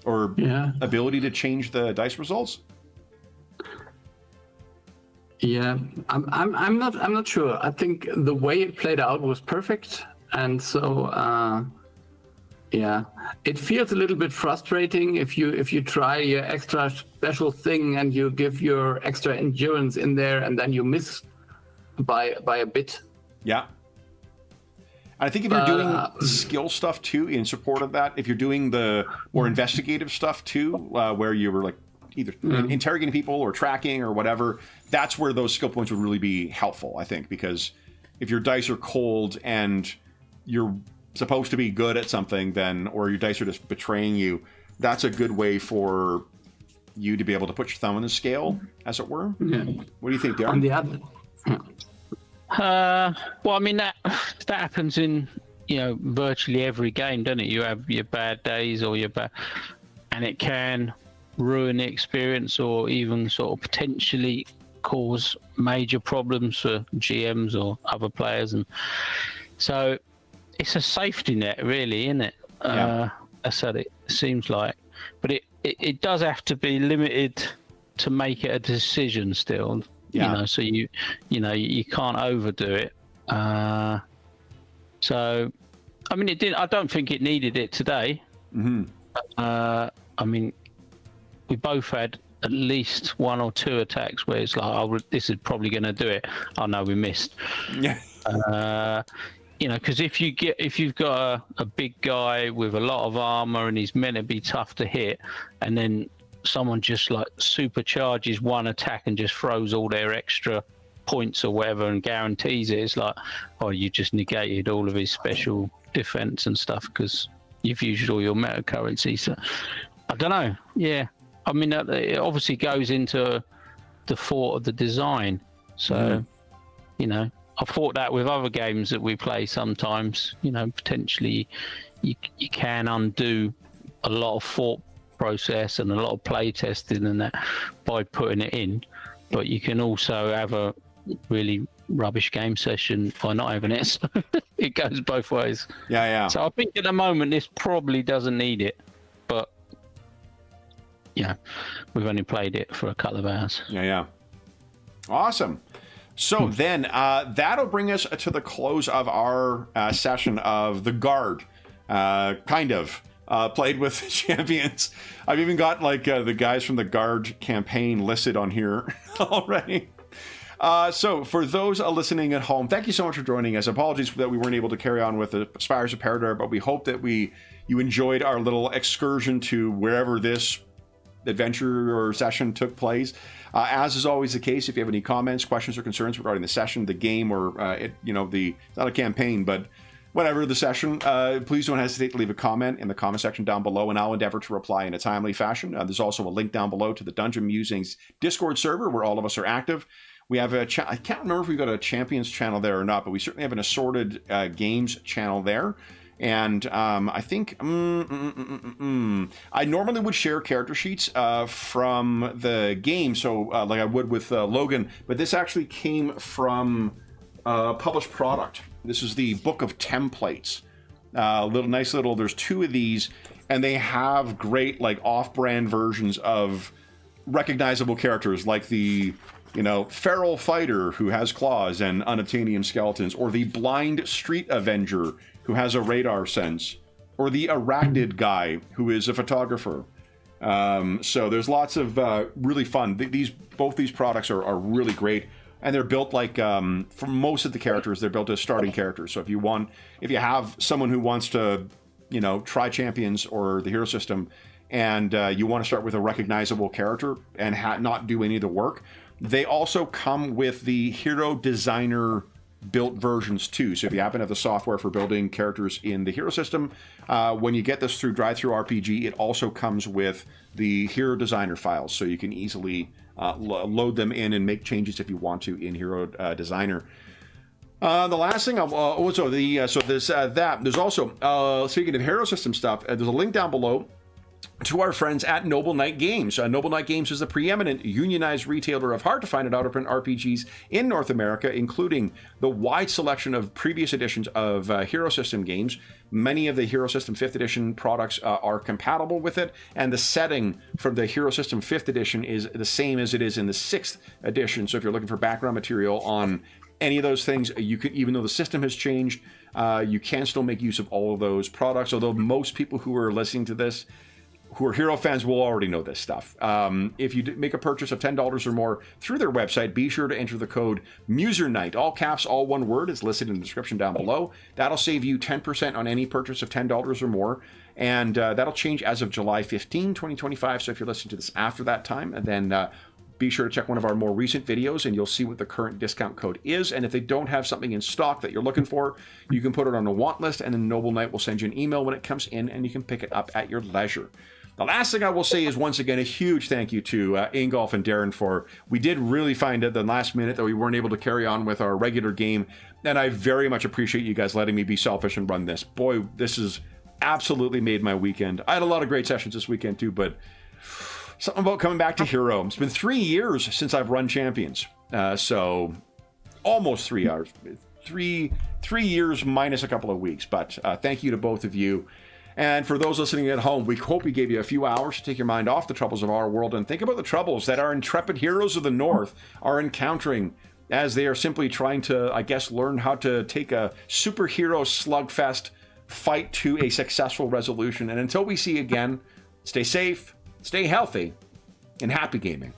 or ability to change the dice results. Yeah, I'm not sure. I think the way it played out was perfect, and so yeah, it feels a little bit frustrating if you try your extra special thing and you give your extra endurance in there and then you miss by a bit. Yeah. I think if you're doing skill stuff too in support of that, if you're doing the more investigative stuff too, where you were like either interrogating people or tracking or whatever, that's where those skill points would really be helpful, I think, because if your dice are cold and you're supposed to be good at something, then, or your dice are just betraying you, that's a good way for you to be able to put your thumb on the scale, as it were. Yeah. What do you think, Darren? On the other. Well, I mean, that happens in, you know, virtually every game, doesn't it? You have your bad days or your bad, and it can ruin the experience or even sort of potentially cause major problems for GMs or other players, and so it's a safety net, really, isn't it? That's what it seems like, but it does have to be limited to make it a decision still. You know, so you can't overdo it. So, I mean, it didn't. I don't think it needed it today. Mm-hmm. I mean, we both had at least one or two attacks where it's like, oh, this is probably going to do it. Oh no, we missed. Yeah. You know, because if you've got a big guy with a lot of armor and he's meant to be tough to hit, and then someone just like supercharges one attack and just throws all their extra points or whatever and guarantees it, it's like, oh, you just negated all of his special defense and stuff because you've used all your meta currency. So I don't know. Yeah, I mean, it obviously goes into the thought of the design. So you know, I've thought that with other games that we play sometimes, you know, potentially you can undo a lot of thought process and a lot of play testing and that by putting it in, but you can also have a really rubbish game session by not having it. So it goes both ways. Yeah. So I think at the moment this probably doesn't need it, but yeah, we've only played it for a couple of hours. Yeah. Awesome. So then that'll bring us to the close of our session of the Guard, kind of. Played with champions. I've even got like the guys from the Guard campaign listed on here already. So for those listening at home, thank you so much for joining us. Apologies that we weren't able to carry on with the Spires of Paradar, but we hope that you enjoyed our little excursion to wherever this adventure or session took place. As is always the case, if you have any comments, questions, or concerns regarding the session, the game, or it's not a campaign, but whatever the session, please don't hesitate to leave a comment in the comment section down below, and I'll endeavor to reply in a timely fashion. There's also a link down below to the Dungeon Musings Discord server where all of us are active. We have I can't remember if we've got a Champions channel there or not, but we certainly have an assorted games channel there. And I think I normally would share character sheets from the game, so like I would with Logan, but this actually came from a published product. This is the Book of Templates. There's 2 of these, and they have great like off-brand versions of recognizable characters, like the feral fighter who has claws and unobtainium skeletons, or the blind street avenger who has a radar sense, or the arachnid guy who is a photographer. So there's lots of really fun. Both these products are really great, and they're built like for most of the characters, they're built as starting characters. So if you have someone who wants to, try Champions or the hero system, and you want to start with a recognizable character and not do any of the work, they also come with the hero designer built versions too. So if you happen to have the software for building characters in the hero system, when you get this through DriveThruRPG, it also comes with the hero designer files, so you can easily load them in and make changes if you want to in hero designer. The last thing, there's also speaking of hero system stuff, there's a link down below to our friends at Noble Knight Games. Noble Knight Games is the preeminent unionized retailer of hard-to-find and out-of-print RPGs in North America, including the wide selection of previous editions of Hero System games. Many of the Hero System 5th Edition products are compatible with it, and the setting from the Hero System 5th Edition is the same as it is in the 6th Edition. So if you're looking for background material on any of those things, you can, even though the system has changed, you can still make use of all of those products, although most people who are listening to this who are Hero fans will already know this stuff. If you make a purchase of $10 or more through their website, be sure to enter the code MuserNight, all caps, all one word. It's listed in the description down below. That'll save you 10% on any purchase of $10 or more, and that'll change as of July 15, 2025. So if you're listening to this after that time, then be sure to check one of our more recent videos, and you'll see what the current discount code is. And if they don't have something in stock that you're looking for, you can put it on a want list, and then Noble Knight will send you an email when it comes in, and you can pick it up at your leisure. The last thing I will say is, once again, a huge thank you to Ingolf and Darren we did really find at the last minute that we weren't able to carry on with our regular game, and I very much appreciate you guys letting me be selfish and run this. Boy, this has absolutely made my weekend. I had a lot of great sessions this weekend too, but something about coming back to Hero. It's been 3 years since I've run Champions, so almost 3 hours. 3 years minus a couple of weeks, but thank you to both of you. And for those listening at home, we hope we gave you a few hours to take your mind off the troubles of our world and think about the troubles that our intrepid heroes of the North are encountering as they are simply trying to, I guess, learn how to take a superhero slugfest fight to a successful resolution. And until we see you again, stay safe, stay healthy, and happy gaming.